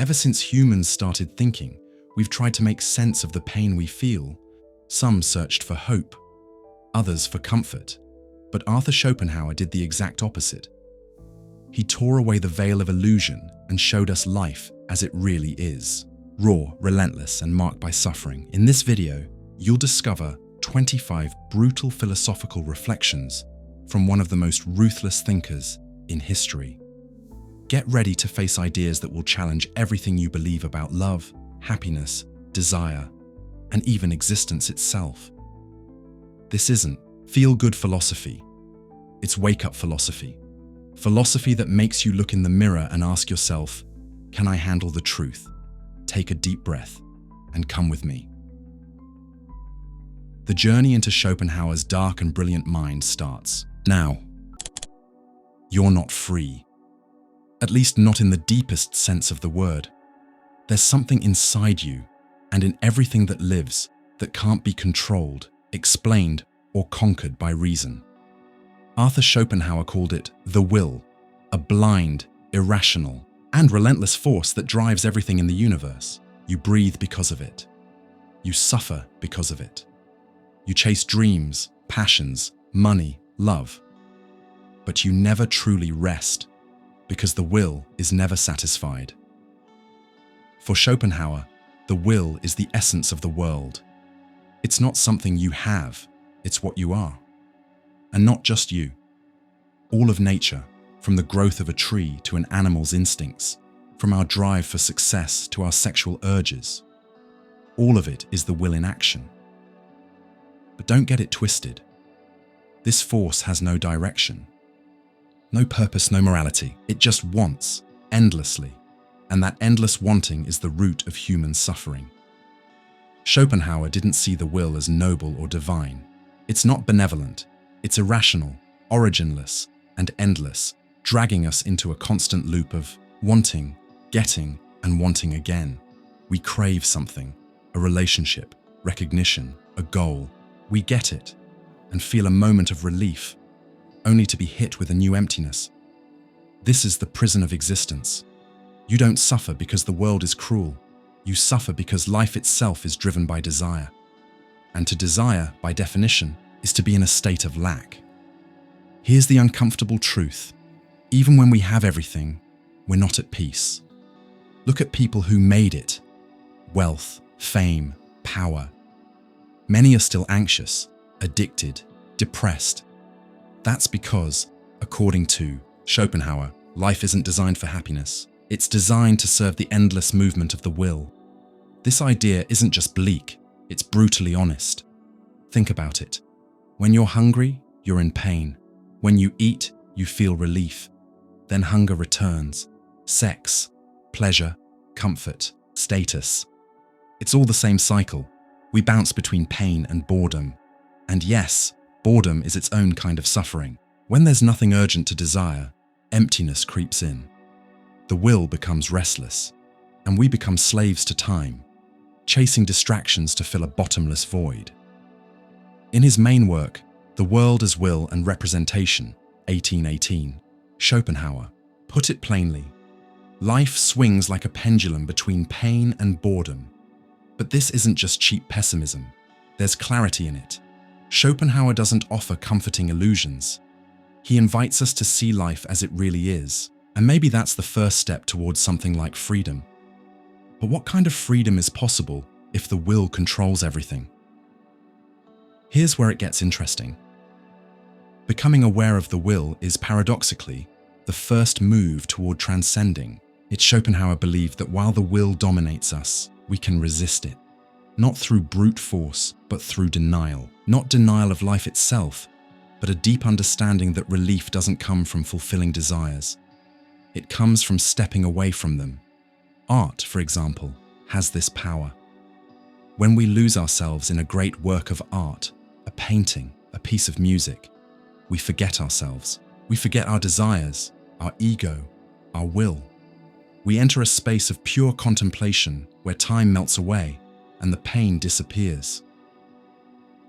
Ever since humans started thinking, we've tried to make sense of the pain we feel. Some searched for hope, others for comfort. But Arthur Schopenhauer did the exact opposite. He tore away the veil of illusion and showed us life as it really is. Raw, relentless, and marked by suffering. In this video, you'll discover 25 brutal philosophical reflections from one of the most ruthless thinkers in history. Get ready to face ideas that will challenge everything you believe about love, happiness, desire, and even existence itself. This isn't feel-good philosophy. It's wake-up philosophy. Philosophy that makes you look in the mirror and ask yourself, can I handle the truth? Take a deep breath and come with me. The journey into Schopenhauer's dark and brilliant mind starts now. You're not free. At least not in the deepest sense of the word. There's something inside you and in everything that lives that can't be controlled, explained, or conquered by reason. Arthur Schopenhauer called it the will, a blind, irrational, and relentless force that drives everything in the universe. You breathe because of it. You suffer because of it. You chase dreams, passions, money, love. But you never truly rest, because the will is never satisfied. For Schopenhauer, the will is the essence of the world. It's not something you have, it's what you are. And not just you. All of nature, from the growth of a tree to an animal's instincts, from our drive for success to our sexual urges, all of it is the will in action. But don't get it twisted. This force has no direction, no purpose, no morality. It just wants, endlessly. And that endless wanting is the root of human suffering. Schopenhauer didn't see the will as noble or divine. It's not benevolent. It's irrational, originless, and endless, dragging us into a constant loop of wanting, getting, and wanting again. We crave something, a relationship, recognition, a goal. We get it and feel a moment of relief, only to be hit with a new emptiness. This is the prison of existence. You don't suffer because the world is cruel. You suffer because life itself is driven by desire. And to desire, by definition, is to be in a state of lack. Here's the uncomfortable truth. Even when we have everything, we're not at peace. Look at people who made it. Wealth, fame, power. Many are still anxious, addicted, depressed. That's because, according to Schopenhauer, life isn't designed for happiness. It's designed to serve the endless movement of the will. This idea isn't just bleak, it's brutally honest. Think about it. When you're hungry, you're in pain. When you eat, you feel relief. Then hunger returns. Sex, pleasure, comfort, status. It's all the same cycle. We bounce between pain and boredom. And yes, boredom is its own kind of suffering. When there's nothing urgent to desire, emptiness creeps in. The will becomes restless, and we become slaves to time, chasing distractions to fill a bottomless void. In his main work, The World as Will and Representation, 1818, Schopenhauer put it plainly: life swings like a pendulum between pain and boredom. But this isn't just cheap pessimism. There's clarity in it. Schopenhauer doesn't offer comforting illusions. He invites us to see life as it really is. And maybe that's the first step towards something like freedom. But what kind of freedom is possible if the will controls everything? Here's where it gets interesting. Becoming aware of the will is paradoxically the first move toward transcending. Schopenhauer believed that while the will dominates us, we can resist it. Not through brute force, but through denial. Not denial of life itself, but a deep understanding that relief doesn't come from fulfilling desires. It comes from stepping away from them. Art, for example, has this power. When we lose ourselves in a great work of art, a painting, a piece of music, we forget ourselves. We forget our desires, our ego, our will. We enter a space of pure contemplation where time melts away and the pain disappears.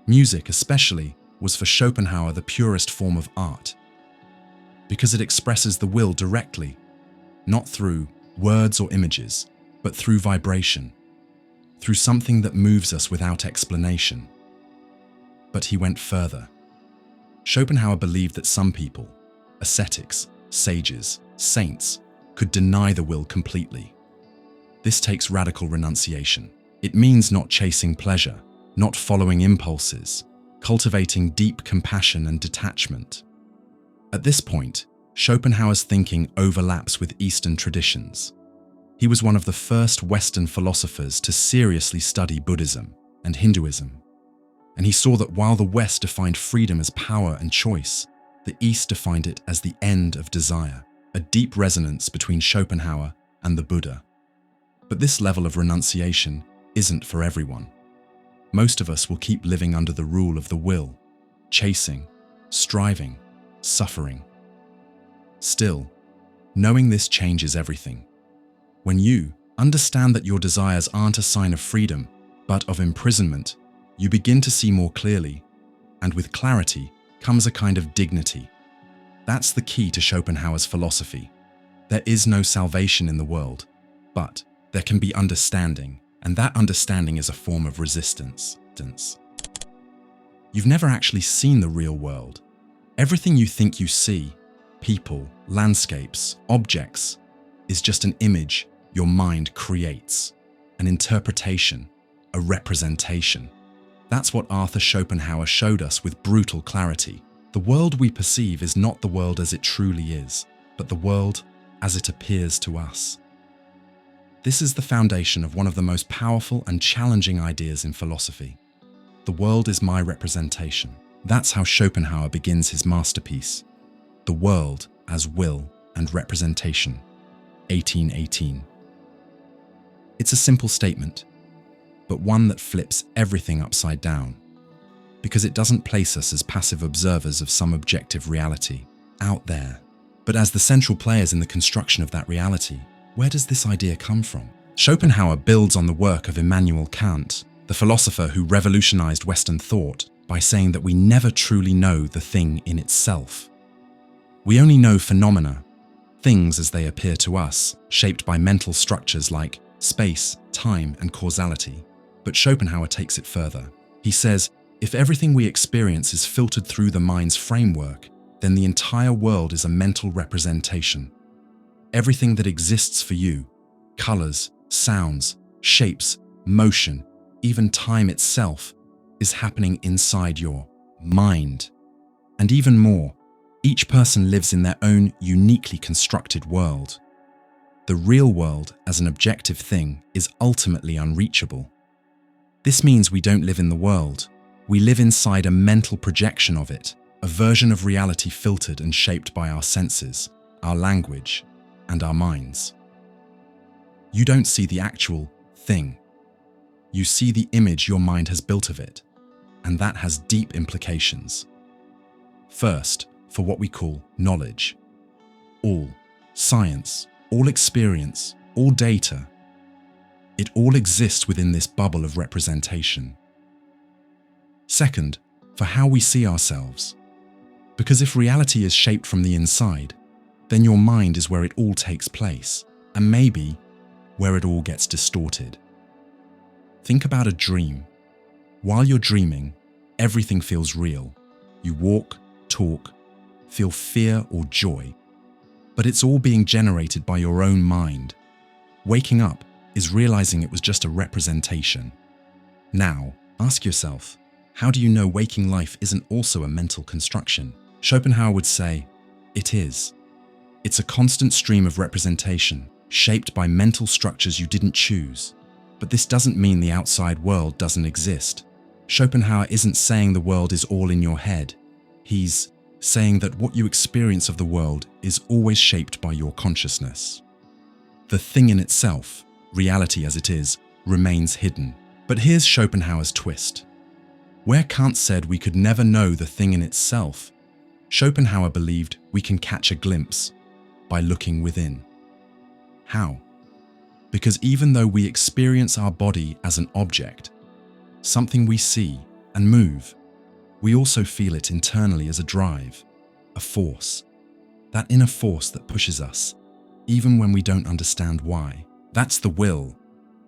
Music, especially, was for Schopenhauer the purest form of art, because it expresses the will directly, not through words or images, but through vibration, through something that moves us without explanation. But he went further. Schopenhauer believed that some people, ascetics, sages, saints, could deny the will completely. This takes radical renunciation. It means not chasing pleasure, not following impulses, cultivating deep compassion and detachment. At this point, Schopenhauer's thinking overlaps with Eastern traditions. He was one of the first Western philosophers to seriously study Buddhism and Hinduism. And he saw that while the West defined freedom as power and choice, the East defined it as the end of desire, a deep resonance between Schopenhauer and the Buddha. But this level of renunciation isn't for everyone. Most of us will keep living under the rule of the will, chasing, striving, suffering. Still, knowing this changes everything. When you understand that your desires aren't a sign of freedom, but of imprisonment, you begin to see more clearly, and with clarity comes a kind of dignity. That's the key to Schopenhauer's philosophy. There is no salvation in the world, but there can be understanding, and that understanding is a form of resistance. You've never actually seen the real world. Everything you think you see, people, landscapes, objects, is just an image your mind creates, an interpretation, a representation. That's what Arthur Schopenhauer showed us with brutal clarity. The world we perceive is not the world as it truly is, but the world as it appears to us. This is the foundation of one of the most powerful and challenging ideas in philosophy. The world is my representation. That's how Schopenhauer begins his masterpiece, The World as Will and Representation, 1818. It's a simple statement, but one that flips everything upside down, because it doesn't place us as passive observers of some objective reality out there, but as the central players in the construction of that reality. Where does this idea come from? Schopenhauer builds on the work of Immanuel Kant, the philosopher who revolutionized Western thought, by saying that we never truly know the thing in itself. We only know phenomena, things as they appear to us, shaped by mental structures like space, time, and causality. But Schopenhauer takes it further. He says, if everything we experience is filtered through the mind's framework, then the entire world is a mental representation. Everything that exists for you, colors, sounds, shapes, motion, even time itself, is happening inside your mind. And even more, each person lives in their own uniquely constructed world. The real world as an objective thing is ultimately unreachable. This means we don't live in the world. We live inside a mental projection of it, a version of reality filtered and shaped by our senses, our language, and our minds. You don't see the actual thing. You see the image your mind has built of it, and that has deep implications. First, for what we call knowledge. All science, all experience, all data, it all exists within this bubble of representation. Second, for how we see ourselves. Because if reality is shaped from the inside, then your mind is where it all takes place, and maybe where it all gets distorted. Think about a dream. While you're dreaming, everything feels real. You walk, talk, feel fear or joy, but it's all being generated by your own mind. Waking up is realizing it was just a representation. Now, ask yourself, how do you know waking life isn't also a mental construction? Schopenhauer would say, it is. It's a constant stream of representation, shaped by mental structures you didn't choose. But this doesn't mean the outside world doesn't exist. Schopenhauer isn't saying the world is all in your head. He's saying that what you experience of the world is always shaped by your consciousness. The thing in itself, reality as it is, remains hidden. But here's Schopenhauer's twist. Where Kant said we could never know the thing in itself, Schopenhauer believed we can catch a glimpse by looking within. How? Because even though we experience our body as an object, something we see and move, we also feel it internally as a drive, a force, that inner force that pushes us, even when we don't understand why. That's the will.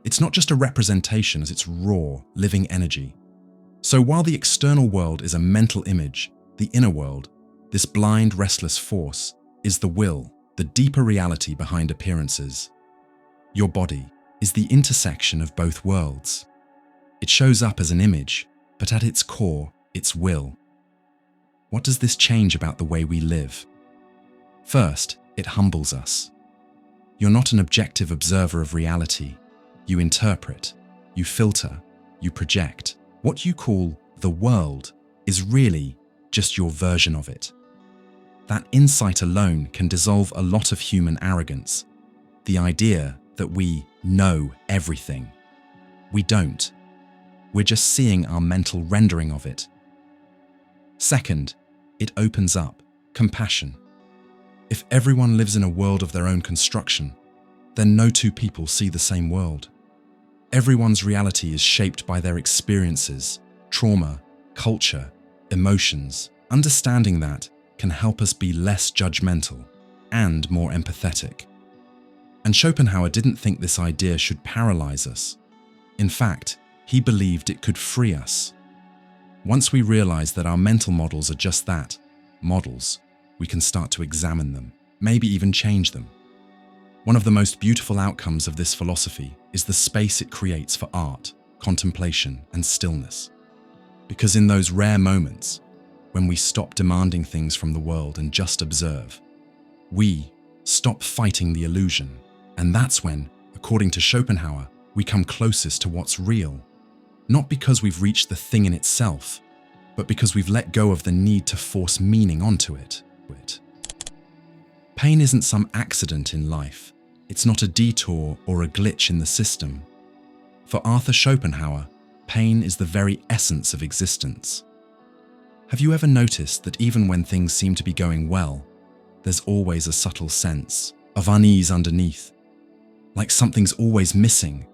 It's not just a representation, as it's raw, living energy. So while the external world is a mental image, the inner world, this blind, restless force, is the will, the deeper reality behind appearances. Your body is the intersection of both worlds. It shows up as an image, but at its core, it's will. What does this change about the way we live? First, it humbles us. You're not an objective observer of reality. You interpret, you filter, you project. What you call the world is really just your version of it. That insight alone can dissolve a lot of human arrogance. The idea that we know everything. We don't. We're just seeing our mental rendering of it. Second, it opens up compassion. If everyone lives in a world of their own construction, then no two people see the same world. Everyone's reality is shaped by their experiences, trauma, culture, emotions. Understanding that can help us be less judgmental and more empathetic. And Schopenhauer didn't think this idea should paralyze us. In fact, he believed it could free us. Once we realize that our mental models are just that, models, we can start to examine them, maybe even change them. One of the most beautiful outcomes of this philosophy is the space it creates for art, contemplation, and stillness. Because in those rare moments, when we stop demanding things from the world and just observe, we stop fighting the illusion. And that's when, according to Schopenhauer, we come closest to what's real. Not because we've reached the thing in itself, but because we've let go of the need to force meaning onto it. Pain isn't some accident in life. It's not a detour or a glitch in the system. For Arthur Schopenhauer, pain is the very essence of existence. Have you ever noticed that even when things seem to be going well, there's always a subtle sense of unease underneath? Like something's always missing,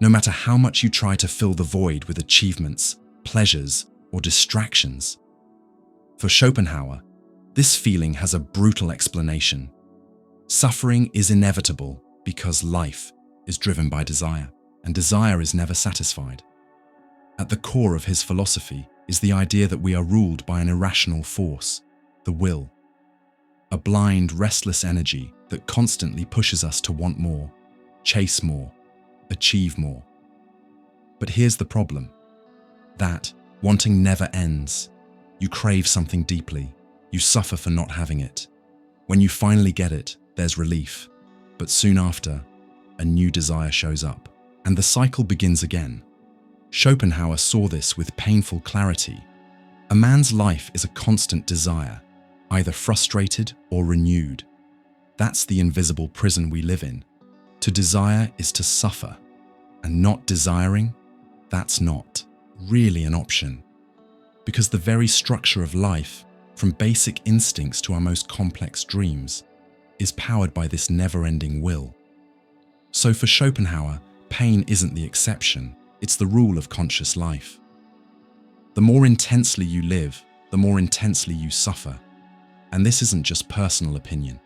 no matter how much you try to fill the void with achievements, pleasures, or distractions. For Schopenhauer, this feeling has a brutal explanation. Suffering is inevitable because life is driven by desire, and desire is never satisfied. At the core of his philosophy is the idea that we are ruled by an irrational force, the will. A blind, restless energy that constantly pushes us to want more, chase more, achieve more. But here's the problem. That wanting never ends. You crave something deeply. You suffer for not having it. When you finally get it, there's relief. But soon after, a new desire shows up, and the cycle begins again. Schopenhauer saw this with painful clarity. A man's life is a constant desire, either frustrated or renewed. That's the invisible prison we live in. To desire is to suffer, and not desiring, that's not really an option. Because the very structure of life, from basic instincts to our most complex dreams, is powered by this never-ending will. So for Schopenhauer, pain isn't the exception, it's the rule of conscious life. The more intensely you live, the more intensely you suffer. And this isn't just personal opinion.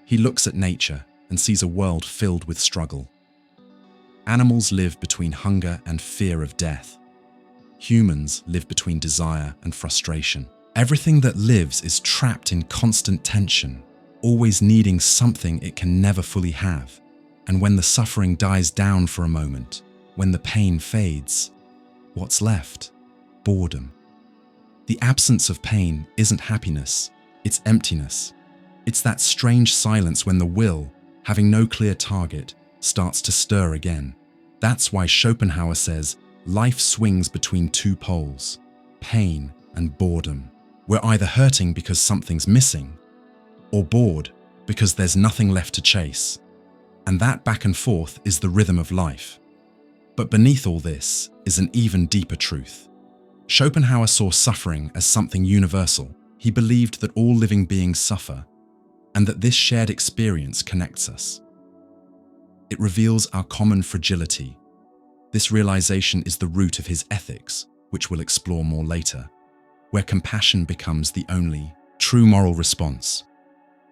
He looks at nature and sees a world filled with struggle. Animals live between hunger and fear of death. Humans live between desire and frustration. Everything that lives is trapped in constant tension, always needing something it can never fully have. And when the suffering dies down for a moment, when the pain fades, what's left? Boredom. The absence of pain isn't happiness, it's emptiness. It's that strange silence when the will, having no clear target, starts to stir again. That's why Schopenhauer says life swings between two poles, pain and boredom. We're either hurting because something's missing, or bored because there's nothing left to chase. And that back and forth is the rhythm of life. But beneath all this is an even deeper truth. Schopenhauer saw suffering as something universal. He believed that all living beings suffer, and that this shared experience connects us. It reveals our common fragility. This realization is the root of his ethics, which we'll explore more later, where compassion becomes the only true moral response.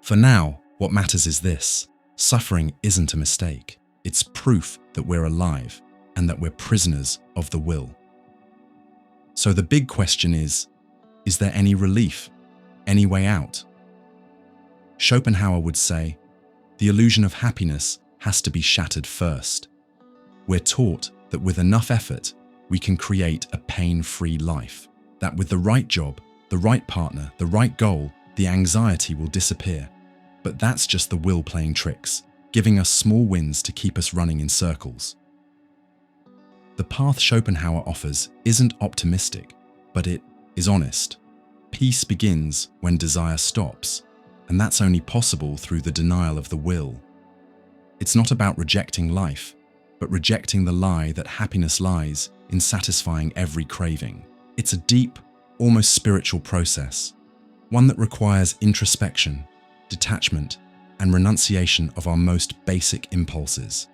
For now, what matters is this. Suffering isn't a mistake. It's proof that we're alive and that we're prisoners of the will. So the big question is there any relief? Any way out? Schopenhauer would say, the illusion of happiness has to be shattered first. We're taught that with enough effort, we can create a pain-free life. That with the right job, the right partner, the right goal, the anxiety will disappear. But that's just the will playing tricks, giving us small wins to keep us running in circles. The path Schopenhauer offers isn't optimistic, but it is honest. Peace begins when desire stops, and that's only possible through the denial of the will. It's not about rejecting life, but rejecting the lie that happiness lies in satisfying every craving. It's a deep, almost spiritual process, one that requires introspection, detachment, and renunciation of our most basic impulses.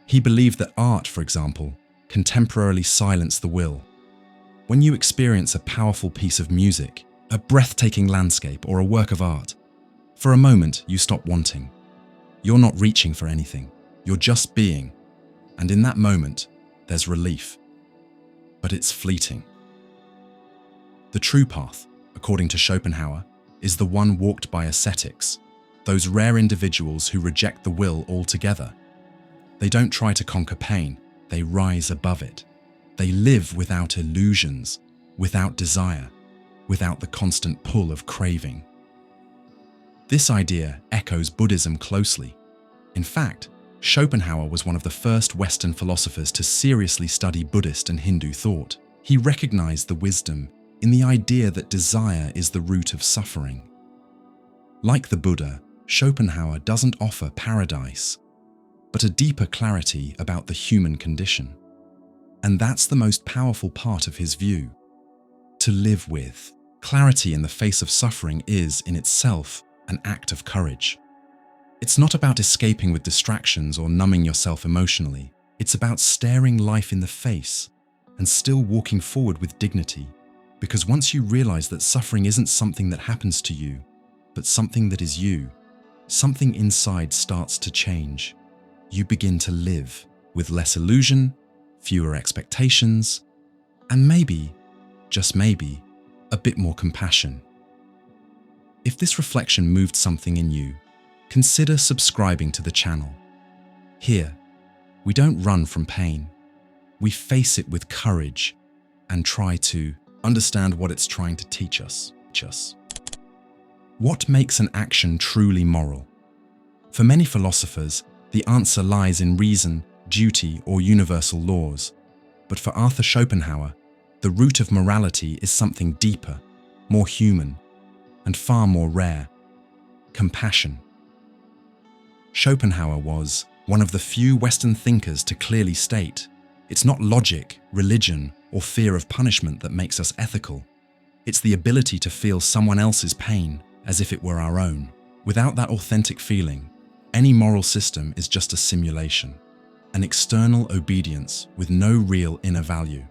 He believed that art, for example, can temporarily silence the will. When you experience a powerful piece of music, a breathtaking landscape, or a work of art, for a moment you stop wanting. You're not reaching for anything, you're just being. And in that moment, there's relief. But it's fleeting. The true path, according to Schopenhauer, is the one walked by ascetics, those rare individuals who reject the will altogether. They don't try to conquer pain, they rise above it. They live without illusions, without desire, without the constant pull of craving. This idea echoes Buddhism closely. In fact, Schopenhauer was one of the first Western philosophers to seriously study Buddhist and Hindu thought. He recognized the wisdom in the idea that desire is the root of suffering. Like the Buddha, Schopenhauer doesn't offer paradise, but a deeper clarity about the human condition. And that's the most powerful part of his view. To live with. Clarity in the face of suffering is, in itself, an act of courage. It's not about escaping with distractions or numbing yourself emotionally. It's about staring life in the face and still walking forward with dignity. Because once you realize that suffering isn't something that happens to you, but something that is you, something inside starts to change. You begin to live with less illusion, fewer expectations, and maybe, just maybe, a bit more compassion. If this reflection moved something in you, consider subscribing to the channel. Here, we don't run from pain. We face it with courage and try to understand what it's trying to teach us. What makes an action truly moral? For many philosophers, the answer lies in reason, duty, or universal laws. But for Arthur Schopenhauer, the root of morality is something deeper, more human, and far more rare: compassion. Schopenhauer was one of the few Western thinkers to clearly state, it's not logic, religion, or fear of punishment that makes us ethical. It's the ability to feel someone else's pain as if it were our own. Without that authentic feeling, any moral system is just a simulation, an external obedience with no real inner value.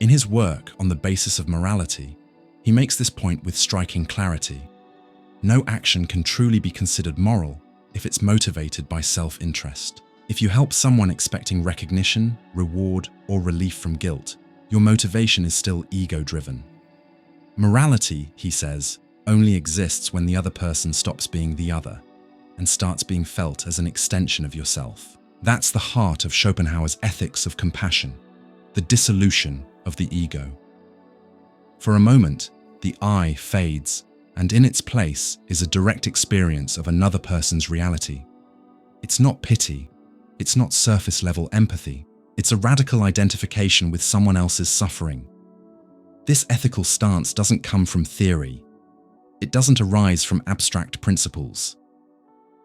In his work on the basis of morality, he makes this point with striking clarity. No action can truly be considered moral if it's motivated by self-interest. If you help someone expecting recognition, reward, or relief from guilt, your motivation is still ego-driven. Morality, he says, only exists when the other person stops being the other and starts being felt as an extension of yourself. That's the heart of Schopenhauer's ethics of compassion, the dissolution of the ego. For a moment, the I fades, and in its place is a direct experience of another person's reality. It's not pity, it's not surface-level empathy, it's a radical identification with someone else's suffering. This ethical stance doesn't come from theory. It doesn't arise from abstract principles.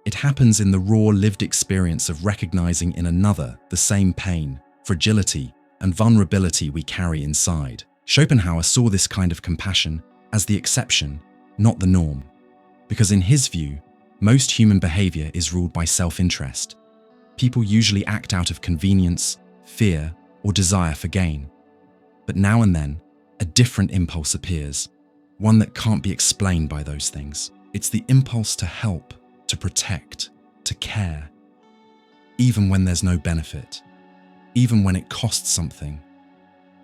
It happens in the raw lived experience of recognizing in another the same pain, fragility, and vulnerability we carry inside. Schopenhauer saw this kind of compassion as the exception, not the norm, because in his view, most human behavior is ruled by self-interest. People usually act out of convenience, fear, or desire for gain. But now and then, a different impulse appears, one that can't be explained by those things. It's the impulse to help, to protect, care, even when there's no benefit, even when it costs something.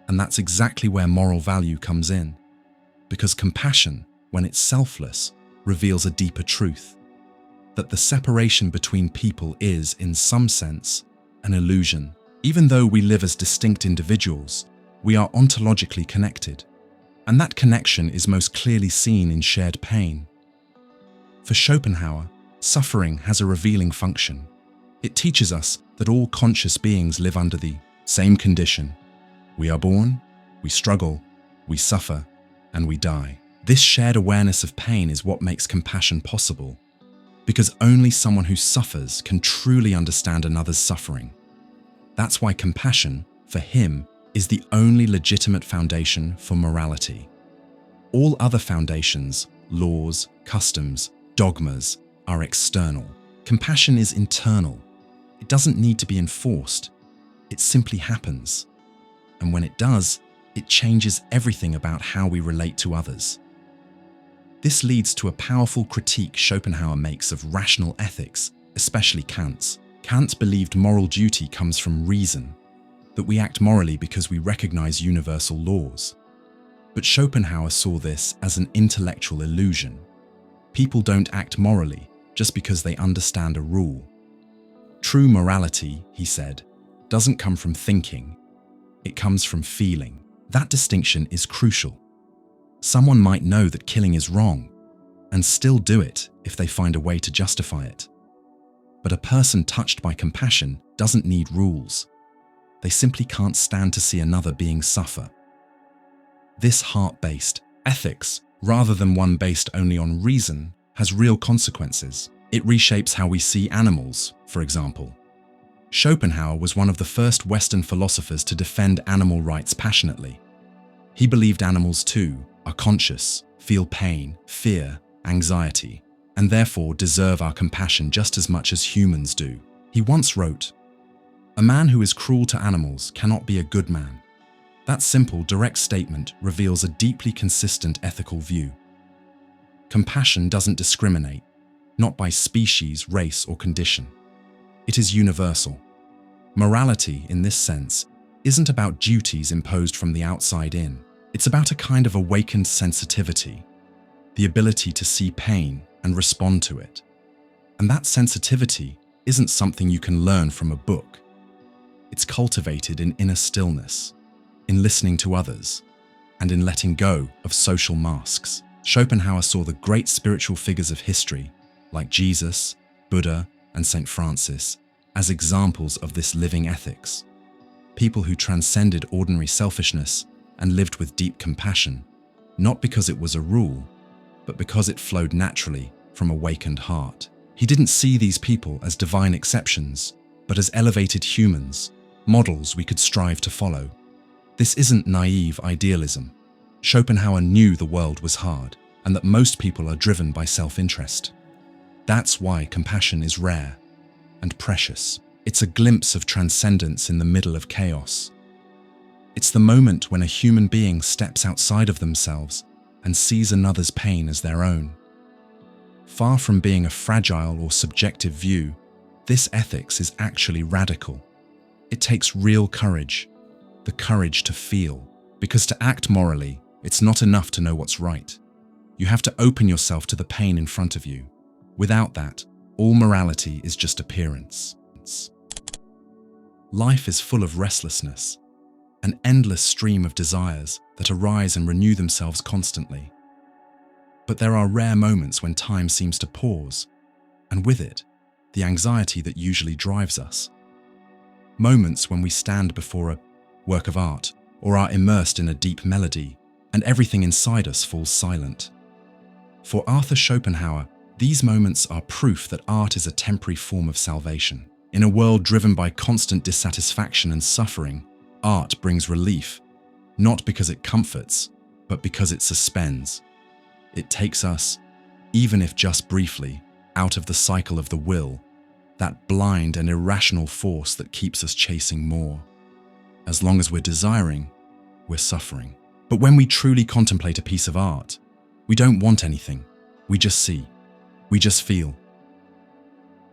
And that's exactly where moral value comes in, because compassion, when it's selfless, reveals a deeper truth, that the separation between people is, in some sense, an illusion. Even though we live as distinct individuals, we are ontologically connected, and that connection is most clearly seen in shared pain. For Schopenhauer, suffering has a revealing function. It teaches us that all conscious beings live under the same condition. We are born, we struggle, we suffer, and we die. This shared awareness of pain is what makes compassion possible, because only someone who suffers can truly understand another's suffering. That's why compassion, for him, is the only legitimate foundation for morality. All other foundations, laws, customs, dogmas, are external. Compassion is internal. It doesn't need to be enforced. It simply happens. And when it does, it changes everything about how we relate to others. This leads to a powerful critique Schopenhauer makes of rational ethics, especially Kant's. Kant believed moral duty comes from reason, that we act morally because we recognize universal laws. But Schopenhauer saw this as an intellectual illusion. People don't act morally just because they understand a rule. True morality, he said, doesn't come from thinking. It comes from feeling. That distinction is crucial. Someone might know that killing is wrong and still do it if they find a way to justify it. But a person touched by compassion doesn't need rules. They simply can't stand to see another being suffer. This heart-based ethics, rather than one based only on reason, has real consequences. It reshapes how we see animals, for example. Schopenhauer was one of the first Western philosophers to defend animal rights passionately. He believed animals too are conscious, feel pain, fear, anxiety, and therefore deserve our compassion just as much as humans do. He once wrote, "A man who is cruel to animals cannot be a good man." That simple, direct statement reveals a deeply consistent ethical view. Compassion doesn't discriminate, not by species, race, or condition. It is universal. Morality, in this sense, isn't about duties imposed from the outside in. It's about a kind of awakened sensitivity, the ability to see pain and respond to it. And that sensitivity isn't something you can learn from a book. It's cultivated in inner stillness, in listening to others, and in letting go of social masks. Schopenhauer saw the great spiritual figures of history, like Jesus, Buddha, and St. Francis, as examples of this living ethics. People who transcended ordinary selfishness and lived with deep compassion, not because it was a rule, but because it flowed naturally from a awakened heart. He didn't see these people as divine exceptions, but as elevated humans, models we could strive to follow. This isn't naive idealism. Schopenhauer knew the world was hard, and that most people are driven by self-interest. That's why compassion is rare and precious. It's a glimpse of transcendence in the middle of chaos. It's the moment when a human being steps outside of themselves and sees another's pain as their own. Far from being a fragile or subjective view, this ethics is actually radical. It takes real courage, the courage to feel, because to act morally, it's not enough to know what's right. You have to open yourself to the pain in front of you. Without that, all morality is just appearance. Life is full of restlessness, an endless stream of desires that arise and renew themselves constantly. But there are rare moments when time seems to pause, and with it, the anxiety that usually drives us. Moments when we stand before a work of art or are immersed in a deep melody, and everything inside us falls silent. For Arthur Schopenhauer, these moments are proof that art is a temporary form of salvation. In a world driven by constant dissatisfaction and suffering, art brings relief, not because it comforts, but because it suspends. It takes us, even if just briefly, out of the cycle of the will, that blind and irrational force that keeps us chasing more. As long as we're desiring, we're suffering. But when we truly contemplate a piece of art, we don't want anything. We just see. We just feel.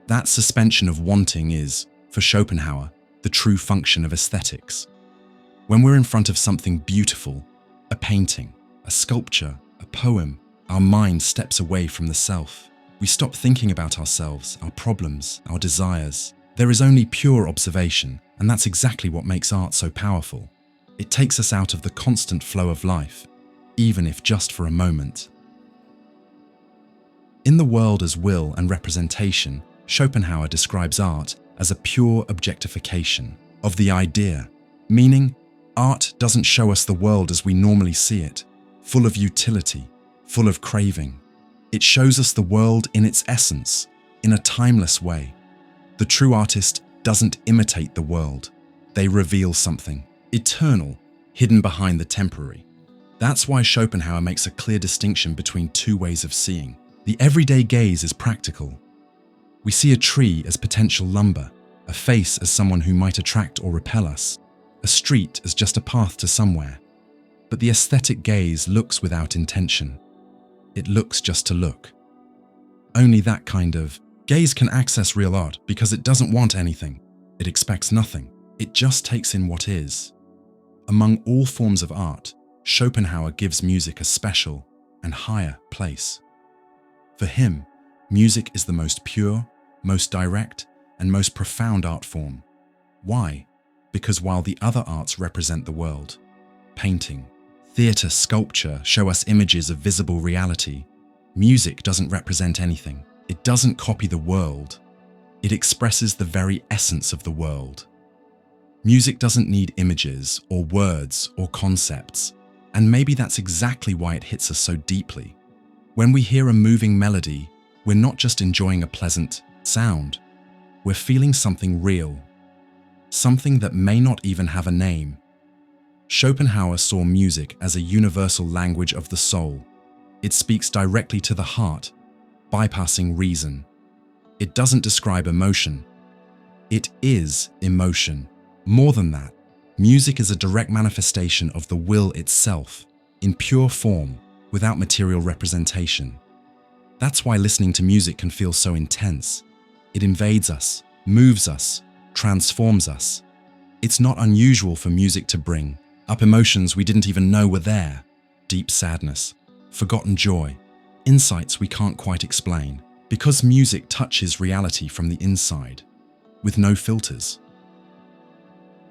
That suspension of wanting is, for Schopenhauer, the true function of aesthetics. When we're in front of something beautiful, a painting, a sculpture, a poem, our mind steps away from the self. We stop thinking about ourselves, our problems, our desires. There is only pure observation, and that's exactly what makes art so powerful. It takes us out of the constant flow of life, even if just for a moment. In The World as Will and Representation, Schopenhauer describes art as a pure objectification of the idea, meaning art doesn't show us the world as we normally see it, full of utility, full of craving. It shows us the world in its essence, in a timeless way. The true artist doesn't imitate the world. They reveal something eternal, hidden behind the temporary. That's why Schopenhauer makes a clear distinction between two ways of seeing. The everyday gaze is practical. We see a tree as potential lumber, a face as someone who might attract or repel us, a street as just a path to somewhere. But the aesthetic gaze looks without intention. It looks just to look. Only that kind of gaze can access real art because it doesn't want anything. It expects nothing. It just takes in what is. Among all forms of art, Schopenhauer gives music a special and higher place. For him, music is the most pure, most direct, and most profound art form. Why? Because while the other arts represent the world, painting, theatre, sculpture show us images of visible reality, music doesn't represent anything. It doesn't copy the world. It expresses the very essence of the world. Music doesn't need images or words or concepts, and maybe that's exactly why it hits us so deeply. When we hear a moving melody, we're not just enjoying a pleasant sound. We're feeling something real, something that may not even have a name. Schopenhauer saw music as a universal language of the soul. It speaks directly to the heart, bypassing reason. It doesn't describe emotion. It is emotion. More than that, music is a direct manifestation of the will itself, in pure form, without material representation. That's why listening to music can feel so intense. It invades us, moves us, transforms us. It's not unusual for music to bring up emotions we didn't even know were there. Deep sadness, forgotten joy, insights we can't quite explain, because music touches reality from the inside, with no filters.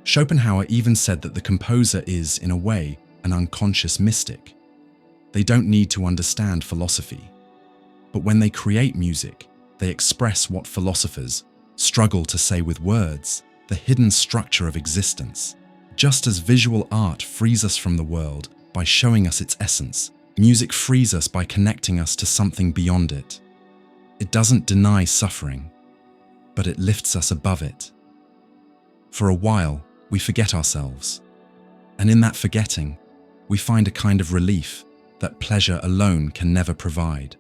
Schopenhauer even said that the composer is, in a way, an unconscious mystic. They don't need to understand philosophy. But when they create music, they express what philosophers struggle to say with words, the hidden structure of existence. Just as visual art frees us from the world by showing us its essence, music frees us by connecting us to something beyond it. It doesn't deny suffering, but it lifts us above it. For a while, we forget ourselves. And in that forgetting, we find a kind of relief that pleasure alone can never provide.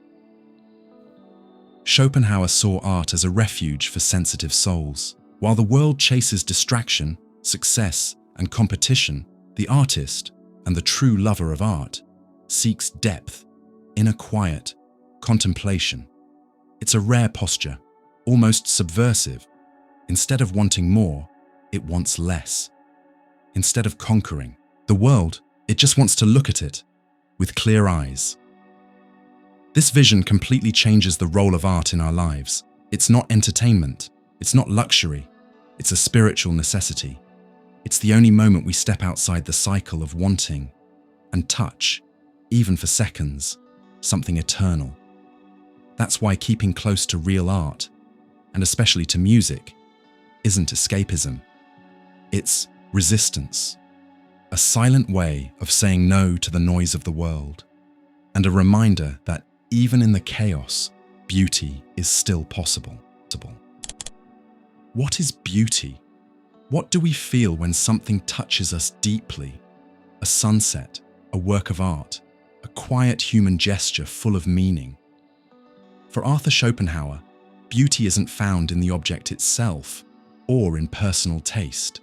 Schopenhauer saw art as a refuge for sensitive souls. While the world chases distraction, success, and competition, the artist, and the true lover of art, seeks depth, inner quiet, contemplation. It's a rare posture, almost subversive. Instead of wanting more, it wants less. Instead of conquering the world, it just wants to look at it with clear eyes. This vision completely changes the role of art in our lives. It's not entertainment. It's not luxury. It's a spiritual necessity. It's the only moment we step outside the cycle of wanting and touch, even for seconds, something eternal. That's why keeping close to real art, and especially to music, isn't escapism. It's resistance, a silent way of saying no to the noise of the world, and a reminder that even in the chaos, beauty is still possible. What is beauty? What do we feel when something touches us deeply? A sunset, a work of art, a quiet human gesture full of meaning. For Arthur Schopenhauer, beauty isn't found in the object itself or in personal taste.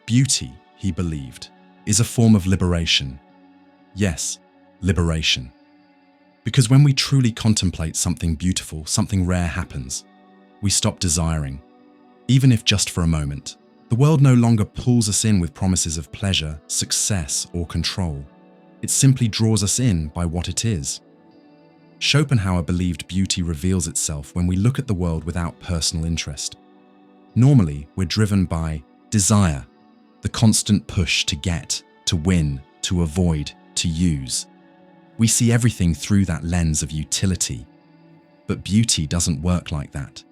Beauty, he believed, is a form of liberation. Yes, liberation. Because when we truly contemplate something beautiful, something rare happens. we stop desiring, even if just for a moment. The world no longer pulls us in with promises of pleasure, success, or control. It simply draws us in by what it is. Schopenhauer believed beauty reveals itself when we look at the world without personal interest. Normally, we're driven by desire, the constant push to get, to win, to avoid, to use. We see everything through that lens of utility. But beauty doesn't work like that.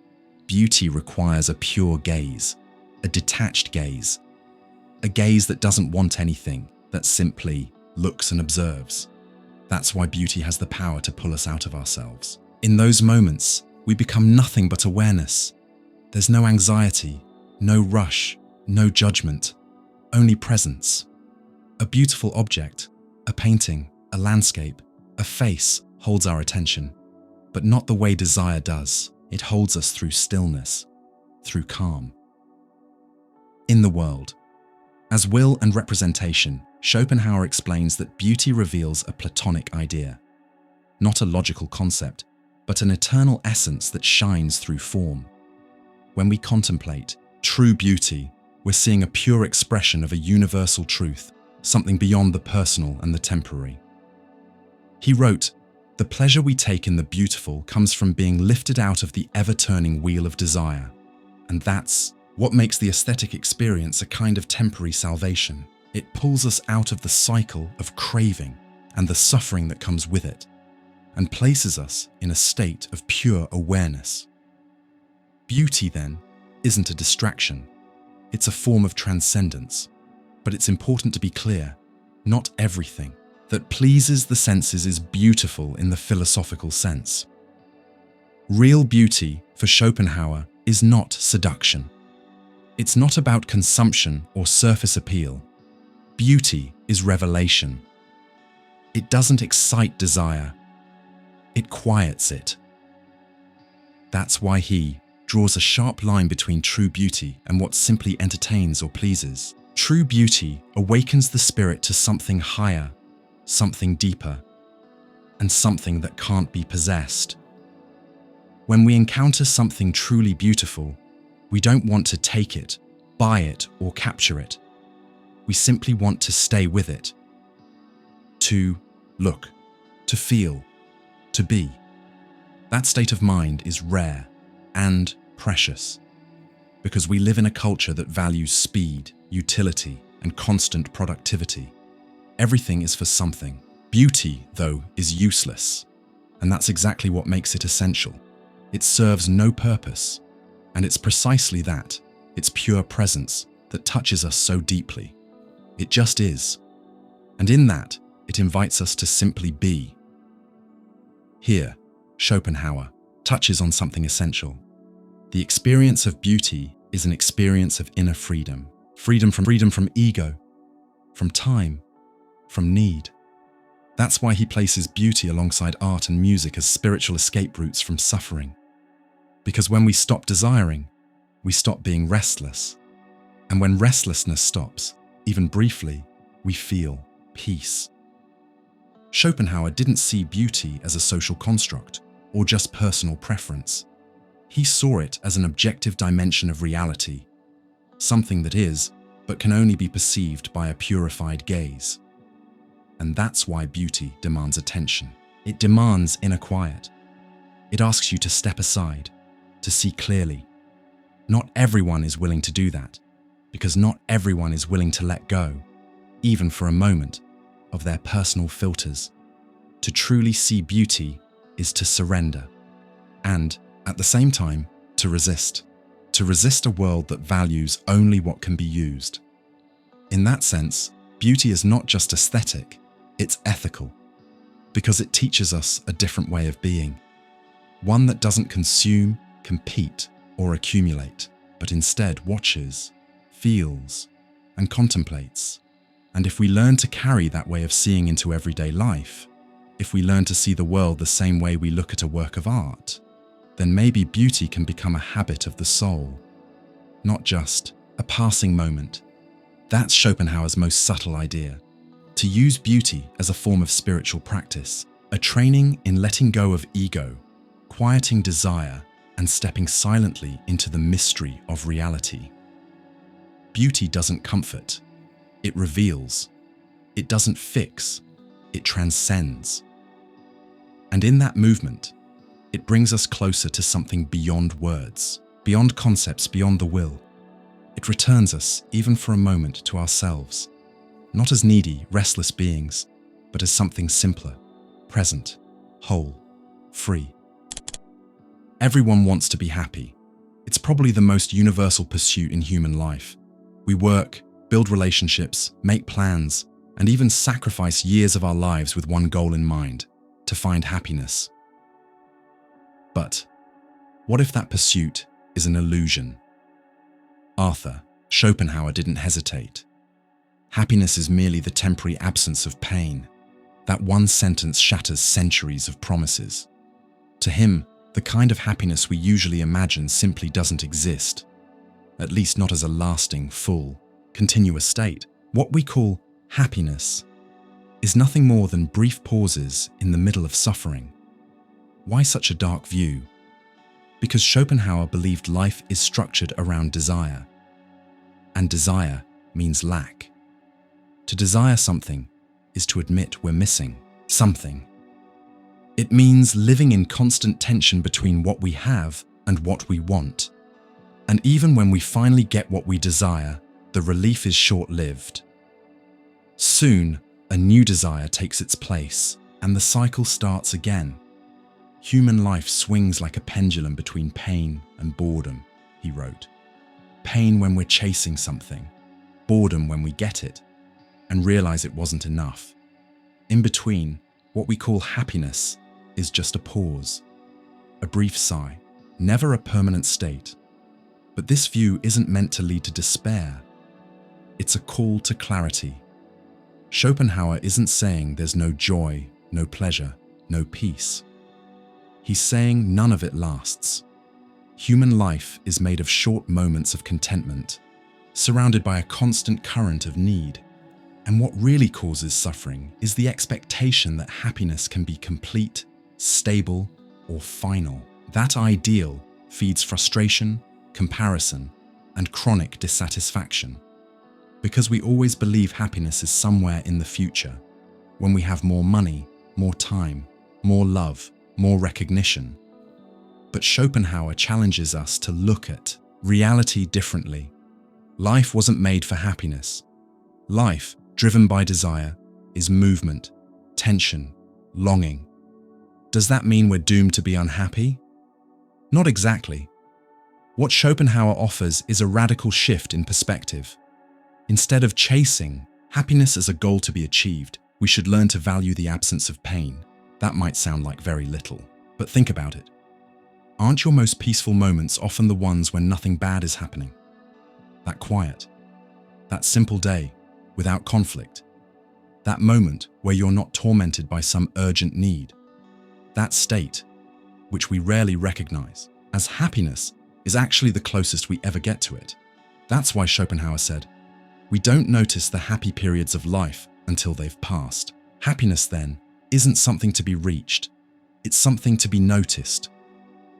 Beauty requires a pure gaze, a detached gaze, a gaze that doesn't want anything, that simply looks and observes. That's why beauty has the power to pull us out of ourselves. In those moments, we become nothing but awareness. There's no anxiety, no rush, no judgment, only presence. A beautiful object, a painting, a landscape, a face holds our attention, but not the way desire does. It holds us through stillness, through calm. In the world, as will and representation, Schopenhauer explains that beauty reveals a Platonic idea, not a logical concept, but an eternal essence that shines through form. When we contemplate true beauty, we're seeing a pure expression of a universal truth, something beyond the personal and the temporary. He wrote, "The pleasure we take in the beautiful comes from being lifted out of the ever-turning wheel of desire, and that's what makes the aesthetic experience a kind of temporary salvation. It pulls us out of the cycle of craving and the suffering that comes with it, and places us in a state of pure awareness." Beauty, then, isn't a distraction. It's a form of transcendence. But it's important to be clear, not everything that pleases the senses is beautiful in the philosophical sense. Real beauty, for Schopenhauer, is not seduction. It's not about consumption or surface appeal. Beauty is revelation. It doesn't excite desire. It quiets it. That's why he draws a sharp line between true beauty and what simply entertains or pleases. True beauty awakens the spirit to something higher, something deeper, and something that can't be possessed. When we encounter something truly beautiful, we don't want to take it, buy it, or capture it. We simply want to stay with it. To look, to feel, to be. That state of mind is rare and precious, because we live in a culture that values speed, utility, and constant productivity. Everything is for something. Beauty, though, is useless, and that's exactly what makes it essential. It serves no purpose, and it's precisely that, its pure presence, that touches us so deeply. It just is, and in that, it invites us to simply be. Here, Schopenhauer touches on something essential. The experience of beauty is an experience of inner freedom. Freedom from ego, from time, from need. That's why he places beauty alongside art and music as spiritual escape routes from suffering. Because when we stop desiring, we stop being restless. And when restlessness stops, even briefly, we feel peace. Schopenhauer didn't see beauty as a social construct or just personal preference. He saw it as an objective dimension of reality, something that is, but can only be perceived by a purified gaze. And that's why beauty demands attention. It demands inner quiet. It asks you to step aside, to see clearly. Not everyone is willing to do that, because not everyone is willing to let go, even for a moment, of their personal filters. To truly see beauty is to surrender, and, at the same time, to resist. To resist a world that values only what can be used. In that sense, beauty is not just aesthetic, it's ethical, because it teaches us a different way of being. One that doesn't consume, compete, or accumulate, but instead watches, feels, and contemplates. And if we learn to carry that way of seeing into everyday life, if we learn to see the world the same way we look at a work of art, then maybe beauty can become a habit of the soul, not just a passing moment. That's Schopenhauer's most subtle idea. To use beauty as a form of spiritual practice, a training in letting go of ego, quieting desire, and stepping silently into the mystery of reality. Beauty doesn't comfort, it reveals. It doesn't fix, it transcends. And in that movement, it brings us closer to something beyond words, beyond concepts, beyond the will. It returns us, even for a moment, to ourselves, not as needy, restless beings, but as something simpler, present, whole, free. Everyone wants to be happy. It's probably the most universal pursuit in human life. We work, build relationships, make plans, and even sacrifice years of our lives with one goal in mind: to find happiness. But what if that pursuit is an illusion? Arthur Schopenhauer didn't hesitate. Happiness is merely the temporary absence of pain. That one sentence shatters centuries of promises. To him, the kind of happiness we usually imagine simply doesn't exist, at least not as a lasting, full, continuous state. What we call happiness is nothing more than brief pauses in the middle of suffering. Why such a dark view? Because Schopenhauer believed life is structured around desire, and desire means lack. To desire something is to admit we're missing something. It means living in constant tension between what we have and what we want. And even when we finally get what we desire, the relief is short-lived. Soon, a new desire takes its place, and the cycle starts again. Human life swings like a pendulum between pain and boredom, he wrote. Pain when we're chasing something, boredom when we get it and realize it wasn't enough. In between, what we call happiness is just a pause, a brief sigh, never a permanent state. But this view isn't meant to lead to despair. It's a call to clarity. Schopenhauer isn't saying there's no joy, no pleasure, no peace. He's saying none of it lasts. Human life is made of short moments of contentment, surrounded by a constant current of need. And what really causes suffering is the expectation that happiness can be complete, stable, or final. That ideal feeds frustration, comparison, and chronic dissatisfaction. Because we always believe happiness is somewhere in the future, when we have more money, more time, more love, more recognition. But Schopenhauer challenges us to look at reality differently. Life wasn't made for happiness. Life, driven by desire, is movement, tension, longing. Does that mean we're doomed to be unhappy? Not exactly. What Schopenhauer offers is a radical shift in perspective. Instead of chasing happiness as a goal to be achieved, we should learn to value the absence of pain. That might sound like very little, but think about it. Aren't your most peaceful moments often the ones when nothing bad is happening? That quiet, that simple day without conflict, that moment where you're not tormented by some urgent need, that state, which we rarely recognize as happiness, is actually the closest we ever get to it. That's why Schopenhauer said, we don't notice the happy periods of life until they've passed. Happiness, then, isn't something to be reached. It's something to be noticed.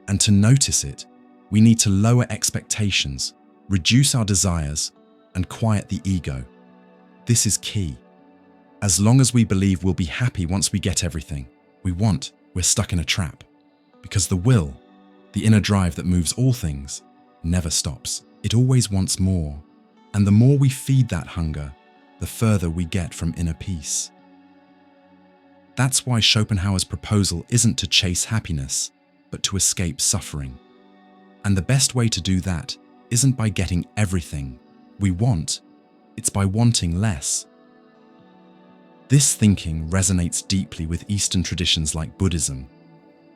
And to notice it, we need to lower expectations, reduce our desires, and quiet the ego. This is key. As long as we believe we'll be happy once we get everything we want, we're stuck in a trap. Because the will, the inner drive that moves all things, never stops. It always wants more. And the more we feed that hunger, the further we get from inner peace. That's why Schopenhauer's proposal isn't to chase happiness, but to escape suffering. And the best way to do that isn't by getting everything we want, it's by wanting less. This thinking resonates deeply with Eastern traditions like Buddhism.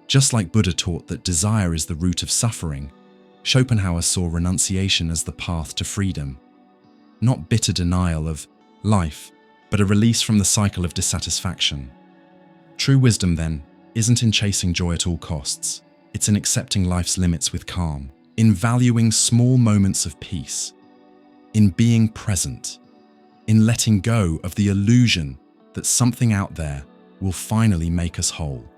Just like Buddha taught that desire is the root of suffering, Schopenhauer saw renunciation as the path to freedom. Not bitter denial of life, but a release from the cycle of dissatisfaction. True wisdom, then, isn't in chasing joy at all costs. It's in accepting life's limits with calm, in valuing small moments of peace, in being present, in letting go of the illusion that something out there will finally make us whole.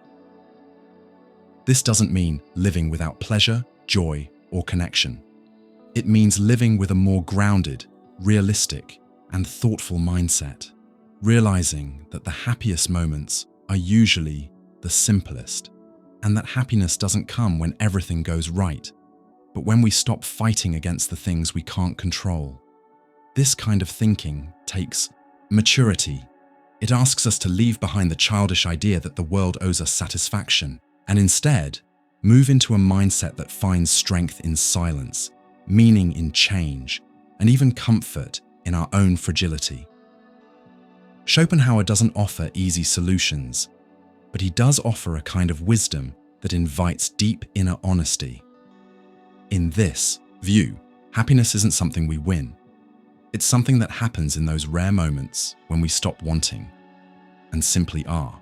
This doesn't mean living without pleasure joy, or connection. It means living with a more grounded, realistic, and thoughtful mindset, realizing that the happiest moments are usually the simplest, and that happiness doesn't come when everything goes right, but when we stop fighting against the things we can't control. This kind of thinking takes maturity. It asks us to leave behind the childish idea that the world owes us satisfaction, and instead move into a mindset that finds strength in silence, meaning in change, and even comfort in our own fragility. Schopenhauer doesn't offer easy solutions, but he does offer a kind of wisdom that invites deep inner honesty. In this view, happiness isn't something we win. It's something that happens in those rare moments when we stop wanting and simply are.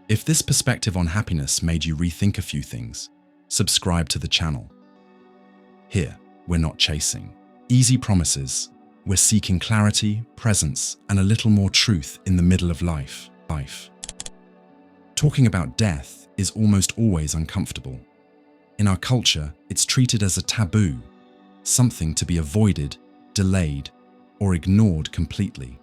If this perspective on happiness made you rethink a few things, subscribe to the channel. Here, we're not chasing easy promises. We're seeking clarity, presence, and a little more truth in the middle of life. Talking about death is almost always uncomfortable. In our culture, it's treated as a taboo, something to be avoided, delayed, or ignored completely.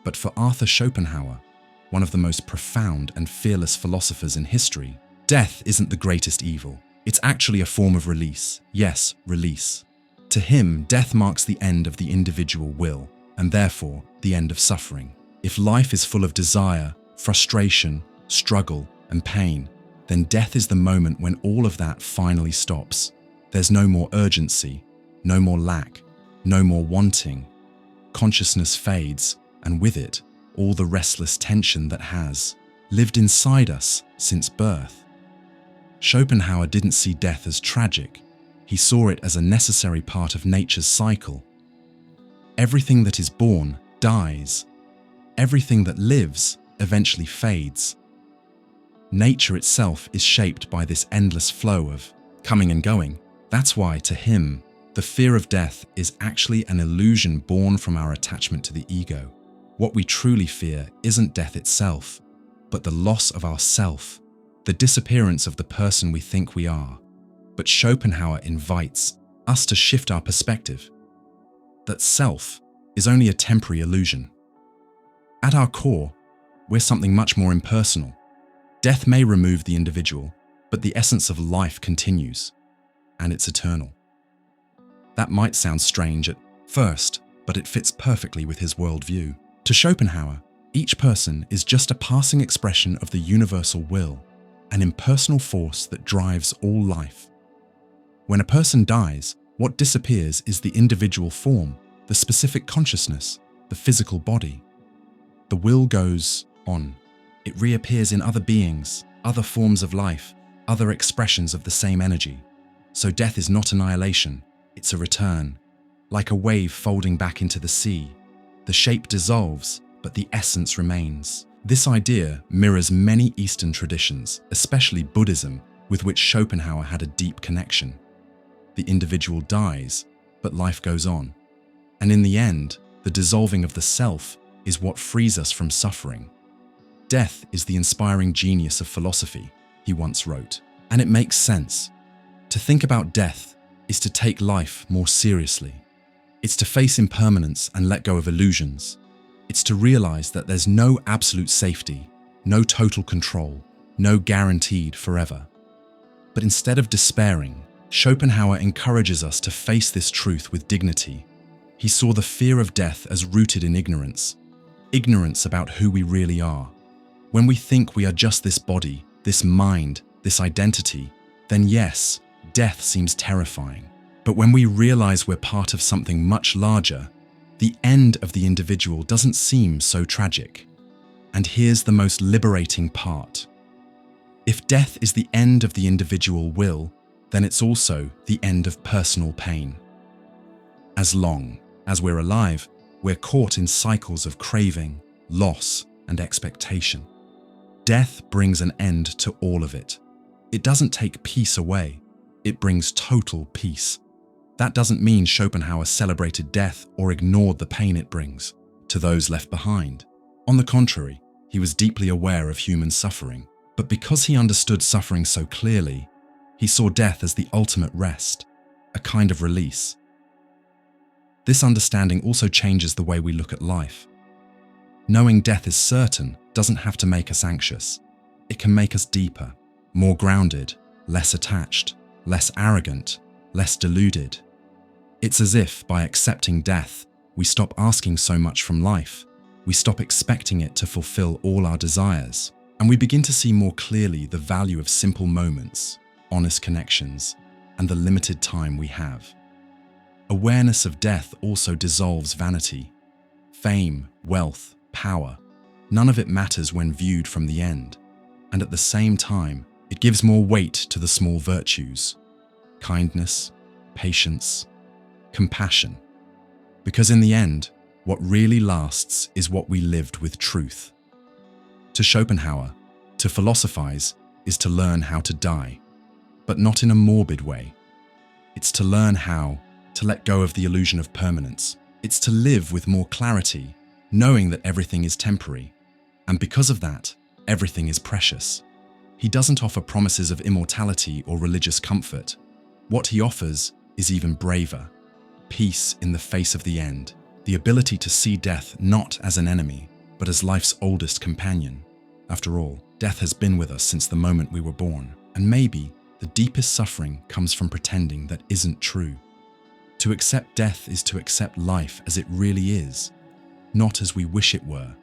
But for Arthur Schopenhauer, one of the most profound and fearless philosophers in history, death isn't the greatest evil. It's actually a form of release. Yes, release. To him, death marks the end of the individual will, and therefore the end of suffering. If life is full of desire, frustration, struggle, and pain, then death is the moment when all of that finally stops. There's no more urgency, no more lack, no more wanting. Consciousness fades, and with it, all the restless tension that has lived inside us since birth. Schopenhauer didn't see death as tragic. He saw it as a necessary part of nature's cycle. Everything that is born dies. Everything that lives eventually fades. Nature itself is shaped by this endless flow of coming and going. That's why, to him, the fear of death is actually an illusion born from our attachment to the ego. What we truly fear isn't death itself, but the loss of ourself, the disappearance of the person we think we are. But Schopenhauer invites us to shift our perspective, that self is only a temporary illusion. At our core, we're something much more impersonal. Death may remove the individual, but the essence of life continues, and it's eternal. That might sound strange at first, but it fits perfectly with his worldview. To Schopenhauer, each person is just a passing expression of the universal will, an impersonal force that drives all life. When a person dies, what disappears is the individual form, the specific consciousness, the physical body. The will goes on. It reappears in other beings, other forms of life, other expressions of the same energy. So death is not annihilation, it's a return. Like a wave folding back into the sea, the shape dissolves, but the essence remains. This idea mirrors many Eastern traditions, especially Buddhism, with which Schopenhauer had a deep connection. The individual dies, but life goes on. And in the end, the dissolving of the self is what frees us from suffering. Death is the inspiring genius of philosophy, he once wrote. And it makes sense. To think about death is to take life more seriously. It's to face impermanence and let go of illusions. It's to realize that there's no absolute safety, no total control, no guaranteed forever. But instead of despairing, Schopenhauer encourages us to face this truth with dignity. He saw the fear of death as rooted in ignorance about who we really are. When we think we are just this body, this mind, this identity, then yes, death seems terrifying. But when we realize we're part of something much larger, the end of the individual doesn't seem so tragic. And here's the most liberating part. If death is the end of the individual will, then it's also the end of personal pain. As long as we're alive, we're caught in cycles of craving, loss, and expectation. Death brings an end to all of it. It doesn't take peace away, it brings total peace. That doesn't mean Schopenhauer celebrated death or ignored the pain it brings to those left behind. On the contrary, he was deeply aware of human suffering. But because he understood suffering so clearly, He saw death as the ultimate rest, a kind of release. This understanding also changes the way we look at life. Knowing death is certain doesn't have to make us anxious. It can make us deeper, more grounded, less attached, less arrogant, less deluded. It's as if, by accepting death, we stop asking so much from life. We stop expecting it to fulfill all our desires, and we begin to see more clearly the value of simple moments, honest connections, and the limited time we have. Awareness of death also dissolves vanity. Fame, wealth, power, none of it matters when viewed from the end, and at the same time, it gives more weight to the small virtues: kindness, patience, compassion. Because in the end, what really lasts is what we lived with truth. To Schopenhauer, to philosophize is to learn how to die, but not in a morbid way. It's to learn how to let go of the illusion of permanence. It's to live with more clarity, knowing that everything is temporary, and because of that, everything is precious. He doesn't offer promises of immortality or religious comfort. What he offers is even braver: peace in the face of the end, the ability to see death not as an enemy, but as life's oldest companion. After all, death has been with us since the moment we were born, and maybe the deepest suffering comes from pretending that isn't true. To accept death is to accept life as it really is, not as we wish it were.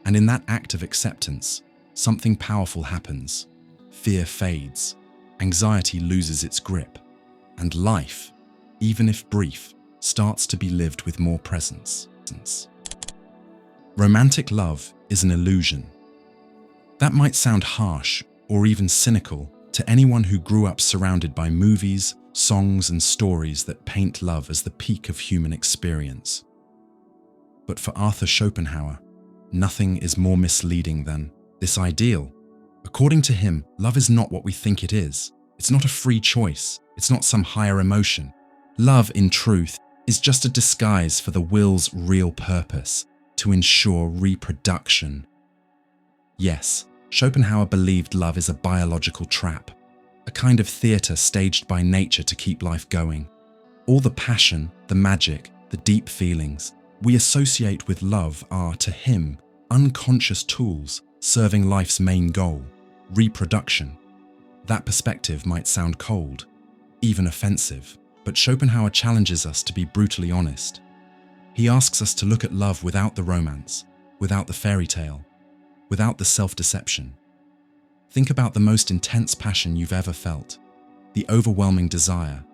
And in that act of acceptance, something powerful happens. Fear fades, anxiety loses its grip, and life, even if brief, starts to be lived with more presence. Romantic love is an illusion. That might sound harsh or even cynical to anyone who grew up surrounded by movies, songs, and stories that paint love as the peak of human experience. But for Arthur Schopenhauer, nothing is more misleading than this ideal. According to him, love is not what we think it is. It's not a free choice. It's not some higher emotion. Love, in truth, is just a disguise for the will's real purpose: to ensure reproduction. Yes, Schopenhauer believed love is a biological trap, a kind of theatre staged by nature to keep life going. All the passion, the magic, the deep feelings we associate with love are, to him, unconscious tools serving life's main goal: reproduction. That perspective might sound cold, even offensive, but Schopenhauer challenges us to be brutally honest. He asks us to look at love without the romance, without the fairy tale, without the self-deception. Think about the most intense passion you've ever felt, the overwhelming desire,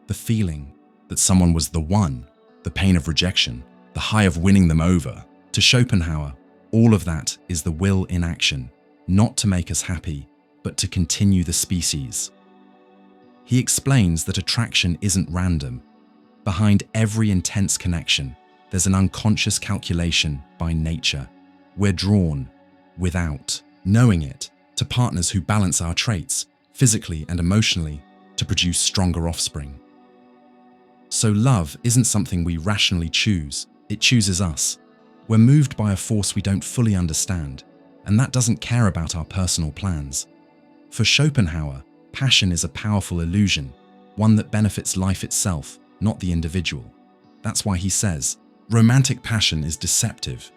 the feeling that someone was the one, the pain of rejection, the high of winning them over. To Schopenhauer, all of that is the will in action, not to make us happy, but to continue the species. He explains that attraction isn't random. Behind every intense connection, there's an unconscious calculation by nature. We're drawn, without knowing it, to partners who balance our traits, physically and emotionally, to produce stronger offspring. So love isn't something we rationally choose, it chooses us. We're moved by a force we don't fully understand, and that doesn't care about our personal plans. For Schopenhauer, passion is a powerful illusion, one that benefits life itself, not the individual. That's why he says, romantic passion is deceptive.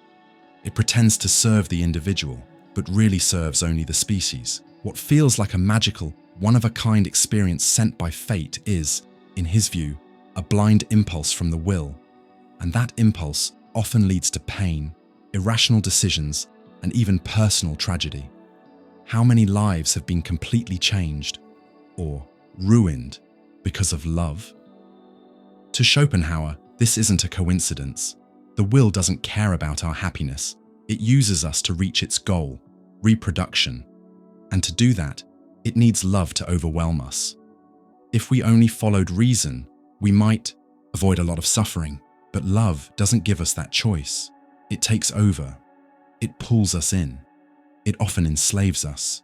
It pretends to serve the individual, but really serves only the species. What feels like a magical, one-of-a-kind experience sent by fate is, in his view, a blind impulse from the will, and that impulse often leads to pain, irrational decisions, and even personal tragedy. How many lives have been completely changed or ruined because of love? To Schopenhauer, this isn't a coincidence. The will doesn't care about our happiness. It uses us to reach its goal, reproduction. And to do that, it needs love to overwhelm us. If we only followed reason, we might avoid a lot of suffering. But love doesn't give us that choice. It takes over. It pulls us in. It often enslaves us.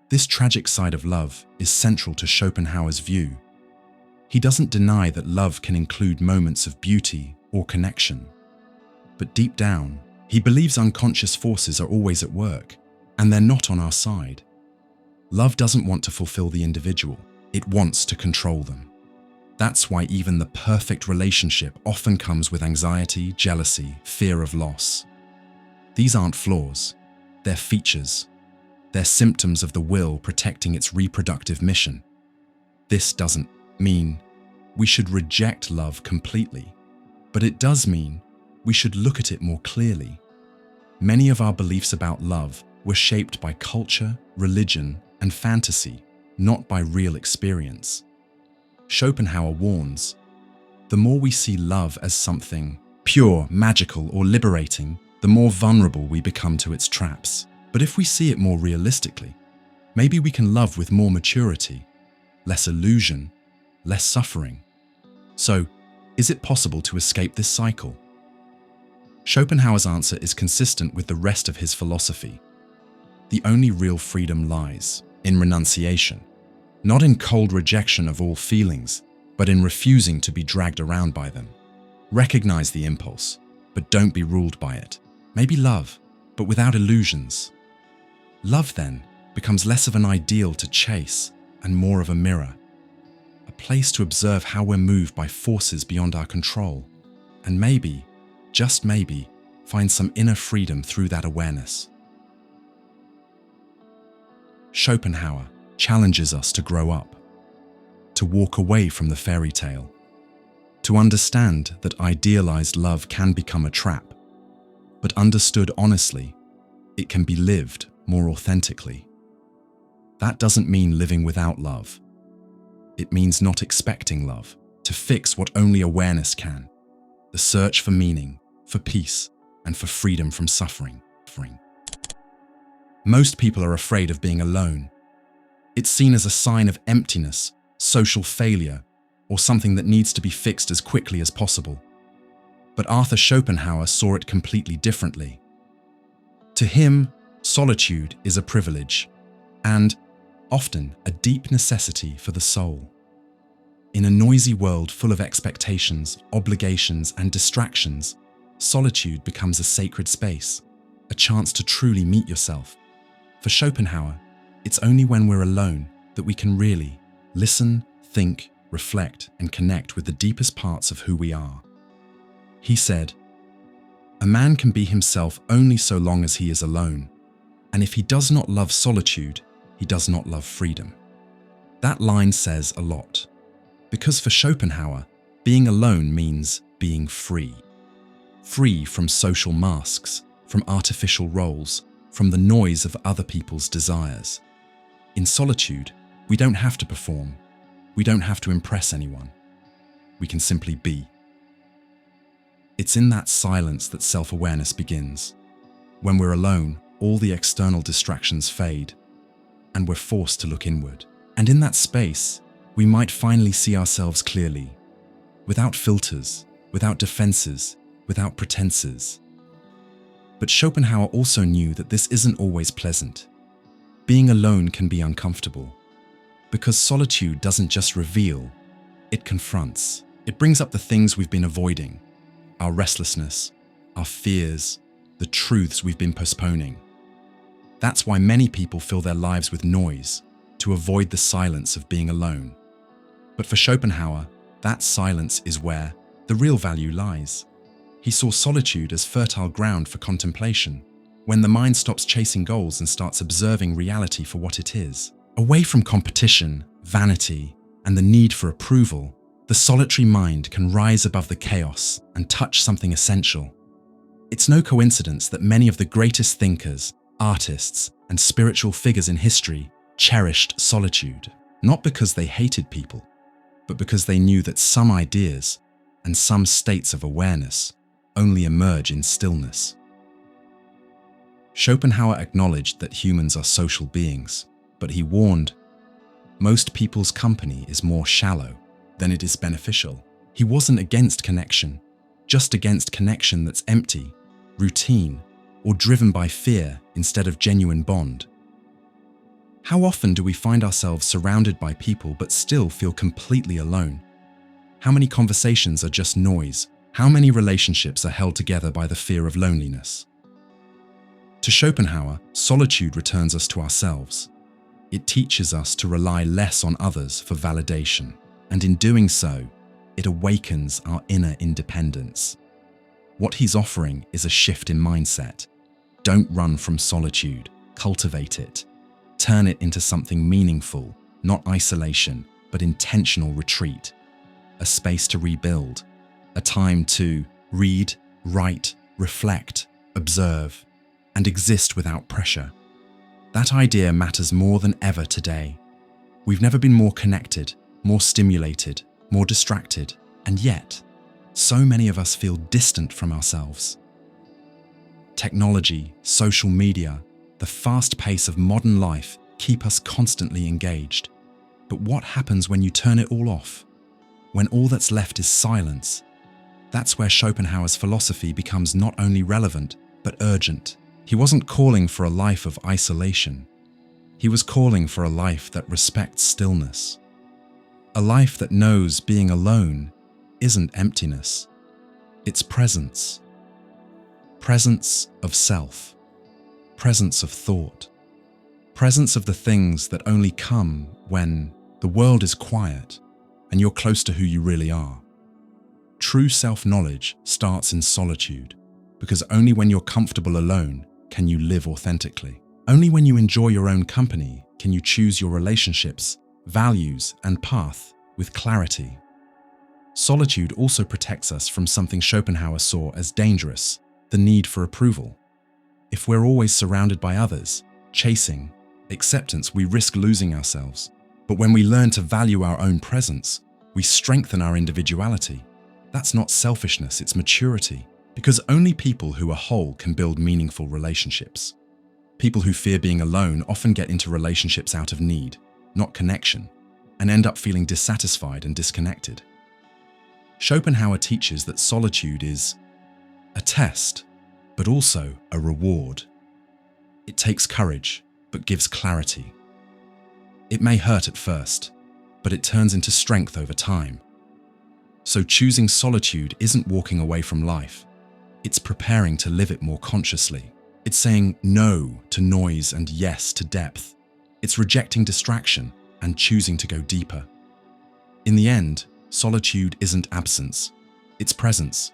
This tragic side of love is central to Schopenhauer's view. He doesn't deny that love can include moments of beauty or connection. But deep down, he believes unconscious forces are always at work, and they're not on our side. Love doesn't want to fulfill the individual, it wants to control them. That's why even the perfect relationship often comes with anxiety, jealousy, fear of loss. These aren't flaws, they're features. They're symptoms of the will protecting its reproductive mission. This doesn't mean we should reject love completely, but it does mean we should look at it more clearly. Many of our beliefs about love were shaped by culture, religion, and fantasy, not by real experience. Schopenhauer warns, the more we see love as something pure, magical, or liberating, the more vulnerable we become to its traps. But if we see it more realistically, maybe we can love with more maturity, less illusion, less suffering. So, is it possible to escape this cycle? Schopenhauer's answer is consistent with the rest of his philosophy. The only real freedom lies in renunciation, not in cold rejection of all feelings, but in refusing to be dragged around by them. Recognize the impulse, but don't be ruled by it. Maybe love, but without illusions. Love, then, becomes less of an ideal to chase and more of a mirror, a place to observe how we're moved by forces beyond our control, and maybe, just maybe, find some inner freedom through that awareness. Schopenhauer challenges us to grow up, to walk away from the fairy tale, to understand that idealized love can become a trap, but understood honestly, it can be lived more authentically. That doesn't mean living without love. It means not expecting love to fix what only awareness can, the search for meaning, for peace, and for freedom from suffering. Most people are afraid of being alone. It's seen as a sign of emptiness, social failure, or something that needs to be fixed as quickly as possible. But Arthur Schopenhauer saw it completely differently. To him, solitude is a privilege, and often a deep necessity for the soul. In a noisy world full of expectations, obligations, and distractions, solitude becomes a sacred space, a chance to truly meet yourself. For Schopenhauer, it's only when we're alone that we can really listen, think, reflect, and connect with the deepest parts of who we are. He said, "A man can be himself only so long as he is alone, and if he does not love solitude, he does not love freedom." That line says a lot, because for Schopenhauer, being alone means being free. Free from social masks, from artificial roles, from the noise of other people's desires. In solitude, we don't have to perform. We don't have to impress anyone. We can simply be. It's in that silence that self-awareness begins. When we're alone, all the external distractions fade, and we're forced to look inward. And in that space, we might finally see ourselves clearly, without filters, without defenses, without pretenses. But Schopenhauer also knew that this isn't always pleasant. Being alone can be uncomfortable, because solitude doesn't just reveal, it confronts. It brings up the things we've been avoiding, our restlessness, our fears, the truths we've been postponing. That's why many people fill their lives with noise, to avoid the silence of being alone. But for Schopenhauer, that silence is where the real value lies. He saw solitude as fertile ground for contemplation, when the mind stops chasing goals and starts observing reality for what it is. Away from competition, vanity, and the need for approval, the solitary mind can rise above the chaos and touch something essential. It's no coincidence that many of the greatest thinkers, artists, and spiritual figures in history cherished solitude, not because they hated people, but because they knew that some ideas and some states of awareness only emerge in stillness. Schopenhauer acknowledged that humans are social beings, but he warned, most people's company is more shallow than it is beneficial. He wasn't against connection, just against connection that's empty, routine, or driven by fear instead of genuine bond. How often do we find ourselves surrounded by people but still feel completely alone? How many conversations are just noise? How many relationships are held together by the fear of loneliness? To Schopenhauer, solitude returns us to ourselves. It teaches us to rely less on others for validation, and in doing so, it awakens our inner independence. What he's offering is a shift in mindset. Don't run from solitude, cultivate it. Turn it into something meaningful, not isolation, but intentional retreat. A space to rebuild, a time to read, write, reflect, observe, and exist without pressure. That idea matters more than ever today. We've never been more connected, more stimulated, more distracted, and yet, so many of us feel distant from ourselves. Technology, social media, the fast pace of modern life keep us constantly engaged. But what happens when you turn it all off? When all that's left is silence? That's where Schopenhauer's philosophy becomes not only relevant, but urgent. He wasn't calling for a life of isolation. He was calling for a life that respects stillness. A life that knows being alone isn't emptiness. It's presence. Presence of self. Presence of thought. Presence of the things that only come when the world is quiet and you're close to who you really are. True self-knowledge starts in solitude, because only when you're comfortable alone can you live authentically. Only when you enjoy your own company can you choose your relationships, values, and path with clarity. Solitude also protects us from something Schopenhauer saw as dangerous: the need for approval. If we're always surrounded by others, chasing acceptance, we risk losing ourselves. But when we learn to value our own presence, we strengthen our individuality. That's not selfishness, it's maturity. Because only people who are whole can build meaningful relationships. People who fear being alone often get into relationships out of need, not connection, and end up feeling dissatisfied and disconnected. Schopenhauer teaches that solitude is a test, but also a reward. It takes courage, but gives clarity. It may hurt at first, but it turns into strength over time. So choosing solitude isn't walking away from life. It's preparing to live it more consciously. It's saying no to noise and yes to depth. It's rejecting distraction and choosing to go deeper. In the end, solitude isn't absence. It's presence.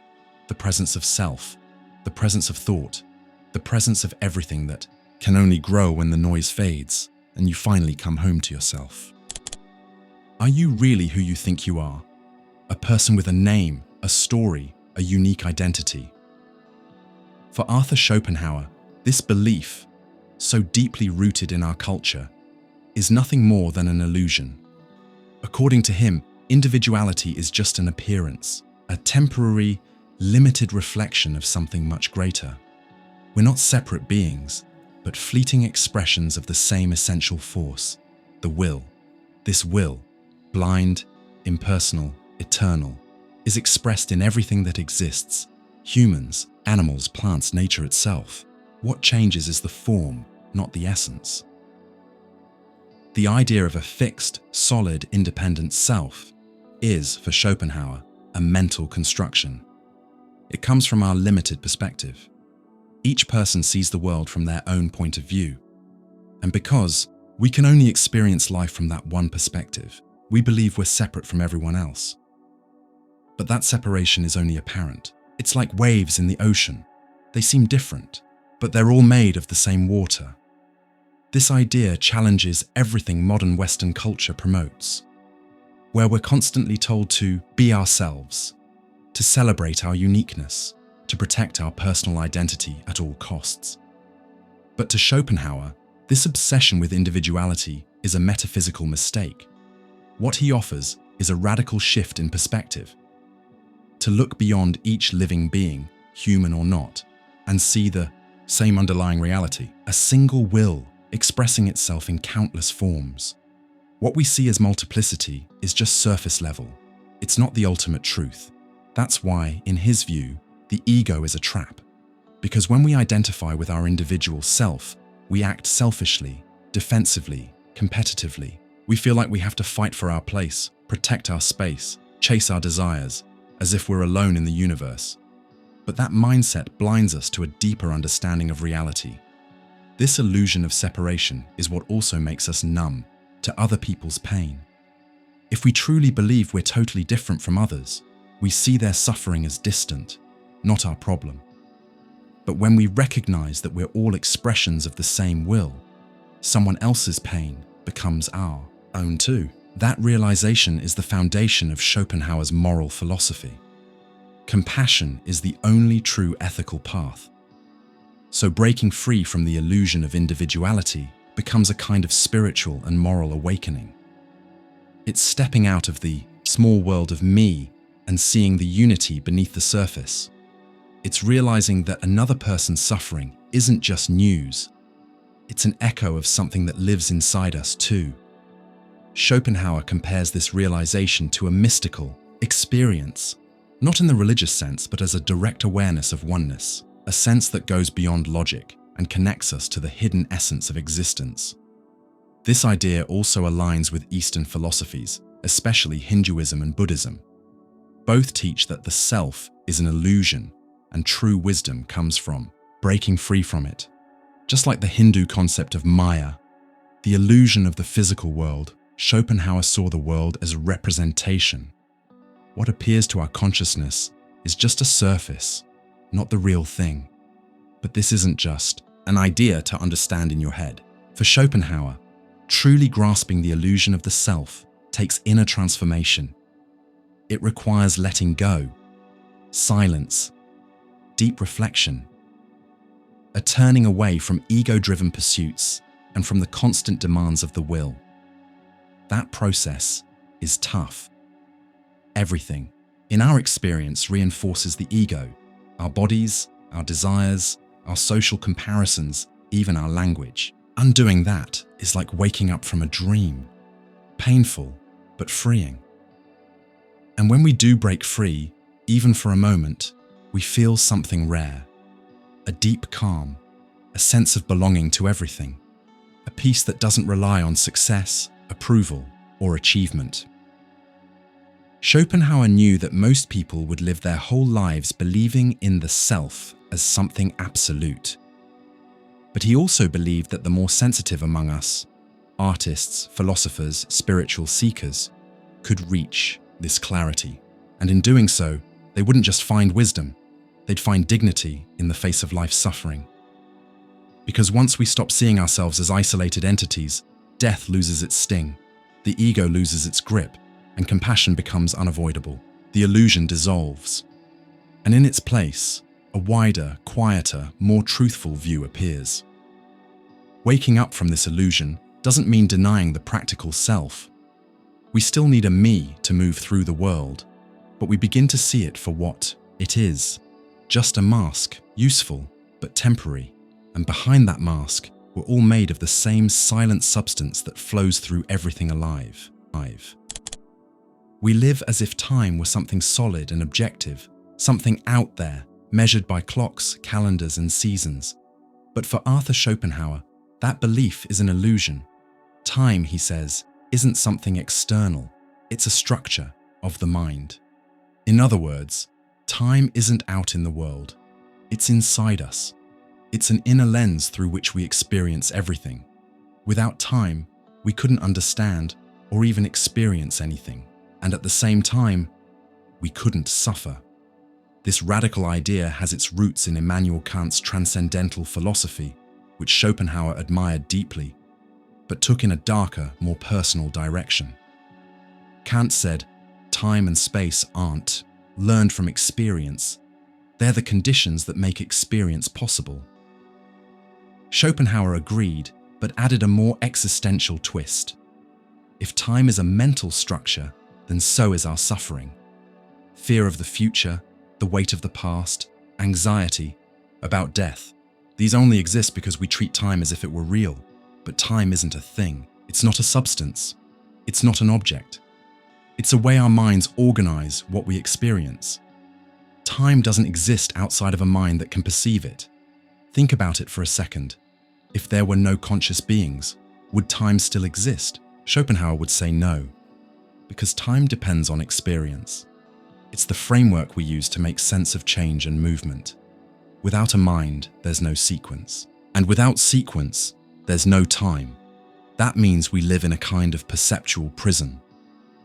The presence of self, the presence of thought, the presence of everything that can only grow when the noise fades and you finally come home to yourself. Are you really who you think you are? A person with a name, a story, a unique identity? For Arthur Schopenhauer, this belief, so deeply rooted in our culture, is nothing more than an illusion. According to him, individuality is just an appearance, a temporary, limited reflection of something much greater. We're not separate beings, but fleeting expressions of the same essential force, the will. This will, blind, impersonal, eternal, is expressed in everything that exists: humans, animals, plants, nature itself. What changes is the form, not the essence. The idea of a fixed, solid, independent self is, for Schopenhauer, a mental construction. It comes from our limited perspective. Each person sees the world from their own point of view. And because we can only experience life from that one perspective, we believe we're separate from everyone else. But that separation is only apparent. It's like waves in the ocean. They seem different, but they're all made of the same water. This idea challenges everything modern Western culture promotes, where we're constantly told to be ourselves, to celebrate our uniqueness, to protect our personal identity at all costs. But to Schopenhauer, this obsession with individuality is a metaphysical mistake. What he offers is a radical shift in perspective. To look beyond each living being, human or not, and see the same underlying reality, a single will expressing itself in countless forms. What we see as multiplicity is just surface level. It's not the ultimate truth. That's why, in his view, the ego is a trap. Because when we identify with our individual self, we act selfishly, defensively, competitively. We feel like we have to fight for our place, protect our space, chase our desires, as if we're alone in the universe. But that mindset blinds us to a deeper understanding of reality. This illusion of separation is what also makes us numb to other people's pain. If we truly believe we're totally different from others, we see their suffering as distant, not our problem. But when we recognize that we're all expressions of the same will, someone else's pain becomes our own too. That realization is the foundation of Schopenhauer's moral philosophy. Compassion is the only true ethical path. So breaking free from the illusion of individuality becomes a kind of spiritual and moral awakening. It's stepping out of the small world of me and seeing the unity beneath the surface. It's realizing that another person's suffering isn't just news. It's an echo of something that lives inside us too. Schopenhauer compares this realization to a mystical experience, not in the religious sense, but as a direct awareness of oneness, a sense that goes beyond logic and connects us to the hidden essence of existence. This idea also aligns with Eastern philosophies, especially Hinduism and Buddhism. Both teach that the self is an illusion and true wisdom comes from breaking free from it. Just like the Hindu concept of Maya, the illusion of the physical world, Schopenhauer saw the world as a representation. What appears to our consciousness is just a surface, not the real thing. But this isn't just an idea to understand in your head. For Schopenhauer, truly grasping the illusion of the self takes inner transformation. It requires letting go, silence, deep reflection, a turning away from ego-driven pursuits and from the constant demands of the will. That process is tough. Everything, in our experience, reinforces the ego, our bodies, our desires, our social comparisons, even our language. Undoing that is like waking up from a dream, painful but freeing. And when we do break free, even for a moment, we feel something rare, a deep calm, a sense of belonging to everything, a peace that doesn't rely on success, approval, or achievement. Schopenhauer knew that most people would live their whole lives believing in the self as something absolute. But he also believed that the more sensitive among us, artists, philosophers, spiritual seekers, could reach this clarity. And in doing so, they wouldn't just find wisdom, they'd find dignity in the face of life's suffering. Because once we stop seeing ourselves as isolated entities, death loses its sting, the ego loses its grip, and compassion becomes unavoidable. The illusion dissolves. And in its place, a wider, quieter, more truthful view appears. Waking up from this illusion doesn't mean denying the practical self. We still need a me to move through the world, but we begin to see it for what it is. Just a mask, useful but temporary. And behind that mask, we're all made of the same silent substance that flows through everything alive. We live as if time were something solid and objective, something out there, measured by clocks, calendars, and seasons. But for Arthur Schopenhauer, that belief is an illusion. Time, he says, isn't something external, it's a structure of the mind. In other words, time isn't out in the world, it's inside us. It's an inner lens through which we experience everything. Without time, we couldn't understand or even experience anything. And at the same time, we couldn't suffer. This radical idea has its roots in Immanuel Kant's transcendental philosophy, which Schopenhauer admired deeply, but took in a darker, more personal direction. Kant said, time and space aren't learned from experience. They're the conditions that make experience possible. Schopenhauer agreed, but added a more existential twist. If time is a mental structure, then so is our suffering. Fear of the future, the weight of the past, anxiety about death. These only exist because we treat time as if it were real. But time isn't a thing. It's not a substance. It's not an object. It's a way our minds organize what we experience. Time doesn't exist outside of a mind that can perceive it. Think about it for a second. If there were no conscious beings, would time still exist? Schopenhauer would say no, because time depends on experience. It's the framework we use to make sense of change and movement. Without a mind, there's no sequence. And without sequence, there's no time. That means we live in a kind of perceptual prison.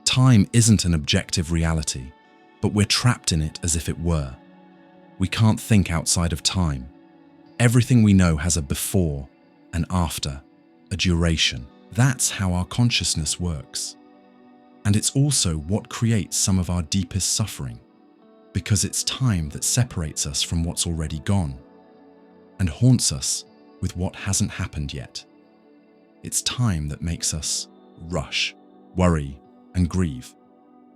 Time isn't an objective reality, but we're trapped in it as if it were. We can't think outside of time. Everything we know has a before, an after, a duration. That's how our consciousness works. And it's also what creates some of our deepest suffering, because it's time that separates us from what's already gone and haunts us with what hasn't happened yet. It's time that makes us rush, worry, and grieve.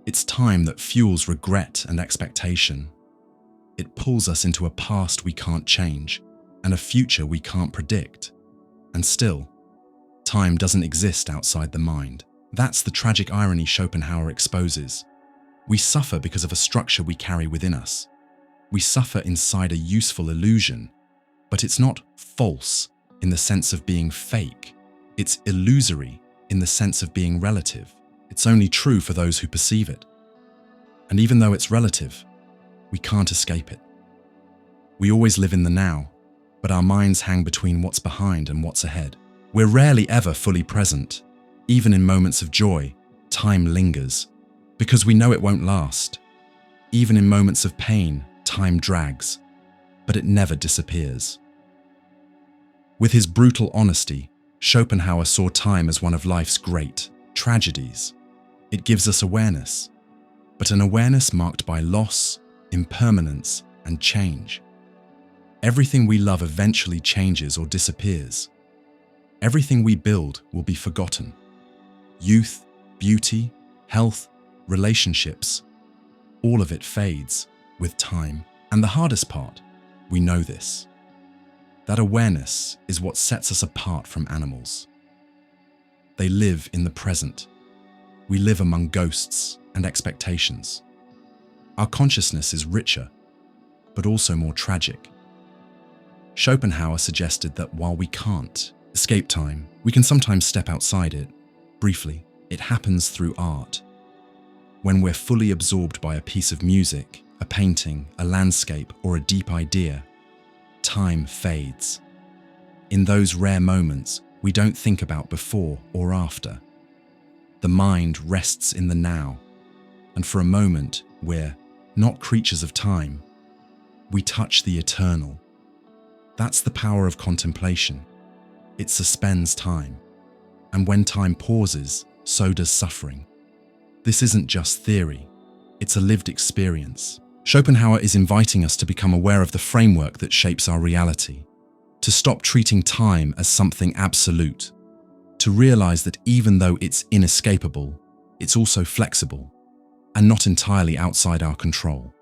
It's time that fuels regret and expectation. It pulls us into a past we can't change and a future we can't predict. And still, time doesn't exist outside the mind. That's the tragic irony Schopenhauer exposes. We suffer because of a structure we carry within us. We suffer inside a useful illusion, but it's not false in the sense of being fake. It's illusory in the sense of being relative. It's only true for those who perceive it. And even though it's relative, we can't escape it. We always live in the now, but our minds hang between what's behind and what's ahead. We're rarely ever fully present. Even in moments of joy, time lingers, because we know it won't last. Even in moments of pain, time drags, but it never disappears. With his brutal honesty, Schopenhauer saw time as one of life's great tragedies. It gives us awareness, but an awareness marked by loss, impermanence, and change. Everything we love eventually changes or disappears. Everything we build will be forgotten. Youth, beauty, health, relationships, all of it fades with time. And the hardest part, we know this. That awareness is what sets us apart from animals. They live in the present. We live among ghosts and expectations. Our consciousness is richer, but also more tragic. Schopenhauer suggested that while we can't escape time, we can sometimes step outside it. Briefly, it happens through art. When we're fully absorbed by a piece of music, a painting, a landscape, or a deep idea, time fades. In those rare moments, we don't think about before or after. The mind rests in the now, and for a moment, we're not creatures of time. We touch the eternal. That's the power of contemplation. It suspends time. And when time pauses, so does suffering. This isn't just theory, it's a lived experience. Schopenhauer is inviting us to become aware of the framework that shapes our reality, to stop treating time as something absolute, to realize that even though it's inescapable, it's also flexible and not entirely outside our control.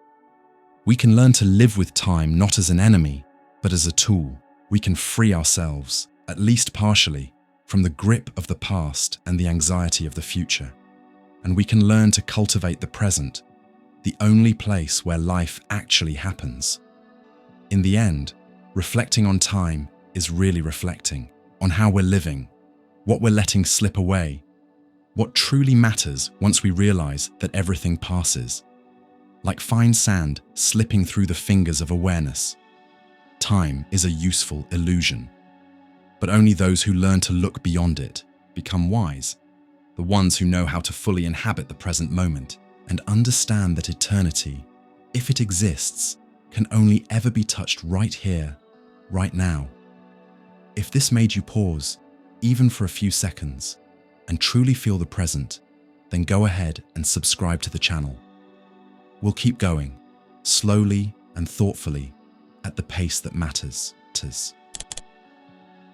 We can learn to live with time not as an enemy, but as a tool. We can free ourselves, at least partially, from the grip of the past and the anxiety of the future. And we can learn to cultivate the present, the only place where life actually happens. In the end, reflecting on time is really reflecting on how we're living, what we're letting slip away, what truly matters once we realize that everything passes. Like fine sand slipping through the fingers of awareness, time is a useful illusion. But only those who learn to look beyond it become wise, the ones who know how to fully inhabit the present moment and understand that eternity, if it exists, can only ever be touched right here, right now. If this made you pause, even for a few seconds, and truly feel the present, then go ahead and subscribe to the channel. We'll keep going, slowly and thoughtfully, at the pace that matters.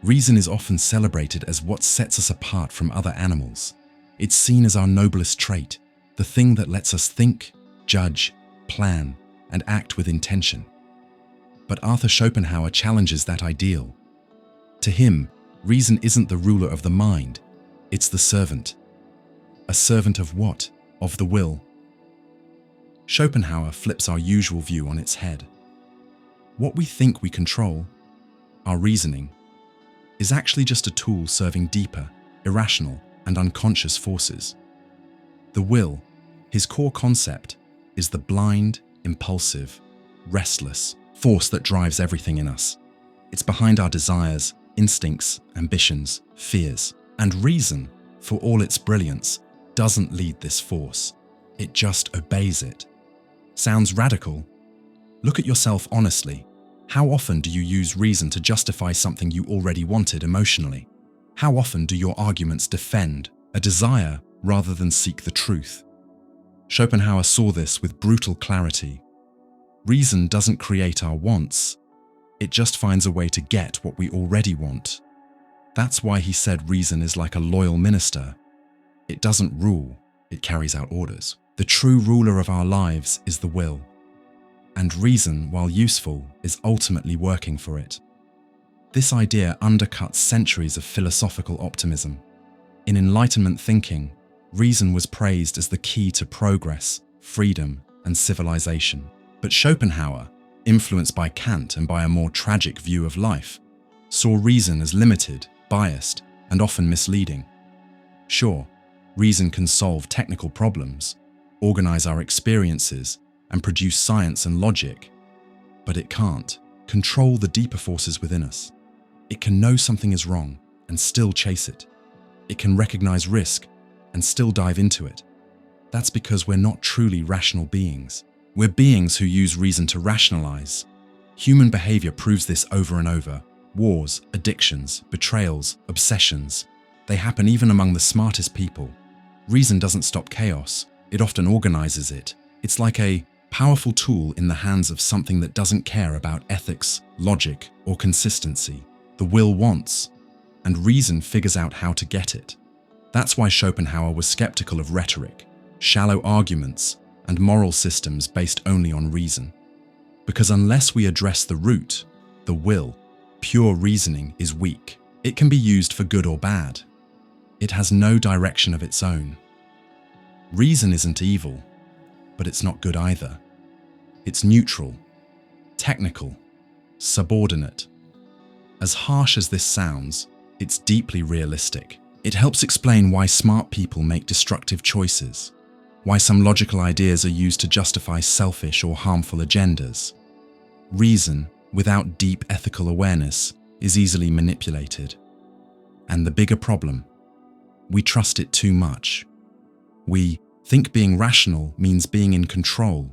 Reason is often celebrated as what sets us apart from other animals. It's seen as our noblest trait, the thing that lets us think, judge, plan, and act with intention. But Arthur Schopenhauer challenges that ideal. To him, reason isn't the ruler of the mind, it's the servant. A servant of what? Of the will. Schopenhauer flips our usual view on its head. What we think we control, our reasoning, is actually just a tool serving deeper, irrational, and unconscious forces. The will, his core concept, is the blind, impulsive, restless force that drives everything in us. It's behind our desires, instincts, ambitions, fears. And reason, for all its brilliance, doesn't lead this force. It just obeys it. Sounds radical? Look at yourself honestly. How often do you use reason to justify something you already wanted emotionally? How often do your arguments defend a desire rather than seek the truth? Schopenhauer saw this with brutal clarity. Reason doesn't create our wants. It just finds a way to get what we already want. That's why he said reason is like a loyal minister. It doesn't rule, it carries out orders. The true ruler of our lives is the will. And reason, while useful, is ultimately working for it. This idea undercuts centuries of philosophical optimism. In Enlightenment thinking, reason was praised as the key to progress, freedom, and civilization. But Schopenhauer, influenced by Kant and by a more tragic view of life, saw reason as limited, biased, and often misleading. Sure, reason can solve technical problems, organize our experiences, and produce science and logic, but it can't control the deeper forces within us. It can know something is wrong and still chase it. It can recognize risk and still dive into it. That's because we're not truly rational beings. We're beings who use reason to rationalize. Human behavior proves this over and over. Wars, addictions, betrayals, obsessions. They happen even among the smartest people. Reason doesn't stop chaos. It often organizes it. It's like a powerful tool in the hands of something that doesn't care about ethics, logic, or consistency. The will wants, and reason figures out how to get it. That's why Schopenhauer was skeptical of rhetoric, shallow arguments, and moral systems based only on reason. Because unless we address the root, the will, pure reasoning is weak. It can be used for good or bad. It has no direction of its own. Reason isn't evil, but it's not good either. It's neutral, technical, subordinate. As harsh as this sounds, it's deeply realistic. It helps explain why smart people make destructive choices, why some logical ideas are used to justify selfish or harmful agendas. Reason, without deep ethical awareness, is easily manipulated. And the bigger problem, we trust it too much. We think being rational means being in control,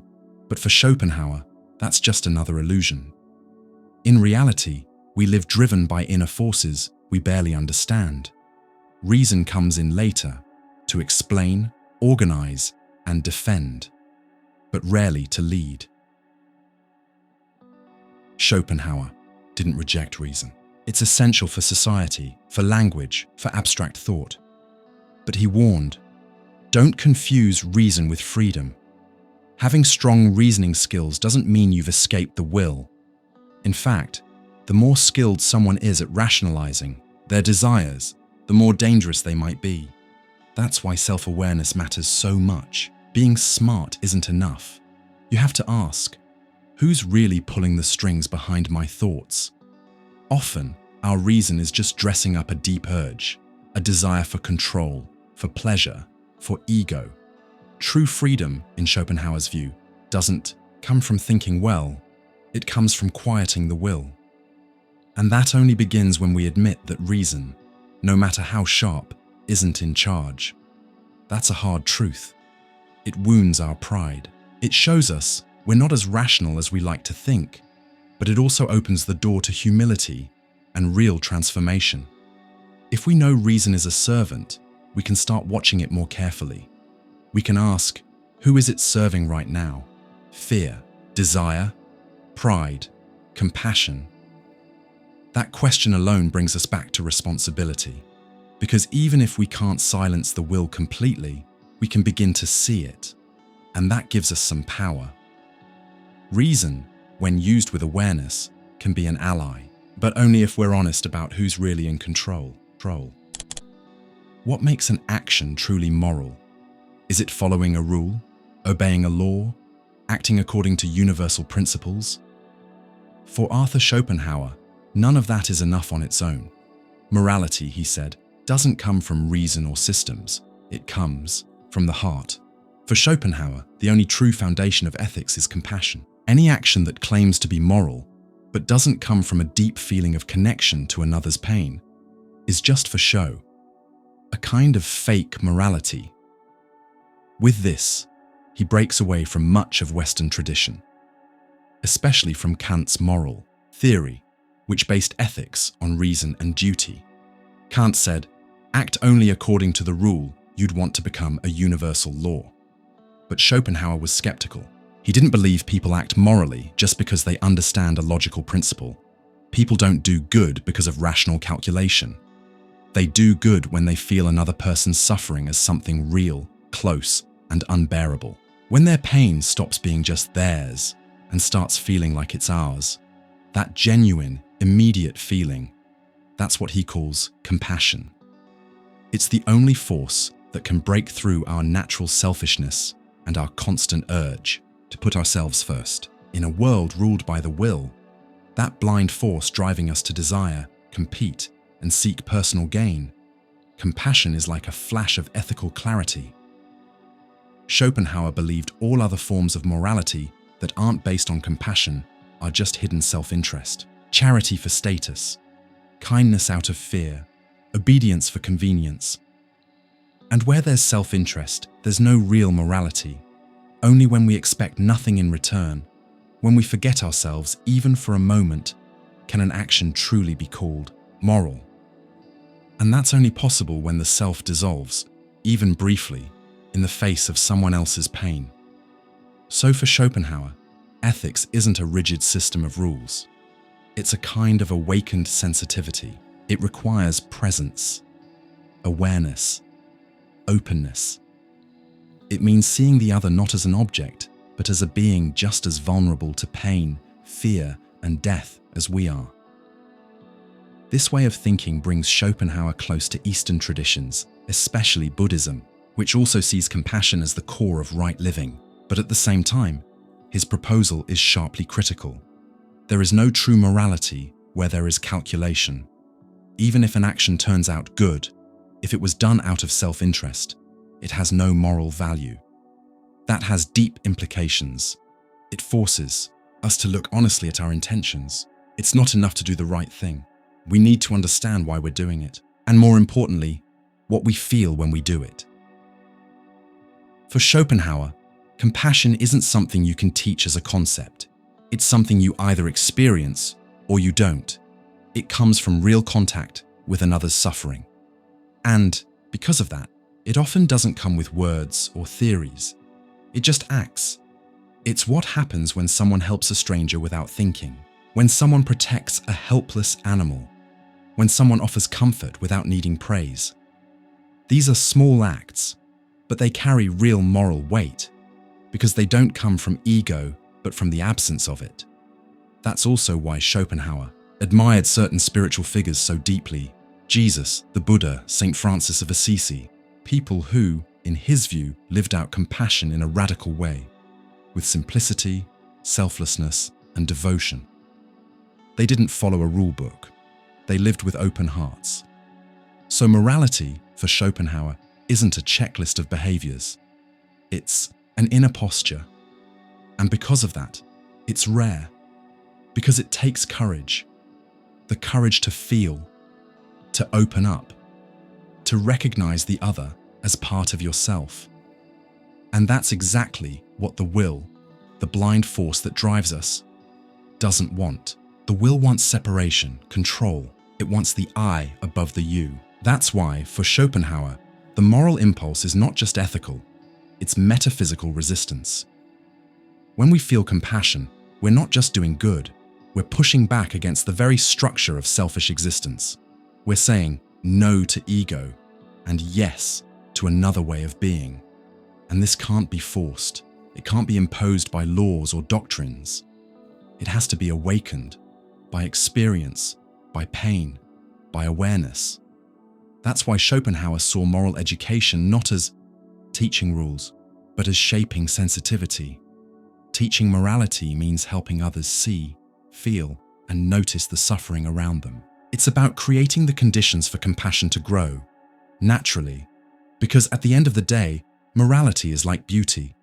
but for Schopenhauer, that's just another illusion. In reality, we live driven by inner forces we barely understand. Reason comes in later, to explain, organize, and defend, but rarely to lead. Schopenhauer didn't reject reason. It's essential for society, for language, for abstract thought. But he warned, don't confuse reason with freedom. Having strong reasoning skills doesn't mean you've escaped the will. In fact, the more skilled someone is at rationalizing their desires, the more dangerous they might be. That's why self-awareness matters so much. Being smart isn't enough. You have to ask, who's really pulling the strings behind my thoughts? Often, our reason is just dressing up a deep urge, a desire for control, for pleasure, for ego. True freedom, in Schopenhauer's view, doesn't come from thinking well, it comes from quieting the will. And that only begins when we admit that reason, no matter how sharp, isn't in charge. That's a hard truth. It wounds our pride. It shows us we're not as rational as we like to think, but it also opens the door to humility and real transformation. If we know reason is a servant, we can start watching it more carefully. We can ask, who is it serving right now? Fear, desire, pride, compassion. That question alone brings us back to responsibility. Because even if we can't silence the will completely, we can begin to see it. And that gives us some power. Reason, when used with awareness, can be an ally, but only if we're honest about who's really in control. What makes an action truly moral? Is it following a rule, obeying a law, acting according to universal principles? For Arthur Schopenhauer, none of that is enough on its own. Morality, he said, doesn't come from reason or systems. It comes from the heart. For Schopenhauer, the only true foundation of ethics is compassion. Any action that claims to be moral but doesn't come from a deep feeling of connection to another's pain, is just for show, a kind of fake morality. With this, he breaks away from much of Western tradition, especially from Kant's moral theory, which based ethics on reason and duty. Kant said, "Act only according to the rule, you'd want to become a universal law." But Schopenhauer was skeptical. He didn't believe people act morally just because they understand a logical principle. People don't do good because of rational calculation. They do good when they feel another person's suffering as something real, close, and unbearable. When their pain stops being just theirs and starts feeling like it's ours, that genuine, immediate feeling, that's what he calls compassion. It's the only force that can break through our natural selfishness and our constant urge to put ourselves first. In a world ruled by the will, that blind force driving us to desire, compete, and seek personal gain, compassion is like a flash of ethical clarity. Schopenhauer believed all other forms of morality that aren't based on compassion are just hidden self-interest. Charity for status, kindness out of fear, obedience for convenience. And where there's self-interest, there's no real morality. Only when we expect nothing in return, when we forget ourselves even for a moment, can an action truly be called moral. And that's only possible when the self dissolves, even briefly, in the face of someone else's pain. So for Schopenhauer, ethics isn't a rigid system of rules. It's a kind of awakened sensitivity. It requires presence, awareness, openness. It means seeing the other not as an object, but as a being just as vulnerable to pain, fear, and death as we are. This way of thinking brings Schopenhauer close to Eastern traditions, especially Buddhism, which also sees compassion as the core of right living. But at the same time, his proposal is sharply critical. There is no true morality where there is calculation. Even if an action turns out good, if it was done out of self-interest, it has no moral value. That has deep implications. It forces us to look honestly at our intentions. It's not enough to do the right thing. We need to understand why we're doing it, and more importantly, what we feel when we do it. For Schopenhauer, compassion isn't something you can teach as a concept. It's something you either experience or you don't. It comes from real contact with another's suffering. And because of that, it often doesn't come with words or theories. It just acts. It's what happens when someone helps a stranger without thinking, when someone protects a helpless animal, when someone offers comfort without needing praise. These are small acts, but they carry real moral weight because they don't come from ego, but from the absence of it. That's also why Schopenhauer admired certain spiritual figures so deeply: Jesus, the Buddha, Saint Francis of Assisi, people who, in his view, lived out compassion in a radical way, with simplicity, selflessness, and devotion. They didn't follow a rule book. They lived with open hearts. So morality, for Schopenhauer, isn't a checklist of behaviors. It's an inner posture. And because of that, it's rare. Because it takes courage. The courage to feel, to open up, to recognize the other as part of yourself. And that's exactly what the will, the blind force that drives us, doesn't want. The will wants separation, control. It wants the I above the you. That's why, for Schopenhauer, the moral impulse is not just ethical, it's metaphysical resistance. When we feel compassion, we're not just doing good, we're pushing back against the very structure of selfish existence. We're saying no to ego and yes to another way of being. And this can't be forced. It can't be imposed by laws or doctrines. It has to be awakened by experience, by pain, by awareness. That's why Schopenhauer saw moral education not as teaching rules, but as shaping sensitivity. Teaching morality means helping others see, feel, and notice the suffering around them. It's about creating the conditions for compassion to grow, naturally, because at the end of the day, morality is like beauty.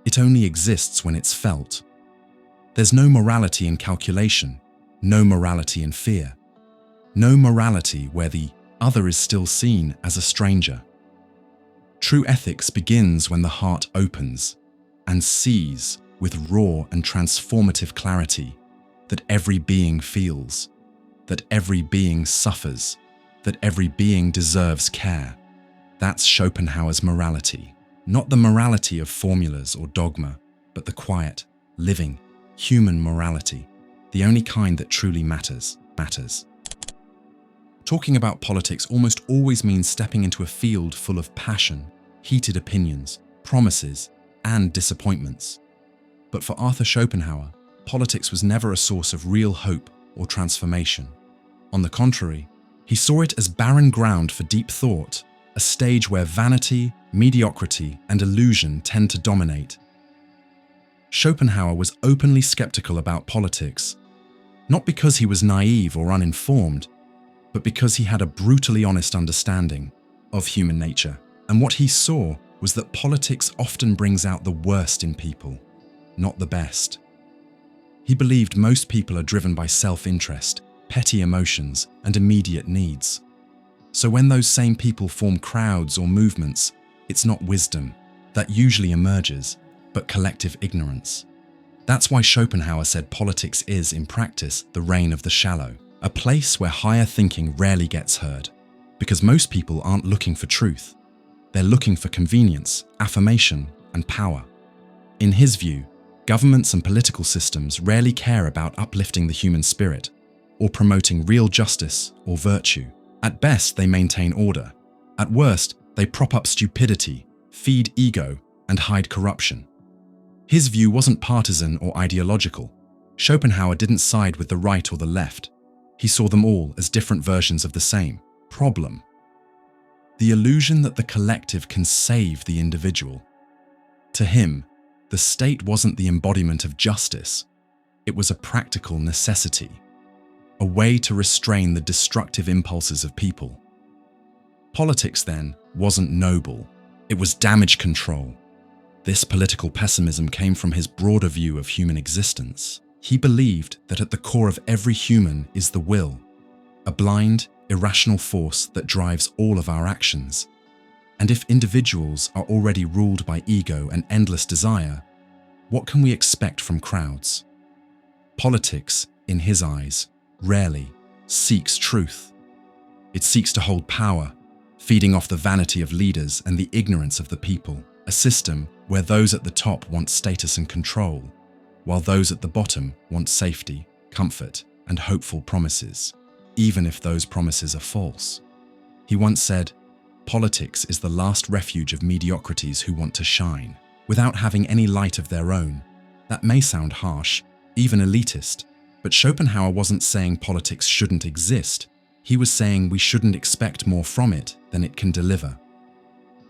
It only exists when it's felt. There's no morality in calculation, No morality in fear. No morality where the other is still seen as a stranger. True ethics begins when the heart opens and sees with raw and transformative clarity that every being feels, that every being suffers, that every being deserves care. That's Schopenhauer's morality. Not the morality of formulas or dogma, but the quiet, living, human morality, the only kind that truly matters. Talking about politics almost always means stepping into a field full of passion, heated opinions, promises, and disappointments. But for Arthur Schopenhauer, politics was never a source of real hope or transformation. On the contrary, he saw it as barren ground for deep thought, a stage where vanity, mediocrity, and illusion tend to dominate. Schopenhauer was openly skeptical about politics, not because he was naive or uninformed, but because he had a brutally honest understanding of human nature. And what he saw was that politics often brings out the worst in people, not the best. He believed most people are driven by self-interest, petty emotions, and immediate needs. So when those same people form crowds or movements, it's not wisdom that usually emerges, but collective ignorance. That's why Schopenhauer said politics is, in practice, the reign of the shallow, a place where higher thinking rarely gets heard, because most people aren't looking for truth. They're looking for convenience, affirmation, and power. In his view, governments and political systems rarely care about uplifting the human spirit or promoting real justice or virtue. At best, they maintain order. At worst, they prop up stupidity, feed ego, and hide corruption. His view wasn't partisan or ideological. Schopenhauer didn't side with the right or the left. He saw them all as different versions of the same problem. The illusion that the collective can save the individual. To him, the state wasn't the embodiment of justice. It was a practical necessity, a way to restrain the destructive impulses of people. Politics, then, wasn't noble. It was damage control. This political pessimism came from his broader view of human existence. He believed that at the core of every human is the will, a blind, irrational force that drives all of our actions. And if individuals are already ruled by ego and endless desire, what can we expect from crowds? Politics, in his eyes, rarely seeks truth. It seeks to hold power, feeding off the vanity of leaders and the ignorance of the people, a system where those at the top want status and control, while those at the bottom want safety, comfort, and hopeful promises, even if those promises are false. He once said, "Politics is the last refuge of mediocrities who want to shine, without having any light of their own." That may sound harsh, even elitist, but Schopenhauer wasn't saying politics shouldn't exist. He was saying we shouldn't expect more from it than it can deliver.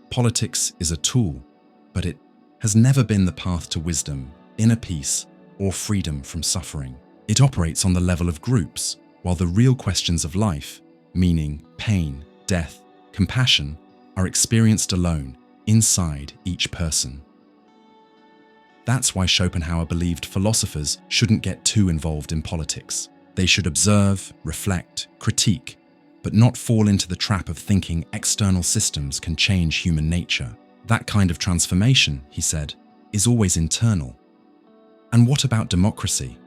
Politics is a tool, but it has never been the path to wisdom, inner peace, or freedom from suffering. It operates on the level of groups, while the real questions of life, meaning, pain, death, compassion, are experienced alone, inside each person. That's why Schopenhauer believed philosophers shouldn't get too involved in politics. They should observe, reflect, critique, but not fall into the trap of thinking external systems can change human nature. That kind of transformation, he said, is always internal. And what about democracy?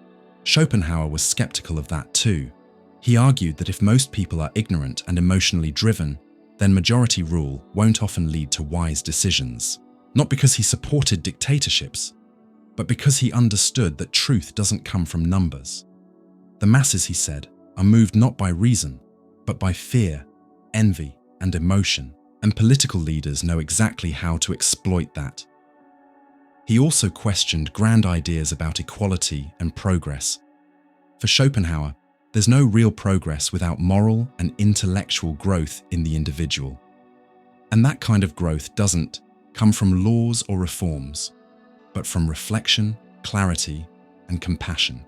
Schopenhauer was skeptical of that too. He argued that if most people are ignorant and emotionally driven, then majority rule won't often lead to wise decisions. Not because he supported dictatorships, but because he understood that truth doesn't come from numbers. The masses, he said, are moved not by reason, but by fear, envy, and emotion, and political leaders know exactly how to exploit that. He also questioned grand ideas about equality and progress. For Schopenhauer, there's no real progress without moral and intellectual growth in the individual. And that kind of growth doesn't come from laws or reforms, but from reflection, clarity, and compassion.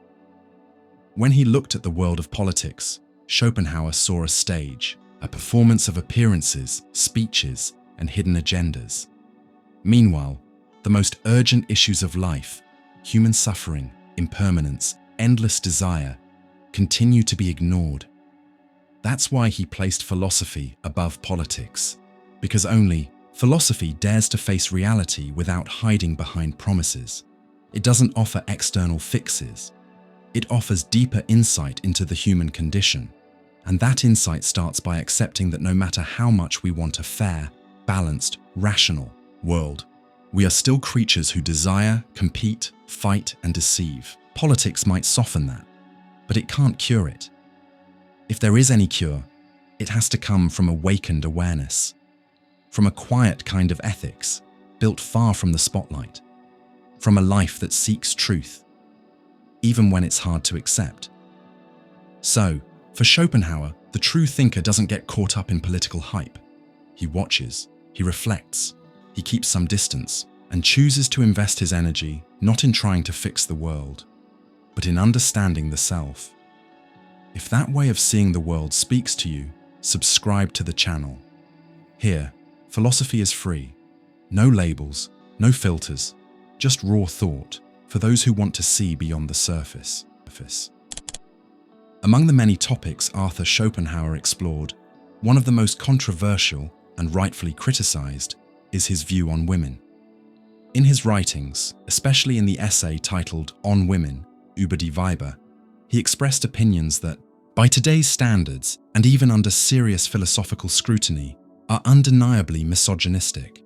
When he looked at the world of politics, Schopenhauer saw a stage, a performance of appearances, speeches, and hidden agendas. Meanwhile, the most urgent issues of life, human suffering, impermanence, endless desire, continue to be ignored. That's why he placed philosophy above politics, because only philosophy dares to face reality without hiding behind promises. It doesn't offer external fixes. It offers deeper insight into the human condition, and that insight starts by accepting that no matter how much we want a fair, balanced, rational world, we are still creatures who desire, compete, fight, and deceive. Politics might soften that, but it can't cure it. If there is any cure, it has to come from awakened awareness, from a quiet kind of ethics, built far from the spotlight, from a life that seeks truth, even when it's hard to accept. So, for Schopenhauer, the true thinker doesn't get caught up in political hype. He watches, he reflects, he keeps some distance, and chooses to invest his energy not in trying to fix the world, but in understanding the self. If that way of seeing the world speaks to you, subscribe to the channel. Here, philosophy is free. No labels, no filters, just raw thought for those who want to see beyond the surface. Among the many topics Arthur Schopenhauer explored, one of the most controversial and rightfully criticized is his view on women. In his writings, especially in the essay titled On Women, Über die Weiber, he expressed opinions that, by today's standards and even under serious philosophical scrutiny, are undeniably misogynistic.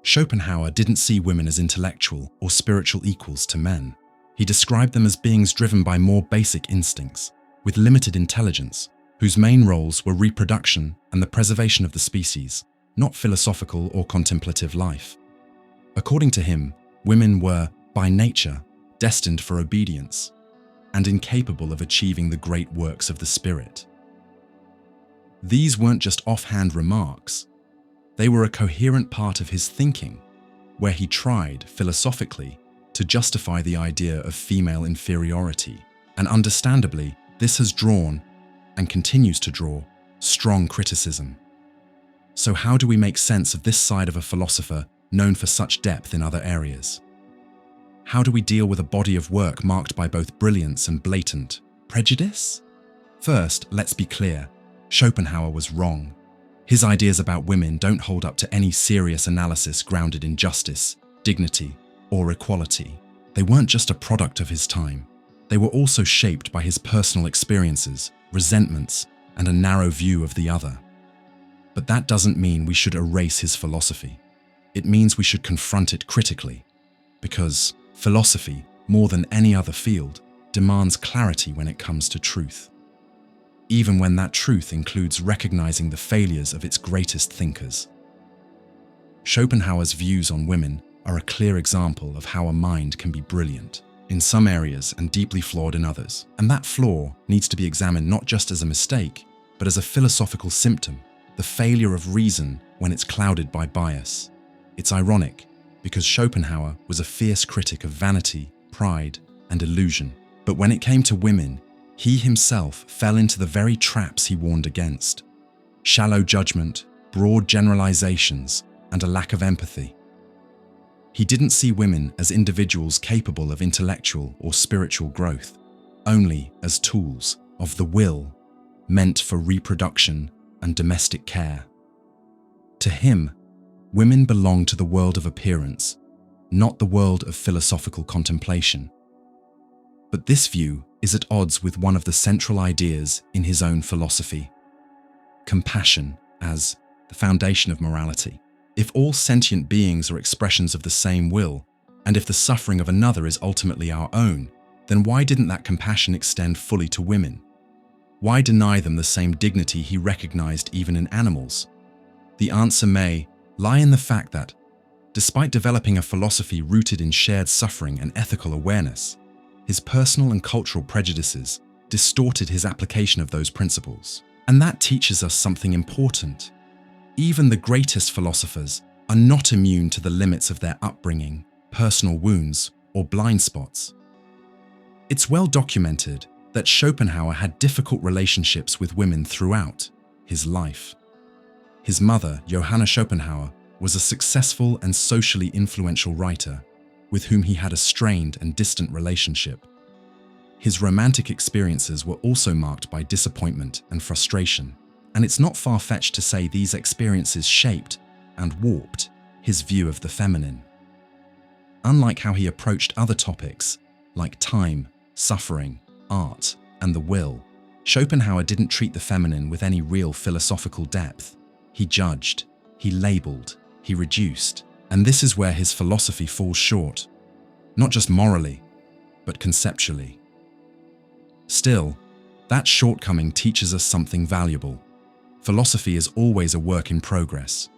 Schopenhauer didn't see women as intellectual or spiritual equals to men. He described them as beings driven by more basic instincts, with limited intelligence, whose main roles were reproduction and the preservation of the species, not philosophical or contemplative life. According to him, women were, by nature, destined for obedience, and incapable of achieving the great works of the spirit. These weren't just offhand remarks. They were a coherent part of his thinking, where he tried, philosophically, to justify the idea of female inferiority. And understandably, this has drawn, and continues to draw, strong criticism. So how do we make sense of this side of a philosopher known for such depth in other areas? How do we deal with a body of work marked by both brilliance and blatant prejudice? First, let's be clear. Schopenhauer was wrong. His ideas about women don't hold up to any serious analysis grounded in justice, dignity, or equality. They weren't just a product of his time. They were also shaped by his personal experiences, resentments, and a narrow view of the other. But that doesn't mean we should erase his philosophy. It means we should confront it critically, because philosophy, more than any other field, demands clarity when it comes to truth, even when that truth includes recognizing the failures of its greatest thinkers. Schopenhauer's views on women are a clear example of how a mind can be brilliant in some areas and deeply flawed in others. And that flaw needs to be examined not just as a mistake, but as a philosophical symptom, the failure of reason when it's clouded by bias. It's ironic, because Schopenhauer was a fierce critic of vanity, pride, and illusion. But when it came to women, he himself fell into the very traps he warned against: shallow judgment, broad generalizations, and a lack of empathy. He didn't see women as individuals capable of intellectual or spiritual growth, only as tools of the will, meant for reproduction and domestic care. To him, women belong to the world of appearance, not the world of philosophical contemplation. But this view is at odds with one of the central ideas in his own philosophy: compassion as the foundation of morality. If all sentient beings are expressions of the same will, and if the suffering of another is ultimately our own, then why didn't that compassion extend fully to women? Why deny them the same dignity he recognized even in animals? The answer may lie in the fact that, despite developing a philosophy rooted in shared suffering and ethical awareness, his personal and cultural prejudices distorted his application of those principles. And that teaches us something important. Even the greatest philosophers are not immune to the limits of their upbringing, personal wounds, or blind spots. It's well documented that Schopenhauer had difficult relationships with women throughout his life. His mother, Johanna Schopenhauer, was a successful and socially influential writer with whom he had a strained and distant relationship. His romantic experiences were also marked by disappointment and frustration, and it's not far-fetched to say these experiences shaped and warped his view of the feminine. Unlike how he approached other topics like time, suffering, art, and the will, Schopenhauer didn't treat the feminine with any real philosophical depth. He judged, he labeled, he reduced, and this is where his philosophy falls short, not just morally, but conceptually. Still, that shortcoming teaches us something valuable. Philosophy is always a work in progress.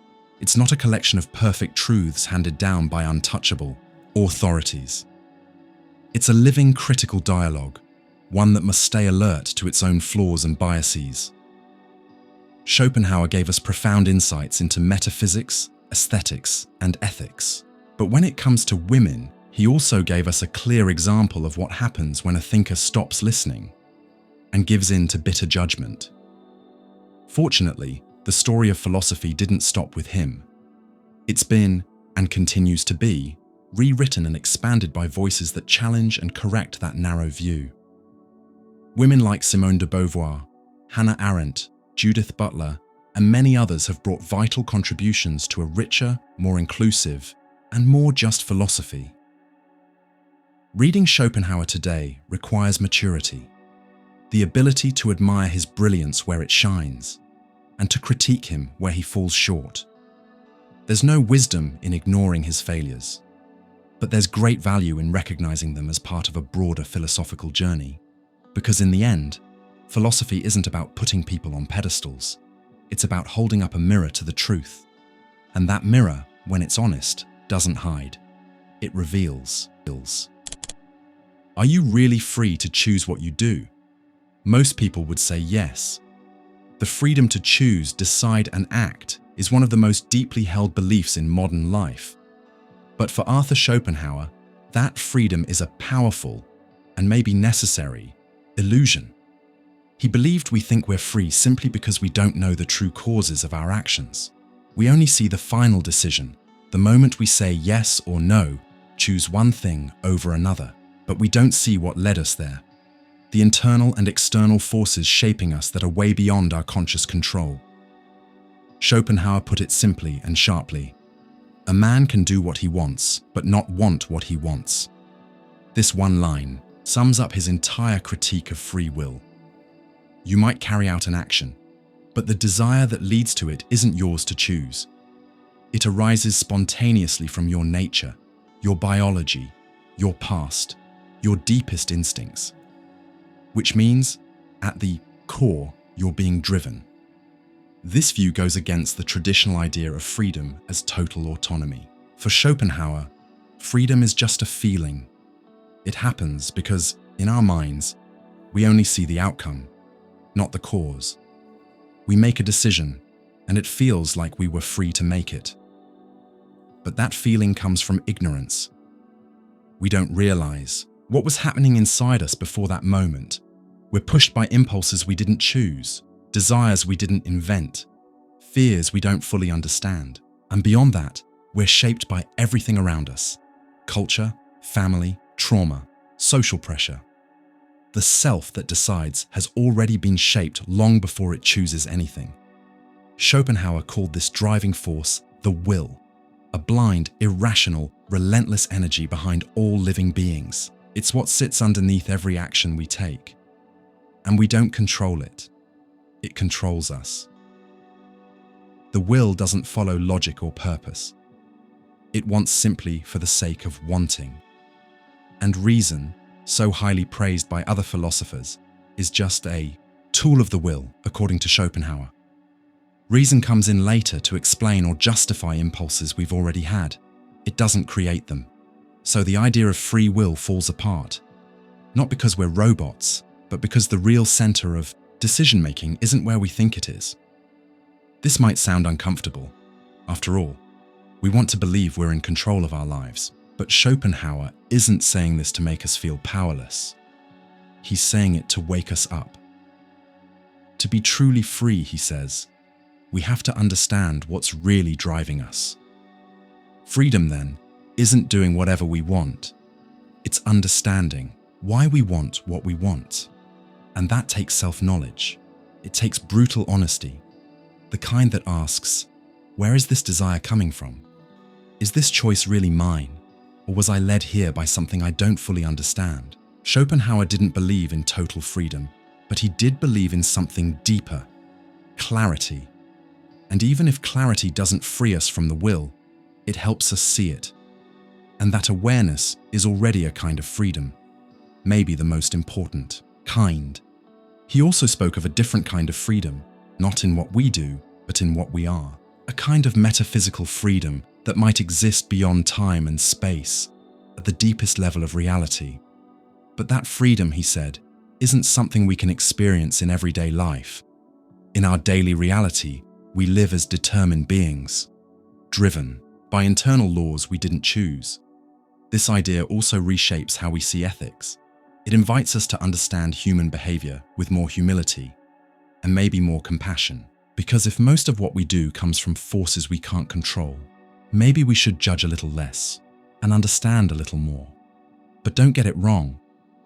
It's not a collection of perfect truths handed down by untouchable authorities. It's a living critical dialogue, one that must stay alert to its own flaws and biases. Schopenhauer gave us profound insights into metaphysics, aesthetics, and ethics. But when it comes to women, he also gave us a clear example of what happens when a thinker stops listening and gives in to bitter judgment. Fortunately, the story of philosophy didn't stop with him. It's been, and continues to be, rewritten and expanded by voices that challenge and correct that narrow view. Women like Simone de Beauvoir, Hannah Arendt, Judith Butler, and many others have brought vital contributions to a richer, more inclusive, and more just philosophy. Reading Schopenhauer today requires maturity, the ability to admire his brilliance where it shines, and to critique him where he falls short. There's no wisdom in ignoring his failures, but there's great value in recognizing them as part of a broader philosophical journey. Because in the end, philosophy isn't about putting people on pedestals. It's about holding up a mirror to the truth. And that mirror, when it's honest, doesn't hide. It reveals. Are you really free to choose what you do? Most people would say yes. The freedom to choose, decide, and act is one of the most deeply held beliefs in modern life. But for Arthur Schopenhauer, that freedom is a powerful, and maybe necessary, illusion. He believed we think we're free simply because we don't know the true causes of our actions. We only see the final decision, the moment we say yes or no, choose one thing over another, but we don't see what led us there. The internal and external forces shaping us that are way beyond our conscious control. Schopenhauer put it simply and sharply. A man can do what he wants, but not want what he wants. This one line sums up his entire critique of free will. You might carry out an action, but the desire that leads to it isn't yours to choose. It arises spontaneously from your nature, your biology, your past, your deepest instincts. Which means, at the core, you're being driven. This view goes against the traditional idea of freedom as total autonomy. For Schopenhauer, freedom is just a feeling. It happens because, in our minds, we only see the outcome, not the cause. We make a decision, and it feels like we were free to make it. But that feeling comes from ignorance. We don't realize what was happening inside us before that moment. We're pushed by impulses we didn't choose, desires we didn't invent, fears we don't fully understand. And beyond that, we're shaped by everything around us: culture, family, trauma, social pressure. The self that decides has already been shaped long before it chooses anything. Schopenhauer called this driving force the will, a blind, irrational, relentless energy behind all living beings. It's what sits underneath every action we take. And we don't control it. It controls us. The will doesn't follow logic or purpose. It wants simply for the sake of wanting. And reason, so highly praised by other philosophers, is just a tool of the will, according to Schopenhauer. Reason comes in later to explain or justify impulses we've already had. It doesn't create them. So the idea of free will falls apart. Not because we're robots, but because the real center of decision-making isn't where we think it is. This might sound uncomfortable. After all, we want to believe we're in control of our lives. But Schopenhauer isn't saying this to make us feel powerless. He's saying it to wake us up. To be truly free, he says, we have to understand what's really driving us. Freedom, then, isn't doing whatever we want. It's understanding, why we want what we want. And that takes self-knowledge. It takes brutal honesty, the kind that asks, where is this desire coming from? Is this choice really mine? Or was I led here by something I don't fully understand? Schopenhauer didn't believe in total freedom, but he did believe in something deeper, clarity. And even if clarity doesn't free us from the will, it helps us see it. And that awareness is already a kind of freedom, maybe the most important kind. He also spoke of a different kind of freedom, not in what we do, but in what we are. A kind of metaphysical freedom that might exist beyond time and space, at the deepest level of reality. But that freedom, he said, isn't something we can experience in everyday life. In our daily reality, we live as determined beings, driven by internal laws we didn't choose. This idea also reshapes how we see ethics. It invites us to understand human behavior with more humility and maybe more compassion. Because if most of what we do comes from forces we can't control, maybe we should judge a little less and understand a little more. But don't get it wrong.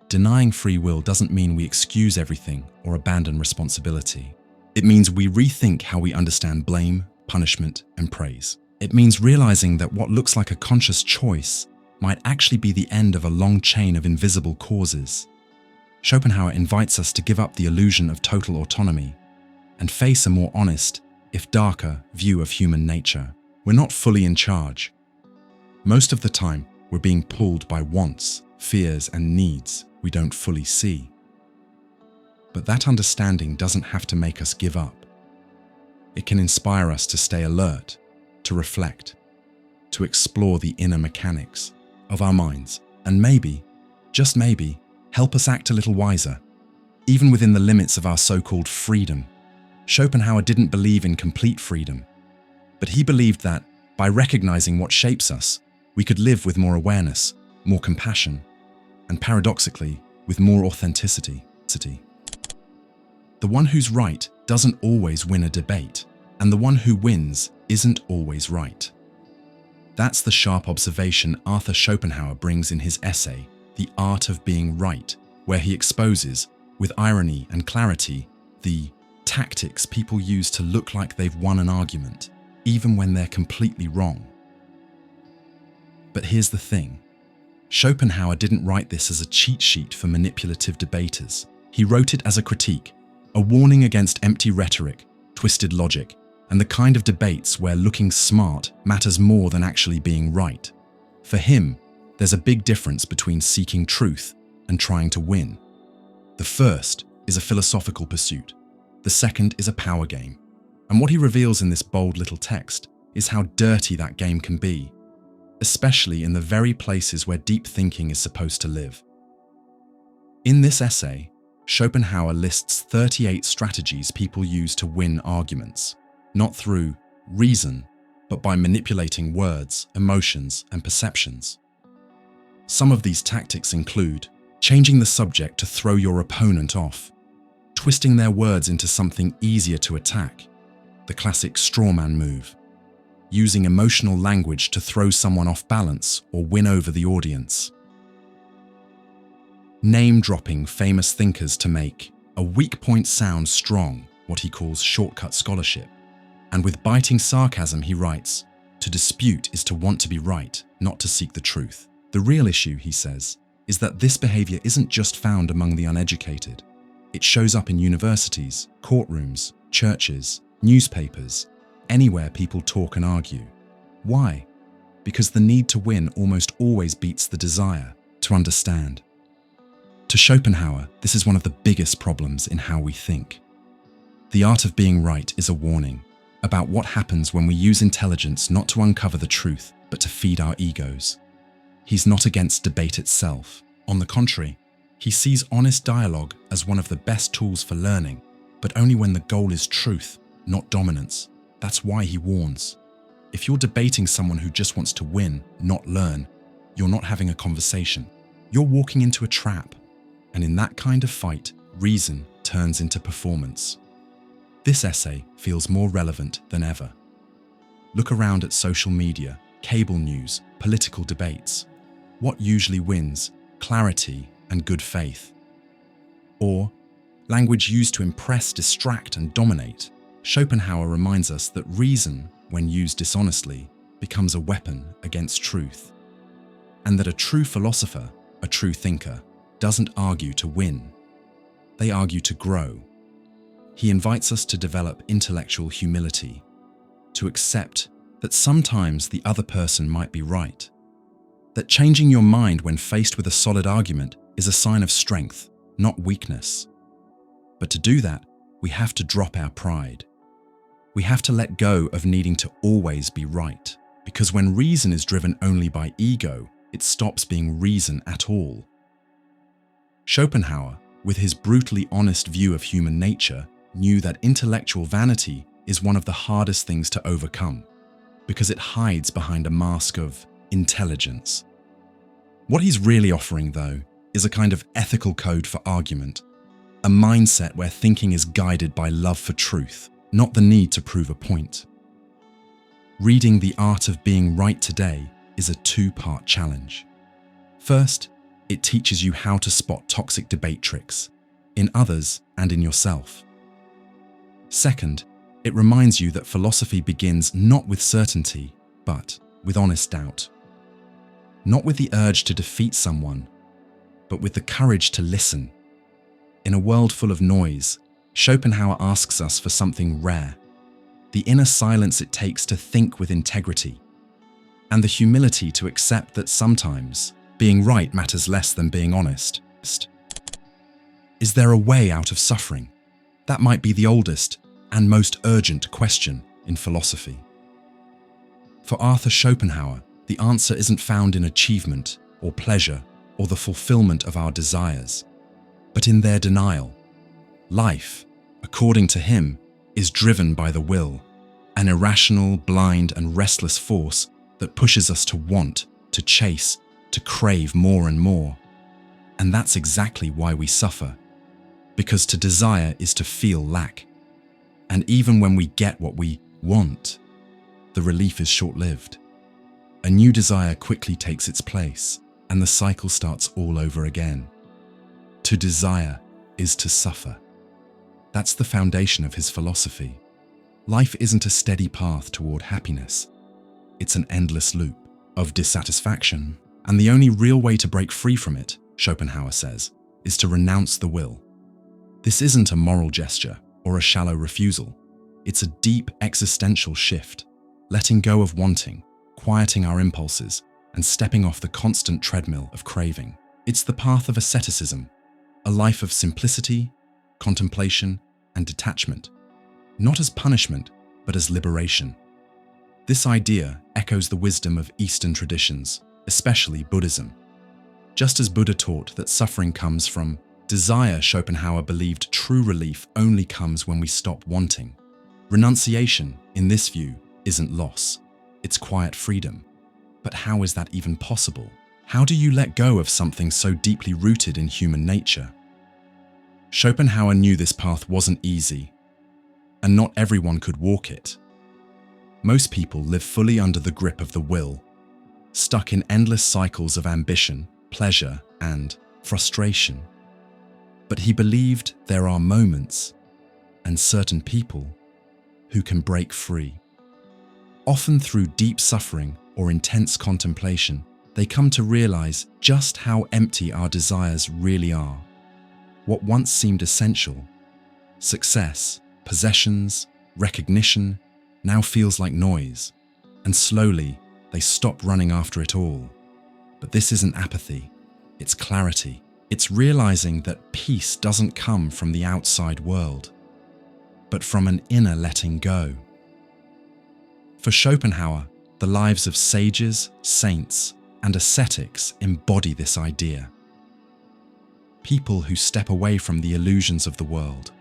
Denying free will doesn't mean we excuse everything or abandon responsibility. It means we rethink how we understand blame, punishment, and praise. It means realizing that what looks like a conscious choice might actually be the end of a long chain of invisible causes. Schopenhauer invites us to give up the illusion of total autonomy and face a more honest, if darker, view of human nature. We're not fully in charge. Most of the time, we're being pulled by wants, fears, and needs we don't fully see. But that understanding doesn't have to make us give up. It can inspire us to stay alert, to reflect, to explore the inner mechanics of our minds, and maybe, just maybe, help us act a little wiser, even within the limits of our so-called freedom. Schopenhauer didn't believe in complete freedom, but he believed that, by recognizing what shapes us, we could live with more awareness, more compassion, and paradoxically, with more authenticity. The one who's right doesn't always win a debate, and the one who wins isn't always right. That's the sharp observation Arthur Schopenhauer brings in his essay, The Art of Being Right, where he exposes, with irony and clarity, the tactics people use to look like they've won an argument, even when they're completely wrong. But here's the thing. Schopenhauer didn't write this as a cheat sheet for manipulative debaters. He wrote it as a critique, a warning against empty rhetoric, twisted logic, and the kind of debates where looking smart matters more than actually being right. For him, there's a big difference between seeking truth and trying to win. The first is a philosophical pursuit. The second is a power game. And what he reveals in this bold little text is how dirty that game can be, especially in the very places where deep thinking is supposed to live. In this essay, Schopenhauer lists 38 strategies people use to win arguments, not through reason, but by manipulating words, emotions, and perceptions. Some of these tactics include changing the subject to throw your opponent off, twisting their words into something easier to attack, the classic strawman move, using emotional language to throw someone off balance or win over the audience, name-dropping famous thinkers to make a weak point sound strong, what he calls shortcut scholarship. And with biting sarcasm he writes, "To dispute is to want to be right, not to seek the truth." The real issue, he says, is that this behavior isn't just found among the uneducated. It shows up in universities, courtrooms, churches, newspapers, anywhere people talk and argue. Why? Because the need to win almost always beats the desire to understand. To Schopenhauer, this is one of the biggest problems in how we think. The Art of Being Right is a warning about what happens when we use intelligence not to uncover the truth, but to feed our egos. He's not against debate itself. On the contrary, he sees honest dialogue as one of the best tools for learning, but only when the goal is truth, not dominance. That's why he warns. If you're debating someone who just wants to win, not learn, you're not having a conversation. You're walking into a trap. And in that kind of fight, reason turns into performance. This essay feels more relevant than ever. Look around at social media, cable news, political debates. What usually wins? Clarity and good faith. Or language used to impress, distract, and dominate. Schopenhauer reminds us that reason, when used dishonestly, becomes a weapon against truth, and that a true philosopher, a true thinker, doesn't argue to win. They argue to grow. He invites us to develop intellectual humility, to accept that sometimes the other person might be right, that changing your mind when faced with a solid argument is a sign of strength, not weakness. But to do that, we have to drop our pride. We have to let go of needing to always be right, because when reason is driven only by ego, it stops being reason at all. Schopenhauer, with his brutally honest view of human nature, knew that intellectual vanity is one of the hardest things to overcome, because it hides behind a mask of intelligence. What he's really offering, though, is a kind of ethical code for argument, a mindset where thinking is guided by love for truth, not the need to prove a point. Reading The Art of Being Right Today is a two-part challenge. First, it teaches you how to spot toxic debate tricks, in others and in yourself. Second, it reminds you that philosophy begins not with certainty, but with honest doubt. Not with the urge to defeat someone, but with the courage to listen. In a world full of noise, Schopenhauer asks us for something rare, the inner silence it takes to think with integrity, and the humility to accept that sometimes being right matters less than being honest. Is there a way out of suffering? That might be the oldest and most urgent question in philosophy. For Arthur Schopenhauer, the answer isn't found in achievement or pleasure or the fulfillment of our desires, but in their denial. Life, according to him, is driven by the will, an irrational, blind, and restless force that pushes us to want, to chase, to crave more and more. And that's exactly why we suffer, because to desire is to feel lack. And even when we get what we want, the relief is short-lived. A new desire quickly takes its place, and the cycle starts all over again. To desire is to suffer. That's the foundation of his philosophy. Life isn't a steady path toward happiness. It's an endless loop of dissatisfaction, and the only real way to break free from it, Schopenhauer says, is to renounce the will. This isn't a moral gesture or a shallow refusal. It's a deep existential shift, letting go of wanting, quieting our impulses, and stepping off the constant treadmill of craving. It's the path of asceticism, a life of simplicity, contemplation, and detachment, not as punishment, but as liberation. This idea echoes the wisdom of Eastern traditions, especially Buddhism. Just as Buddha taught that suffering comes from desire, Schopenhauer believed true relief only comes when we stop wanting. Renunciation, in this view, isn't loss. It's quiet freedom. But how is that even possible? How do you let go of something so deeply rooted in human nature? Schopenhauer knew this path wasn't easy, and not everyone could walk it. Most people live fully under the grip of the will, stuck in endless cycles of ambition, pleasure, and frustration. But he believed there are moments, and certain people, who can break free. Often through deep suffering or intense contemplation, they come to realize just how empty our desires really are. What once seemed essential, success, possessions, recognition, now feels like noise, and slowly they stop running after it all. But this isn't apathy, it's clarity. It's realizing that peace doesn't come from the outside world, but from an inner letting go. For Schopenhauer, the lives of sages, saints, and ascetics embody this idea. People who step away from the illusions of the world.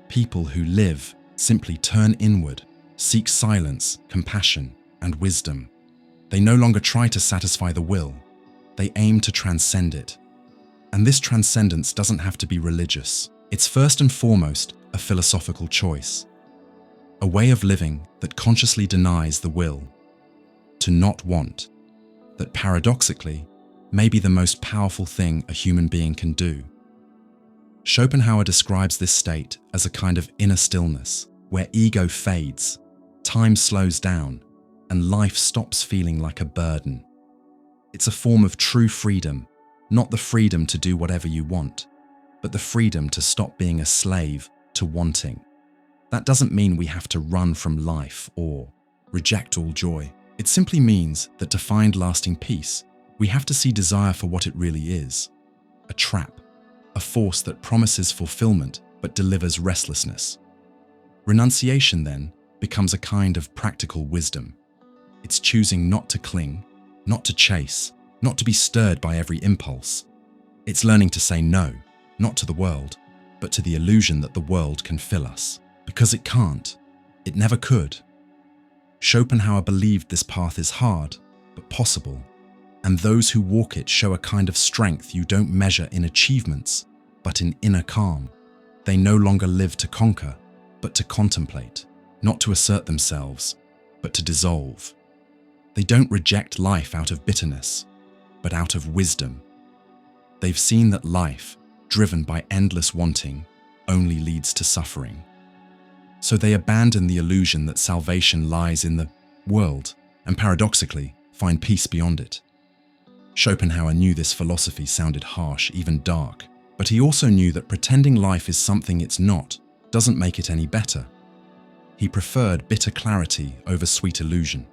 People who live, simply turn inward, seek silence, compassion, and wisdom. They no longer try to satisfy the will, they aim to transcend it. And this transcendence doesn't have to be religious. It's first and foremost a philosophical choice. A way of living that consciously denies the will to not want, that paradoxically may be the most powerful thing a human being can do. Schopenhauer describes this state as a kind of inner stillness, where ego fades, time slows down, and life stops feeling like a burden. It's a form of true freedom, not the freedom to do whatever you want, but the freedom to stop being a slave to wanting. That doesn't mean we have to run from life or reject all joy. It simply means that to find lasting peace, we have to see desire for what it really is: a trap, a force that promises fulfillment but delivers restlessness. Renunciation, then, becomes a kind of practical wisdom. It's choosing not to cling, not to chase, not to be stirred by every impulse. It's learning to say no, not to the world, but to the illusion that the world can fill us. Because it can't. It never could. Schopenhauer believed this path is hard, but possible, and those who walk it show a kind of strength you don't measure in achievements, but in inner calm. They no longer live to conquer, but to contemplate, not to assert themselves, but to dissolve. They don't reject life out of bitterness, but out of wisdom. They've seen that life, driven by endless wanting, only leads to suffering. So they abandon the illusion that salvation lies in the world, and paradoxically, find peace beyond it. Schopenhauer knew this philosophy sounded harsh, even dark, but he also knew that pretending life is something it's not doesn't make it any better. He preferred bitter clarity over sweet illusion.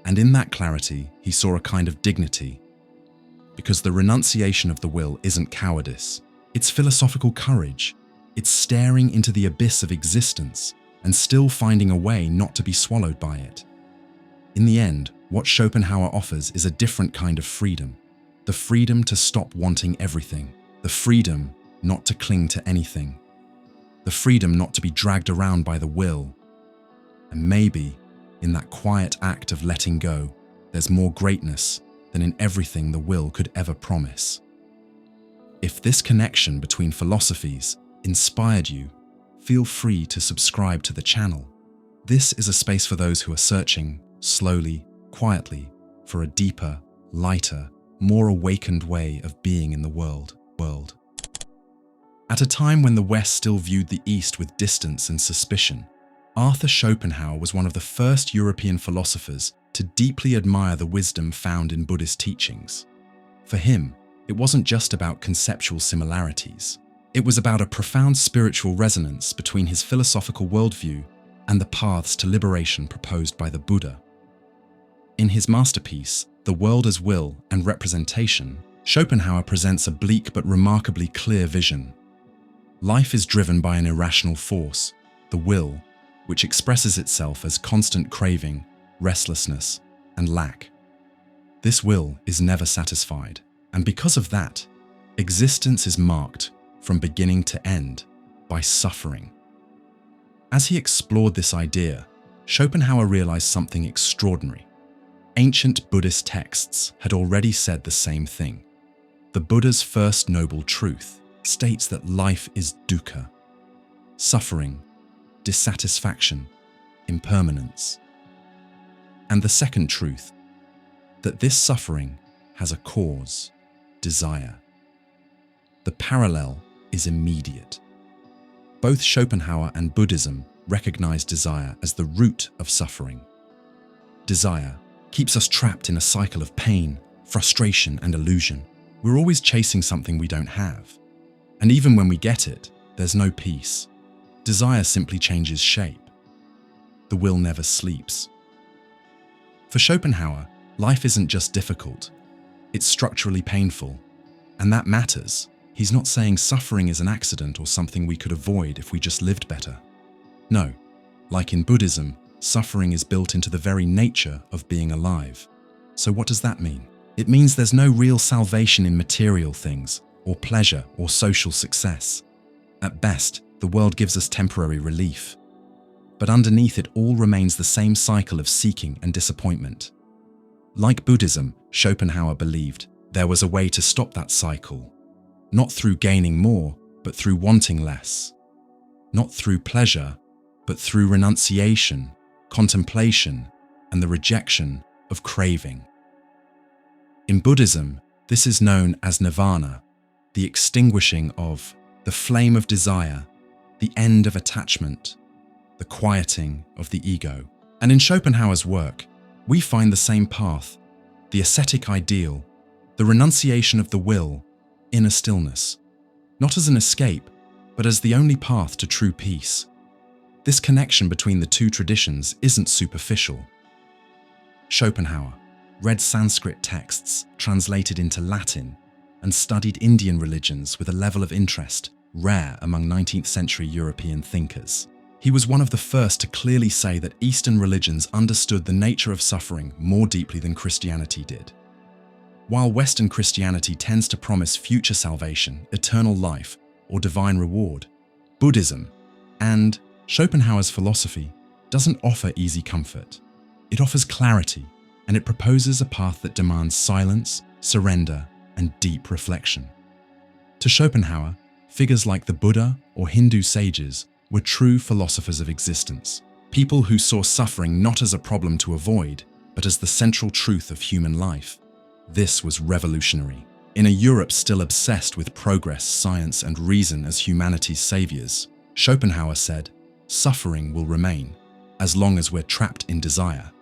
And in that clarity, he saw a kind of dignity. Because the renunciation of the will isn't cowardice, it's philosophical courage. It's staring into the abyss of existence and still finding a way not to be swallowed by it. In the end, what Schopenhauer offers is a different kind of freedom. The freedom to stop wanting everything. The freedom not to cling to anything. The freedom not to be dragged around by the will. And maybe, in that quiet act of letting go, there's more greatness than in everything the will could ever promise. If this connection between philosophies inspired you, feel free to subscribe to the channel. This is a space for those who are searching, slowly, quietly, for a deeper, lighter, more awakened way of being in the world. At a time when the West still viewed the East with distance and suspicion, Arthur Schopenhauer was one of the first European philosophers to deeply admire the wisdom found in Buddhist teachings. For him, it wasn't just about conceptual similarities. It was about a profound spiritual resonance between his philosophical worldview and the paths to liberation proposed by the Buddha. In his masterpiece, The World as Will and Representation, Schopenhauer presents a bleak but remarkably clear vision. Life is driven by an irrational force, the will, which expresses itself as constant craving, restlessness, and lack. This will is never satisfied, and because of that, existence is marked, from beginning to end, by suffering. As he explored this idea, Schopenhauer realized something extraordinary. Ancient Buddhist texts had already said the same thing. The Buddha's first noble truth states that life is dukkha, suffering, dissatisfaction, impermanence. And the second truth, that this suffering has a cause, desire. The parallel is immediate. Both Schopenhauer and Buddhism recognize desire as the root of suffering. Desire keeps us trapped in a cycle of pain, frustration, and illusion. We're always chasing something we don't have. And even when we get it, there's no peace. Desire simply changes shape. The will never sleeps. For Schopenhauer, life isn't just difficult. It's structurally painful. And that matters. He's not saying suffering is an accident or something we could avoid if we just lived better. No, like in Buddhism, suffering is built into the very nature of being alive. So what does that mean? It means there's no real salvation in material things, or pleasure, or social success. At best, the world gives us temporary relief. But underneath it all remains the same cycle of seeking and disappointment. Like Buddhism, Schopenhauer believed there was a way to stop that cycle. Not through gaining more, but through wanting less. Not through pleasure, but through renunciation, contemplation, and the rejection of craving. In Buddhism, This is known as nirvana, the extinguishing of the flame of desire, the end of attachment, the quieting of the ego. And in Schopenhauer's work, we find the same path, the ascetic ideal, the renunciation of the will, inner stillness, not as an escape, but as the only path to true peace. This connection between the two traditions isn't superficial. Schopenhauer read Sanskrit texts translated into Latin and studied Indian religions with a level of interest rare among 19th century European thinkers. He was one of the first to clearly say that Eastern religions understood the nature of suffering more deeply than Christianity did. While Western Christianity tends to promise future salvation, eternal life, or divine reward, Buddhism and Schopenhauer's philosophy doesn't offer easy comfort. It offers clarity, and it proposes a path that demands silence, surrender, and deep reflection. To Schopenhauer, figures like the Buddha or Hindu sages were true philosophers of existence, people who saw suffering not as a problem to avoid, but as the central truth of human life. This was revolutionary. In a Europe still obsessed with progress, science, and reason as humanity's saviors, Schopenhauer said, "Suffering will remain, as long as we're trapped in desire."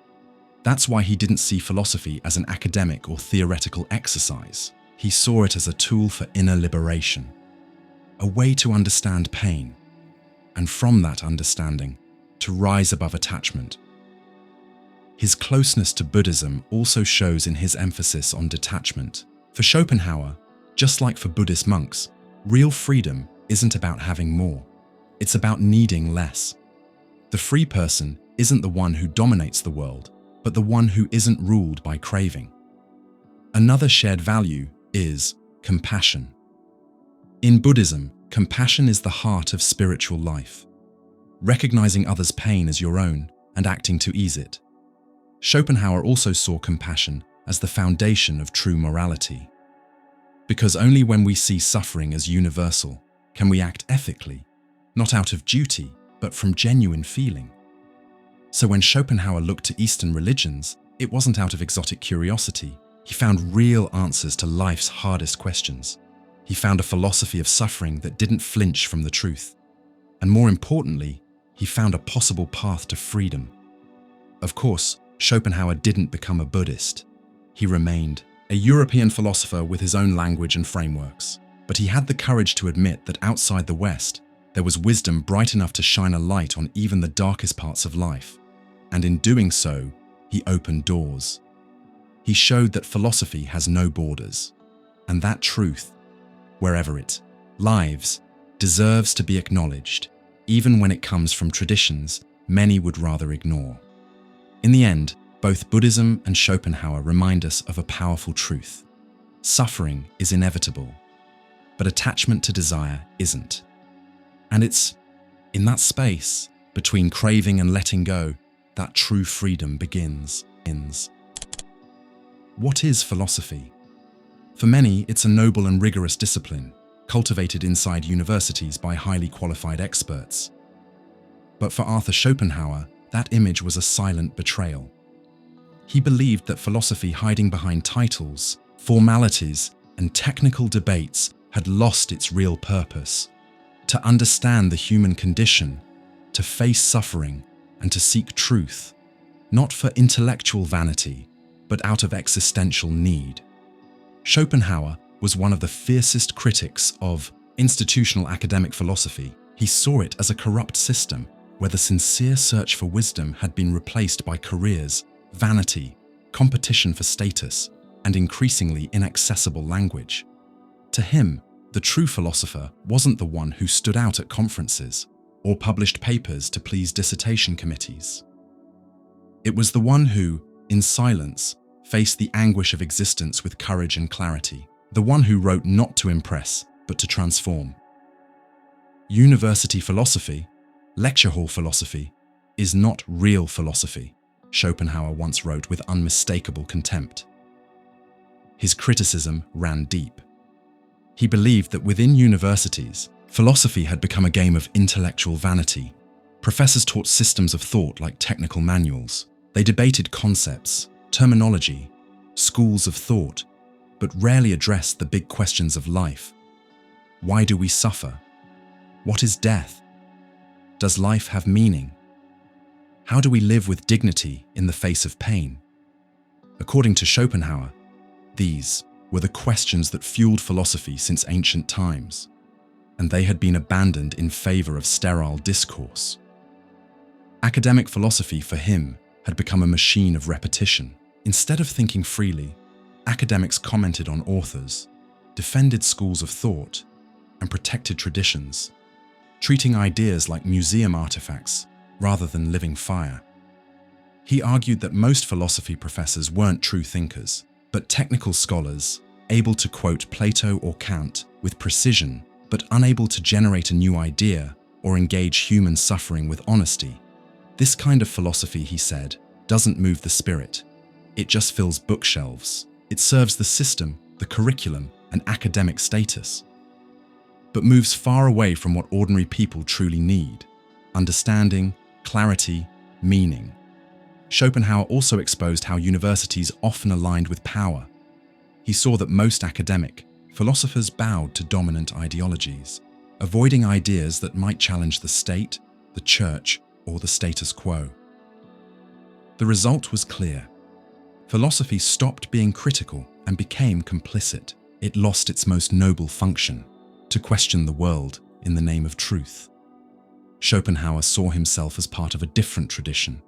That's why he didn't see philosophy as an academic or theoretical exercise. He saw it as a tool for inner liberation, a way to understand pain, and from that understanding, to rise above attachment. His closeness to Buddhism also shows in his emphasis on detachment. For Schopenhauer, just like for Buddhist monks, real freedom isn't about having more. It's about needing less. The free person isn't the one who dominates the world, but the one who isn't ruled by craving. Another shared value is compassion. In Buddhism, compassion is the heart of spiritual life, recognizing others' pain as your own and acting to ease it. Schopenhauer also saw compassion as the foundation of true morality. Because only when we see suffering as universal can we act ethically, not out of duty, but from genuine feeling. So when Schopenhauer looked to Eastern religions, it wasn't out of exotic curiosity. He found real answers to life's hardest questions. He found a philosophy of suffering that didn't flinch from the truth. And more importantly, he found a possible path to freedom. Of course, Schopenhauer didn't become a Buddhist. He remained a European philosopher with his own language and frameworks. But he had the courage to admit that outside the West, there was wisdom bright enough to shine a light on even the darkest parts of life. And in doing so, he opened doors. He showed that philosophy has no borders, and that truth, wherever it lives, deserves to be acknowledged, even when it comes from traditions many would rather ignore. In the end, both Buddhism and Schopenhauer remind us of a powerful truth. Suffering is inevitable, but attachment to desire isn't. And it's in that space, between craving and letting go, that true freedom begins. What is philosophy? For many, it's a noble and rigorous discipline, cultivated inside universities by highly qualified experts. But for Arthur Schopenhauer, that image was a silent betrayal. He believed that philosophy hiding behind titles, formalities, and technical debates had lost its real purpose: to understand the human condition, to face suffering, and to seek truth, not for intellectual vanity, but out of existential need. Schopenhauer was one of the fiercest critics of institutional academic philosophy. He saw it as a corrupt system where the sincere search for wisdom had been replaced by careers, vanity, competition for status, and increasingly inaccessible language. To him, the true philosopher wasn't the one who stood out at conferences or published papers to please dissertation committees. It was the one who, in silence, faced the anguish of existence with courage and clarity, the one who wrote not to impress, but to transform. University philosophy, lecture hall philosophy, is not real philosophy, Schopenhauer once wrote with unmistakable contempt. His criticism ran deep. He believed that within universities, philosophy had become a game of intellectual vanity. Professors taught systems of thought like technical manuals. They debated concepts, terminology, schools of thought, but rarely address the big questions of life. Why do we suffer? What is death? Does life have meaning? How do we live with dignity in the face of pain? According to Schopenhauer, these were the questions that fueled philosophy since ancient times, and they had been abandoned in favor of sterile discourse. Academic philosophy for him had become a machine of repetition. Instead of thinking freely, academics commented on authors, defended schools of thought, and protected traditions, treating ideas like museum artifacts rather than living fire. He argued that most philosophy professors weren't true thinkers, but technical scholars, able to quote Plato or Kant with precision, but unable to generate a new idea or engage human suffering with honesty. This kind of philosophy, he said, doesn't move the spirit. It just fills bookshelves. It serves the system, the curriculum, and academic status, but moves far away from what ordinary people truly need: understanding, clarity, meaning. Schopenhauer also exposed how universities often aligned with power. He saw that most academic philosophers bowed to dominant ideologies, avoiding ideas that might challenge the state, the church, or the status quo. The result was clear. Philosophy stopped being critical and became complicit. It lost its most noble function, to question the world in the name of truth. Schopenhauer saw himself as part of a different tradition,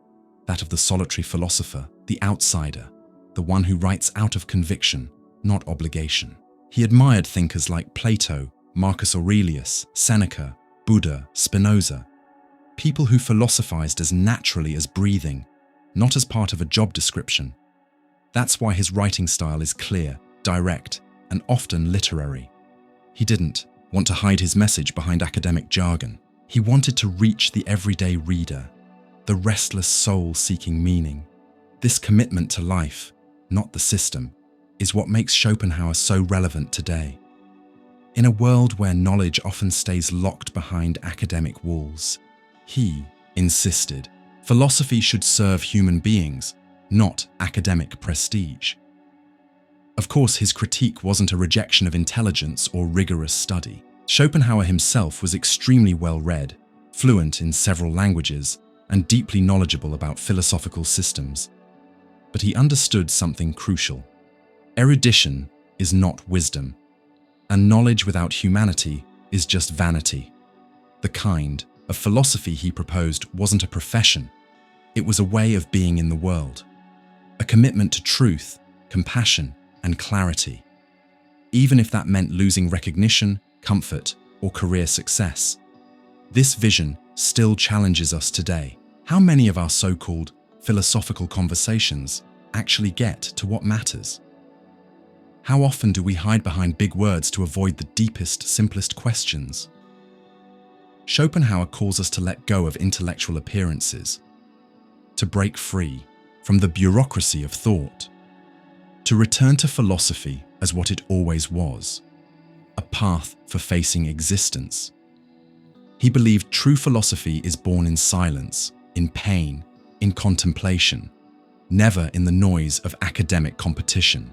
that of the solitary philosopher, the outsider, the one who writes out of conviction, not obligation. He admired thinkers like Plato, Marcus Aurelius, Seneca, Buddha, Spinoza, people who philosophized as naturally as breathing, not as part of a job description. That's why his writing style is clear, direct, and often literary. He didn't want to hide his message behind academic jargon. He wanted to reach the everyday reader, the restless soul seeking meaning. This commitment to life, not the system, is what makes Schopenhauer so relevant today. In a world where knowledge often stays locked behind academic walls, he insisted philosophy should serve human beings, not academic prestige. Of course, his critique wasn't a rejection of intelligence or rigorous study. Schopenhauer himself was extremely well-read, fluent in several languages, and deeply knowledgeable about philosophical systems. But he understood something crucial. Erudition is not wisdom, and knowledge without humanity is just vanity. The kind of philosophy he proposed wasn't a profession. It was a way of being in the world, a commitment to truth, compassion, and clarity, even if that meant losing recognition, comfort, or career success. This vision still challenges us today. How many of our so-called philosophical conversations actually get to what matters? How often do we hide behind big words to avoid the deepest, simplest questions? Schopenhauer calls us to let go of intellectual appearances, to break free from the bureaucracy of thought, to return to philosophy as what it always was, a path for facing existence. He believed true philosophy is born in silence, in pain, in contemplation, never in the noise of academic competition.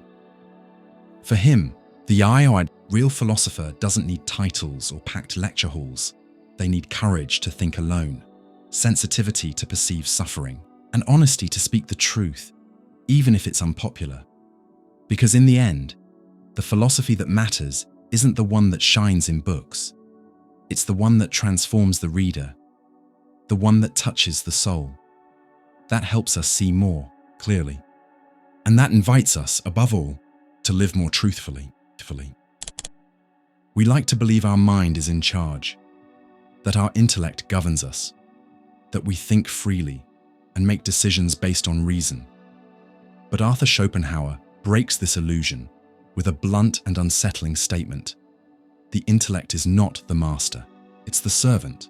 For him, the real philosopher doesn't need titles or packed lecture halls. They need courage to think alone, sensitivity to perceive suffering, and honesty to speak the truth, even if it's unpopular. Because in the end, the philosophy that matters isn't the one that shines in books. It's the one that transforms the reader, the one that touches the soul. That helps us see more clearly. And that invites us, above all, to live more truthfully. We like to believe our mind is in charge, that our intellect governs us, that we think freely and make decisions based on reason. But Arthur Schopenhauer breaks this illusion with a blunt and unsettling statement. The intellect is not the master, it's the servant.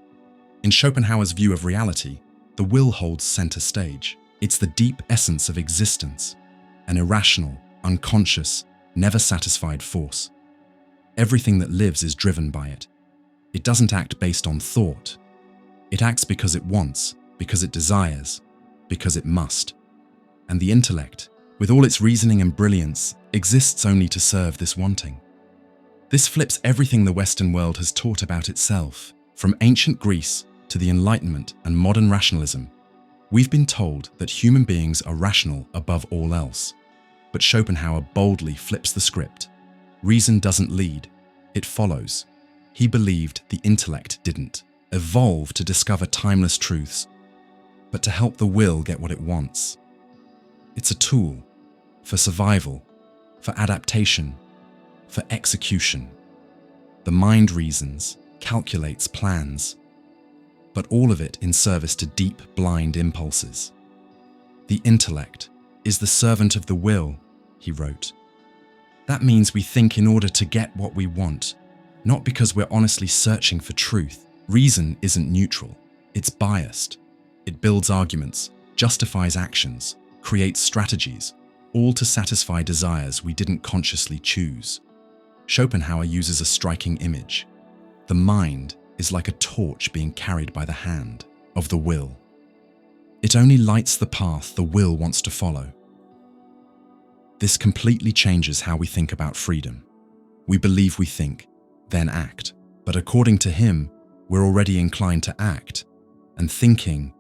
In Schopenhauer's view of reality, the will holds center stage. It's the deep essence of existence, an irrational, unconscious, never satisfied force. Everything that lives is driven by it. It doesn't act based on thought. It acts because it wants, because it desires, because it must. And the intellect, with all its reasoning and brilliance, exists only to serve this wanting. This flips everything the Western world has taught about itself, from ancient Greece to the Enlightenment and modern rationalism. We've been told that human beings are rational above all else. But Schopenhauer boldly flips the script. Reason doesn't lead, it follows. He believed the intellect didn't evolve to discover timeless truths, but to help the will get what it wants. It's a tool for survival, for adaptation, for execution. The mind reasons, calculates, plans, but all of it in service to deep, blind impulses. The intellect is the servant of the will, he wrote. That means we think in order to get what we want, not because we're honestly searching for truth. Reason isn't neutral, it's biased. It builds arguments, justifies actions, creates strategies, all to satisfy desires we didn't consciously choose. Schopenhauer uses a striking image. The mind is like a torch being carried by the hand of the will. It only lights the path the will wants to follow. This completely changes how we think about freedom. We believe we think, then act. But according to him, we're already inclined to act, and thinking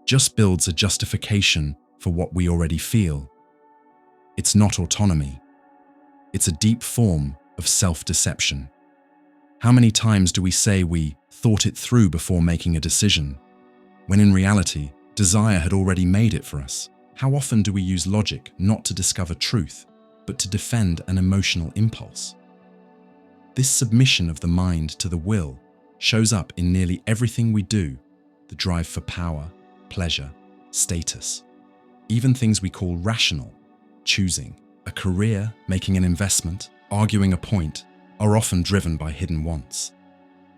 just builds a justification for what we already feel. It's not autonomy. It's a deep form of self-deception. How many times do we say we thought it through before making a decision, when in reality, desire had already made it for us? How often do we use logic not to discover truth, but to defend an emotional impulse? This submission of the mind to the will shows up in nearly everything we do: the drive for power, pleasure, status. Even things we call rational, choosing a career, making an investment, arguing a point, are often driven by hidden wants.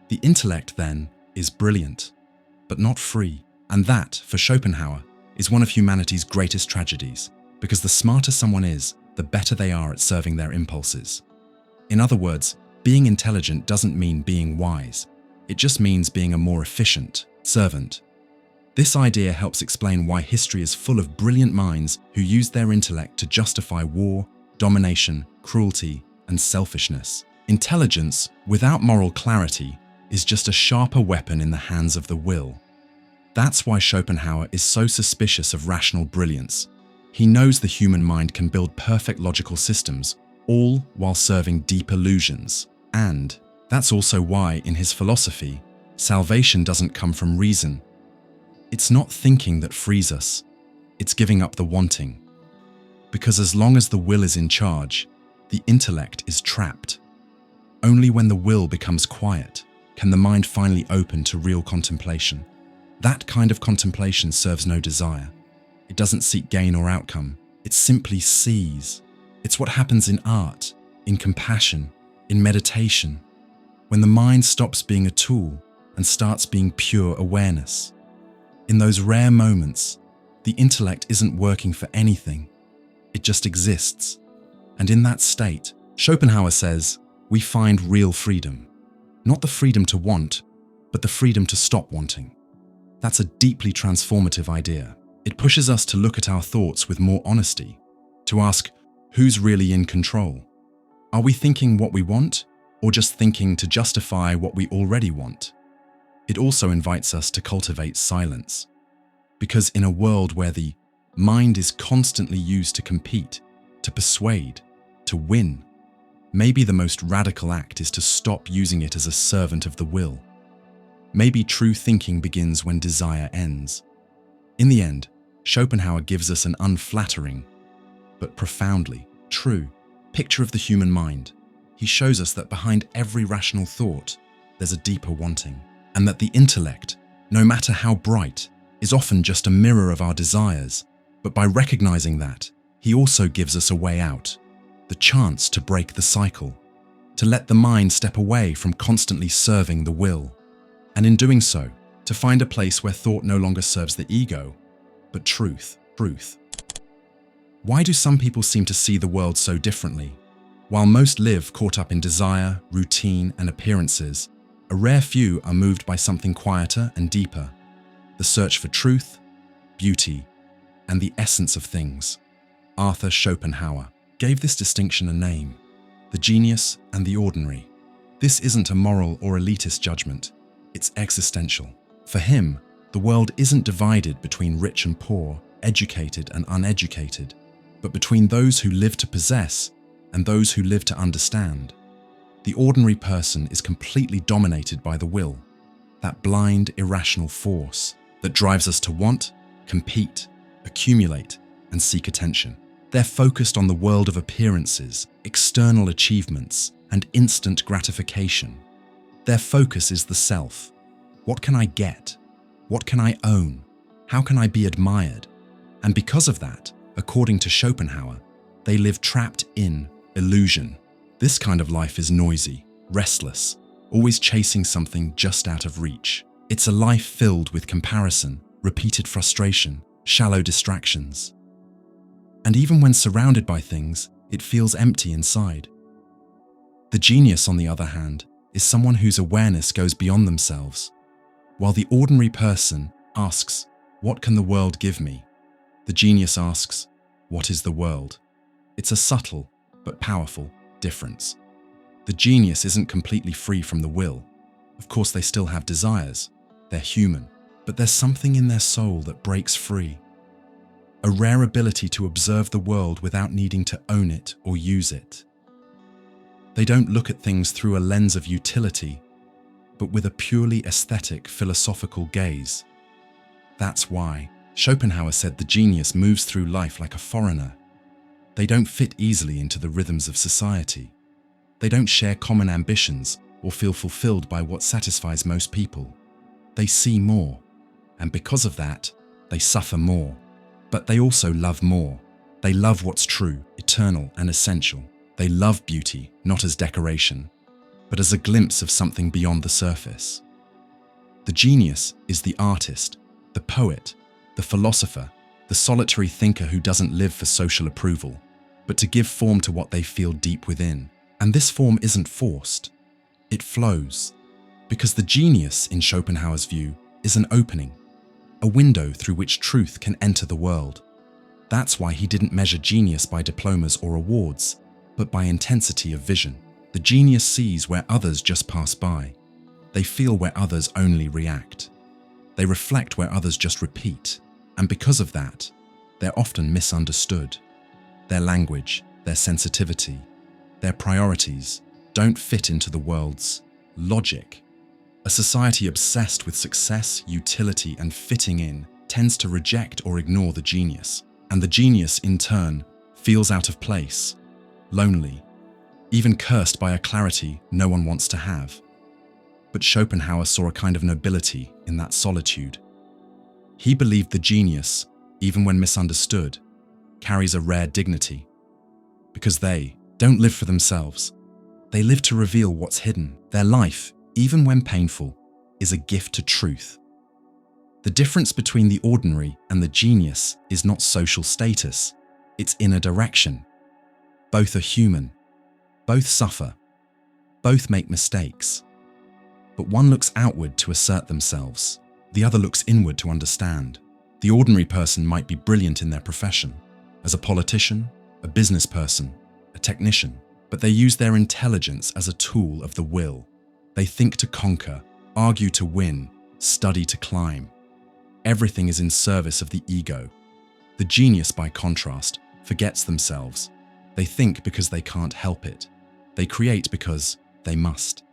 The intellect, then, is brilliant, but not free. And that, for Schopenhauer, is one of humanity's greatest tragedies, because the smarter someone is, the better they are at serving their impulses. In other words, being intelligent doesn't mean being wise. It just means being a more efficient servant. This idea helps explain why history is full of brilliant minds who used their intellect to justify war, domination, cruelty, and selfishness. Intelligence, without moral clarity, is just a sharper weapon in the hands of the will. That's why Schopenhauer is so suspicious of rational brilliance. He knows the human mind can build perfect logical systems, all while serving deep illusions. And that's also why, in his philosophy, salvation doesn't come from reason. It's not thinking that frees us, it's giving up the wanting. Because as long as the will is in charge, the intellect is trapped. Only when the will becomes quiet can the mind finally open to real contemplation. That kind of contemplation serves no desire. It doesn't seek gain or outcome. It simply sees. It's what happens in art, in compassion, in meditation, when the mind stops being a tool and starts being pure awareness. In those rare moments, the intellect isn't working for anything. It just exists. And in that state, Schopenhauer says, we find real freedom. Not the freedom to want, but the freedom to stop wanting. That's a deeply transformative idea. It pushes us to look at our thoughts with more honesty, to ask, who's really in control? Are we thinking what we want, or just thinking to justify what we already want? It also invites us to cultivate silence, because in a world where the mind is constantly used to compete, to persuade, to win, maybe the most radical act is to stop using it as a servant of the will. Maybe true thinking begins when desire ends. In the end, Schopenhauer gives us an unflattering, but profoundly true picture of the human mind. He shows us that behind every rational thought, there's a deeper wanting, and that the intellect, no matter how bright, is often just a mirror of our desires. But by recognizing that, he also gives us a way out, the chance to break the cycle, to let the mind step away from constantly serving the will, and in doing so, to find a place where thought no longer serves the ego, but truth. Why do some people seem to see the world so differently? While most live caught up in desire, routine, and appearances, a rare few are moved by something quieter and deeper, the search for truth, beauty, and the essence of things. Arthur Schopenhauer, gave this distinction a name: the genius and the ordinary. This isn't a moral or elitist judgment, it's existential. For him, the world isn't divided between rich and poor, educated and uneducated, but between those who live to possess and those who live to understand. The ordinary person is completely dominated by the will, that blind, irrational force that drives us to want, compete, accumulate, and seek attention. They're focused on the world of appearances, external achievements, and instant gratification. Their focus is the self. What can I get? What can I own? How can I be admired? And because of that, according to Schopenhauer, they live trapped in illusion. This kind of life is noisy, restless, always chasing something just out of reach. It's a life filled with comparison, repeated frustration, shallow distractions. And even when surrounded by things, it feels empty inside. The genius, on the other hand, is someone whose awareness goes beyond themselves. While the ordinary person asks, "What can the world give me?" the genius asks, "What is the world?" It's a subtle but powerful difference. The genius isn't completely free from the will. Of course, they still have desires. They're human. But there's something in their soul that breaks free. A rare ability to observe the world without needing to own it or use it. They don't look at things through a lens of utility, but with a purely aesthetic, philosophical gaze. That's why Schopenhauer said the genius moves through life like a foreigner. They don't fit easily into the rhythms of society. They don't share common ambitions or feel fulfilled by what satisfies most people. They see more, and because of that, they suffer more. But they also love more. They love what's true, eternal, and essential. They love beauty, not as decoration, but as a glimpse of something beyond the surface. The genius is the artist, the poet, the philosopher, the solitary thinker who doesn't live for social approval, but to give form to what they feel deep within. And this form isn't forced. It flows. Because the genius, in Schopenhauer's view, is an opening, a window through which truth can enter the world. That's why he didn't measure genius by diplomas or awards, but by intensity of vision. The genius sees where others just pass by. They feel where others only react. They reflect where others just repeat. And because of that, they're often misunderstood. Their language, their sensitivity, their priorities don't fit into the world's logic. A society obsessed with success, utility, and fitting in tends to reject or ignore the genius. And the genius, in turn, feels out of place, lonely, even cursed by a clarity no one wants to have. But Schopenhauer saw a kind of nobility in that solitude. He believed the genius, even when misunderstood, carries a rare dignity, because they don't live for themselves. They live to reveal what's hidden. Their life, even when painful, is a gift to truth. The difference between the ordinary and the genius is not social status, it's inner direction. Both are human. Both suffer. Both make mistakes. But one looks outward to assert themselves. The other looks inward to understand. The ordinary person might be brilliant in their profession, as a politician, a business person, a technician, but they use their intelligence as a tool of the will. They think to conquer, argue to win, study to climb. Everything is in service of the ego. The genius, by contrast, forgets themselves. They think because they can't help it. They create because they must.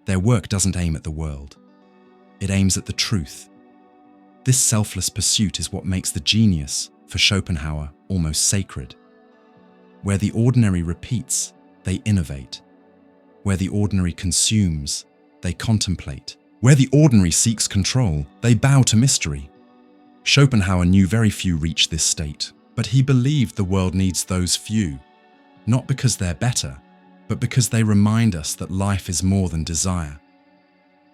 Their work doesn't aim at the world. It aims at the truth. This selfless pursuit is what makes the genius, for Schopenhauer, almost sacred. Where the ordinary repeats, they innovate. Where the ordinary consumes, they contemplate. Where the ordinary seeks control, they bow to mystery. Schopenhauer knew very few reach this state, but he believed the world needs those few, not because they're better, but because they remind us that life is more than desire.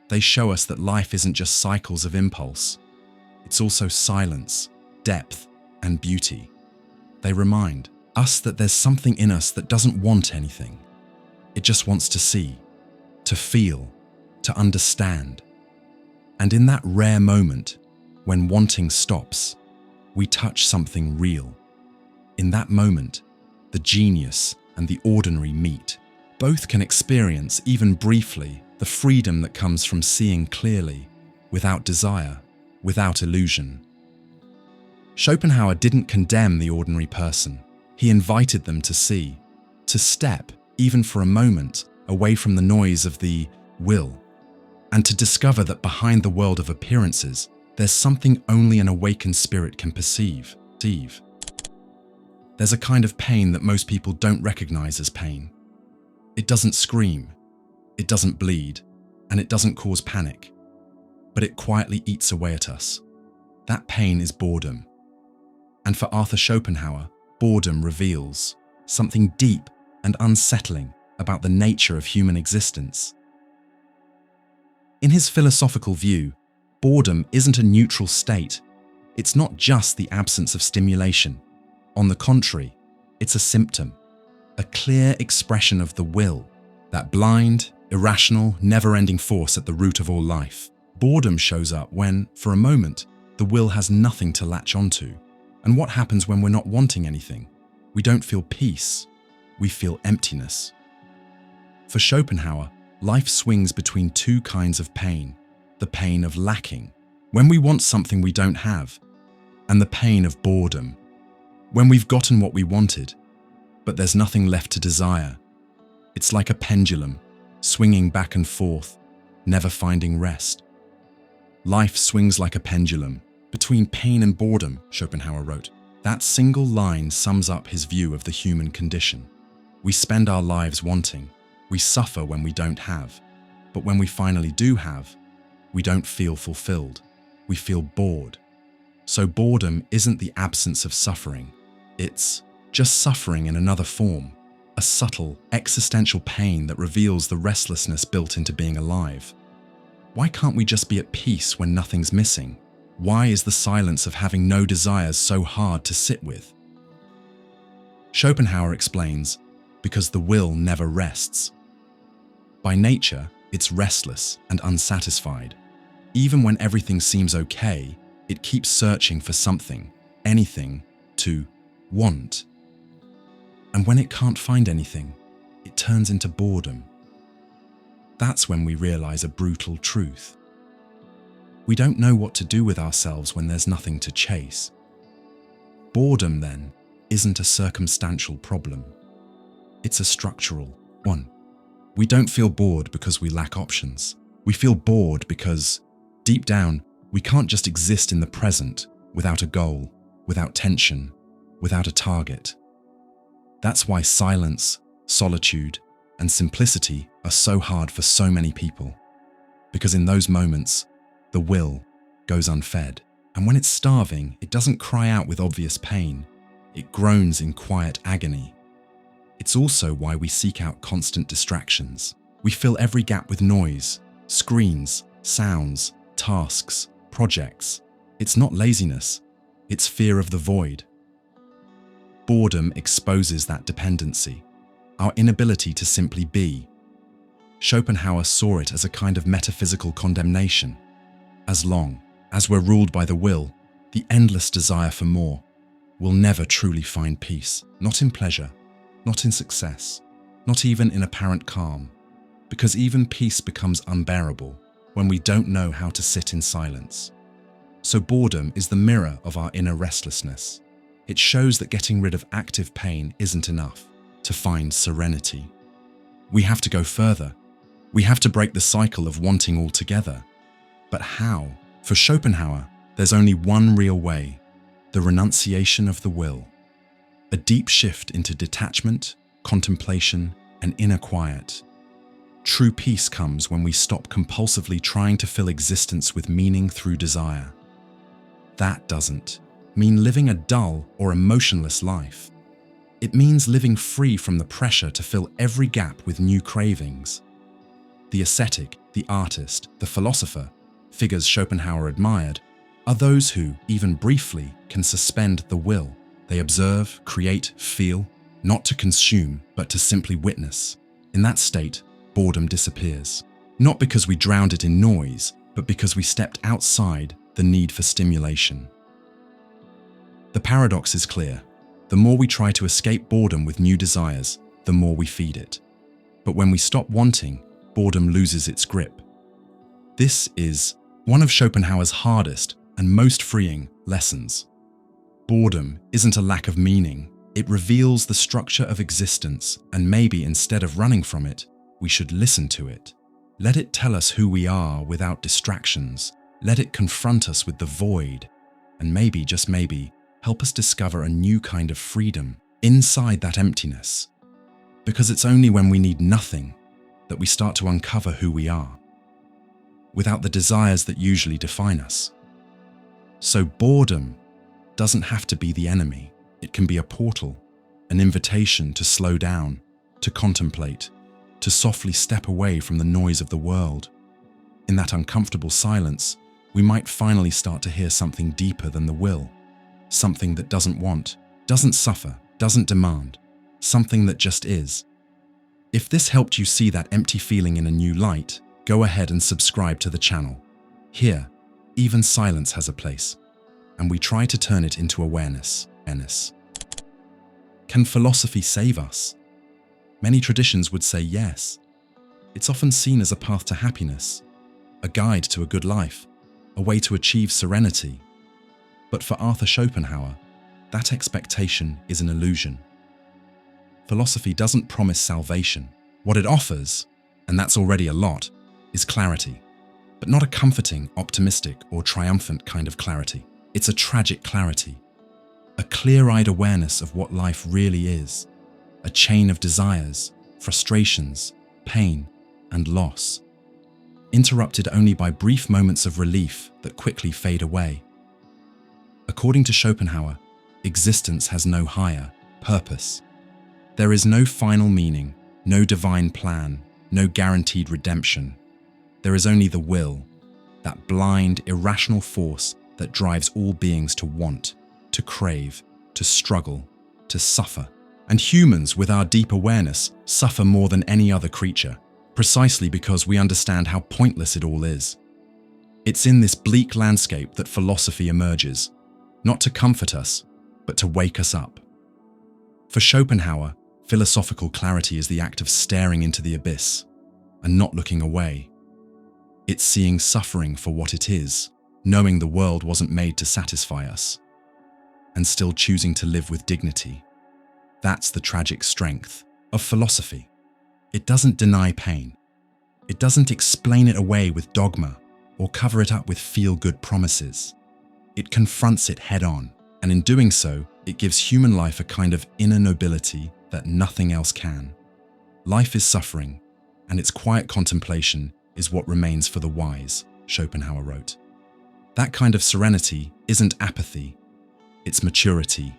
They show us that life isn't just cycles of impulse. It's also silence, depth, and beauty. They remind us that there's something in us that doesn't want anything. It just wants to see, to feel, to understand. And in that rare moment, when wanting stops, we touch something real. In that moment, the genius and the ordinary meet. Both can experience, even briefly, the freedom that comes from seeing clearly, without desire, without illusion. Schopenhauer didn't condemn the ordinary person. He invited them to see, to step, even for a moment, away from the noise of the will, and to discover that behind the world of appearances, there's something only an awakened spirit can perceive. There's a kind of pain that most people don't recognize as pain. It doesn't scream, it doesn't bleed, and it doesn't cause panic, but it quietly eats away at us. That pain is boredom. And for Arthur Schopenhauer, boredom reveals something deep and unsettling about the nature of human existence. In his philosophical view, boredom isn't a neutral state. It's not just the absence of stimulation. On the contrary, it's a symptom, a clear expression of the will, that blind, irrational, never-ending force at the root of all life. Boredom shows up when, for a moment, the will has nothing to latch onto. And what happens when we're not wanting anything? We don't feel peace, we feel emptiness. For Schopenhauer, life swings between two kinds of pain: the pain of lacking, when we want something we don't have, and the pain of boredom, when we've gotten what we wanted, but there's nothing left to desire. It's like a pendulum, swinging back and forth, never finding rest. Life swings like a pendulum, between pain and boredom, Schopenhauer wrote. That single line sums up his view of the human condition. We spend our lives wanting. We suffer when we don't have. But when we finally do have, we don't feel fulfilled. We feel bored. So boredom isn't the absence of suffering. It's just suffering in another form, a subtle, existential pain that reveals the restlessness built into being alive. Why can't we just be at peace when nothing's missing? Why is the silence of having no desires so hard to sit with? Schopenhauer explains, because the will never rests. By nature, it's restless and unsatisfied. Even when everything seems okay, it keeps searching for something, anything, to want. And when it can't find anything, it turns into boredom. That's when we realize a brutal truth. We don't know what to do with ourselves when there's nothing to chase. Boredom, then, isn't a circumstantial problem. It's a structural one. We don't feel bored because we lack options. We feel bored because, deep down, we can't just exist in the present without a goal, without tension, without a target. That's why silence, solitude, and simplicity are so hard for so many people. Because in those moments, the will goes unfed. And when it's starving, it doesn't cry out with obvious pain. It groans in quiet agony. It's also why we seek out constant distractions. We fill every gap with noise, screens, sounds, tasks, projects. It's not laziness, it's fear of the void. Boredom exposes that dependency, our inability to simply be. Schopenhauer saw it as a kind of metaphysical condemnation. As long as we're ruled by the will, the endless desire for more, we'll never truly find peace, not in pleasure, not in success, not even in apparent calm, because even peace becomes unbearable when we don't know how to sit in silence. So boredom is the mirror of our inner restlessness. It shows that getting rid of active pain isn't enough to find serenity. We have to go further. We have to break the cycle of wanting altogether. But how? For Schopenhauer, there's only one real way: the renunciation of the will. A deep shift into detachment, contemplation, and inner quiet. True peace comes when we stop compulsively trying to fill existence with meaning through desire. That doesn't mean living a dull or emotionless life. It means living free from the pressure to fill every gap with new cravings. The ascetic, the artist, the philosopher, figures Schopenhauer admired, are those who, even briefly, can suspend the will. They observe, create, feel, not to consume, but to simply witness. In that state, boredom disappears. Not because we drowned it in noise, but because we stepped outside the need for stimulation. The paradox is clear. The more we try to escape boredom with new desires, the more we feed it. But when we stop wanting, boredom loses its grip. This is one of Schopenhauer's hardest and most freeing lessons. Boredom isn't a lack of meaning. It reveals the structure of existence, and maybe instead of running from it, we should listen to it. Let it tell us who we are without distractions. Let it confront us with the void, and maybe, just maybe, help us discover a new kind of freedom inside that emptiness. Because it's only when we need nothing that we start to uncover who we are, without the desires that usually define us. So boredom doesn't have to be the enemy. It can be a portal, an invitation to slow down, to contemplate, to softly step away from the noise of the world. In that uncomfortable silence, we might finally start to hear something deeper than the will, something that doesn't want, doesn't suffer, doesn't demand, something that just is. If this helped you see that empty feeling in a new light, go ahead and subscribe to the channel. Here, even silence has a place, and we try to turn it into awareness. Can philosophy save us? Many traditions would say yes. It's often seen as a path to happiness, a guide to a good life, a way to achieve serenity. But for Arthur Schopenhauer, that expectation is an illusion. Philosophy doesn't promise salvation. What it offers, and that's already a lot, is clarity. But not a comforting, optimistic, or triumphant kind of clarity. It's a tragic clarity. A clear-eyed awareness of what life really is. A chain of desires, frustrations, pain, and loss. Interrupted only by brief moments of relief that quickly fade away. According to Schopenhauer, existence has no higher purpose. There is no final meaning, no divine plan, no guaranteed redemption. There is only the will, that blind, irrational force that drives all beings to want, to crave, to struggle, to suffer. And humans, with our deep awareness, suffer more than any other creature, precisely because we understand how pointless it all is. It's in this bleak landscape that philosophy emerges, not to comfort us, but to wake us up. For Schopenhauer, philosophical clarity is the act of staring into the abyss and not looking away. It's seeing suffering for what it is, knowing the world wasn't made to satisfy us, and still choosing to live with dignity. That's the tragic strength of philosophy. It doesn't deny pain. It doesn't explain it away with dogma or cover it up with feel-good promises. It confronts it head-on, and in doing so, it gives human life a kind of inner nobility that nothing else can. Life is suffering, and its quiet contemplation is what remains for the wise, Schopenhauer wrote. That kind of serenity isn't apathy, it's maturity.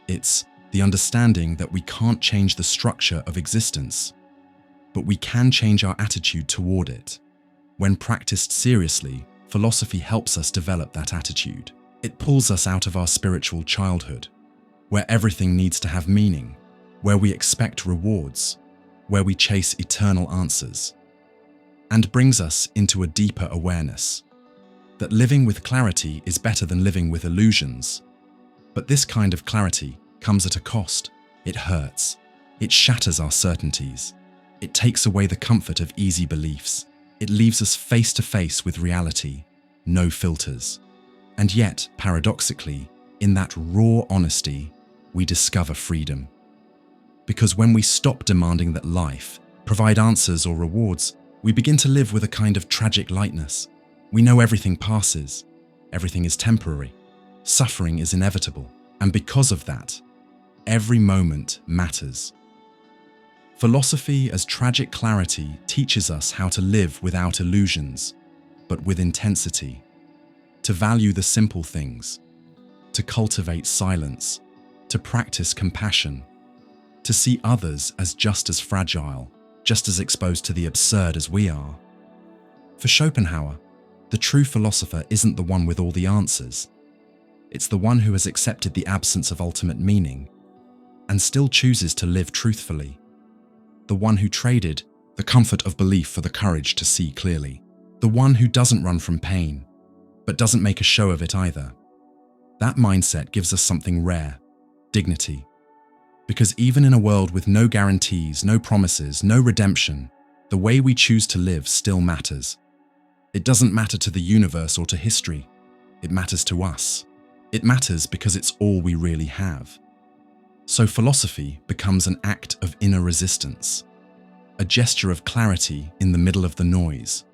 It's the understanding that we can't change the structure of existence, but we can change our attitude toward it. When practiced seriously, philosophy helps us develop that attitude. It pulls us out of our spiritual childhood, where everything needs to have meaning, where we expect rewards, where we chase eternal answers, and brings us into a deeper awareness that living with clarity is better than living with illusions. But this kind of clarity comes at a cost. It hurts. It shatters our certainties. It takes away the comfort of easy beliefs. It leaves us face to face with reality, no filters. And yet, paradoxically, in that raw honesty, we discover freedom. Because when we stop demanding that life provide answers or rewards, we begin to live with a kind of tragic lightness. We know everything passes, everything is temporary, suffering is inevitable, and because of that, every moment matters. Philosophy as tragic clarity teaches us how to live without illusions, but with intensity, to value the simple things, to cultivate silence, to practice compassion, to see others as just as fragile, just as exposed to the absurd as we are. For Schopenhauer, the true philosopher isn't the one with all the answers. It's the one who has accepted the absence of ultimate meaning and still chooses to live truthfully. The one who traded the comfort of belief for the courage to see clearly. The one who doesn't run from pain, but doesn't make a show of it either. That mindset gives us something rare, dignity, Because even in a world with no guarantees, no promises, no redemption, the way we choose to live still matters. It doesn't matter to the universe or to history. It matters to us. It matters because it's all we really have. So philosophy becomes an act of inner resistance, a gesture of clarity in the middle of the noise,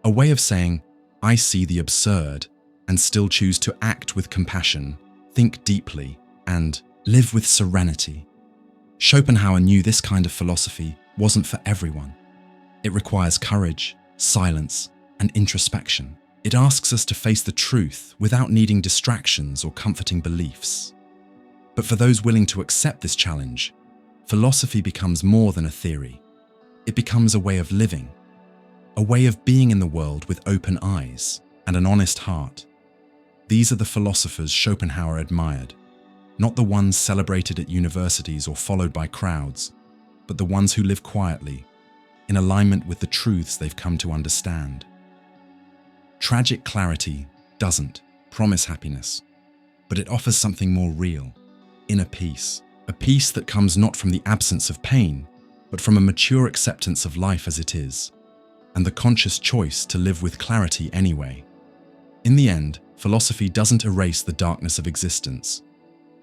a way of saying, I see the absurd and still choose to act with compassion, think deeply, and live with serenity. Schopenhauer knew this kind of philosophy wasn't for everyone. It requires courage, silence, and introspection. It asks us to face the truth without needing distractions or comforting beliefs. But for those willing to accept this challenge, philosophy becomes more than a theory. It becomes a way of living, a way of being in the world with open eyes and an honest heart. These are the philosophers Schopenhauer admired, not the ones celebrated at universities or followed by crowds, but the ones who live quietly, in alignment with the truths they've come to understand. Tragic clarity doesn't promise happiness, but it offers something more real, inner peace, a peace that comes not from the absence of pain, but from a mature acceptance of life as it is, and the conscious choice to live with clarity anyway. In the end, philosophy doesn't erase the darkness of existence,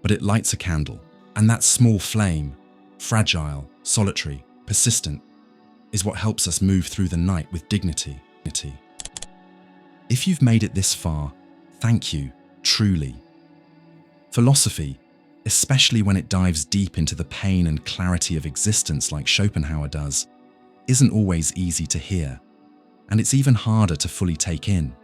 but it lights a candle, and that small flame, fragile, solitary, persistent, is what helps us move through the night with dignity. If you've made it this far, thank you, truly. Philosophy, especially when it dives deep into the pain and clarity of existence like Schopenhauer does, isn't always easy to hear, and it's even harder to fully take in.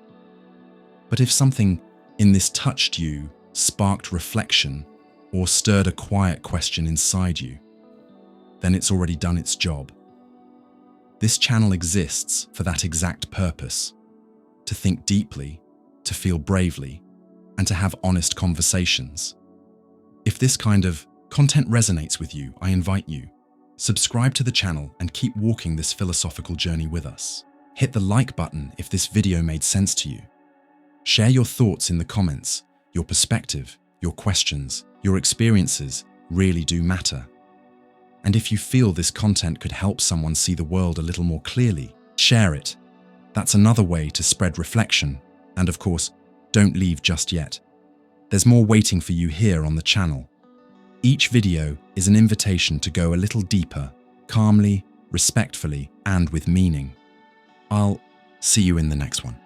But if something in this touched you, sparked reflection, or stirred a quiet question inside you, then it's already done its job. This channel exists for that exact purpose: to think deeply, to feel bravely, and to have honest conversations. If this kind of content resonates with you, I invite you, subscribe to the channel and keep walking this philosophical journey with us. Hit the like button if this video made sense to you. Share your thoughts in the comments. Your perspective, your questions, your experiences really do matter. And if you feel this content could help someone see the world a little more clearly, share it. That's another way to spread reflection. And of course, don't leave just yet. There's more waiting for you here on the channel. Each video is an invitation to go a little deeper, calmly, respectfully, and with meaning. I'll see you in the next one.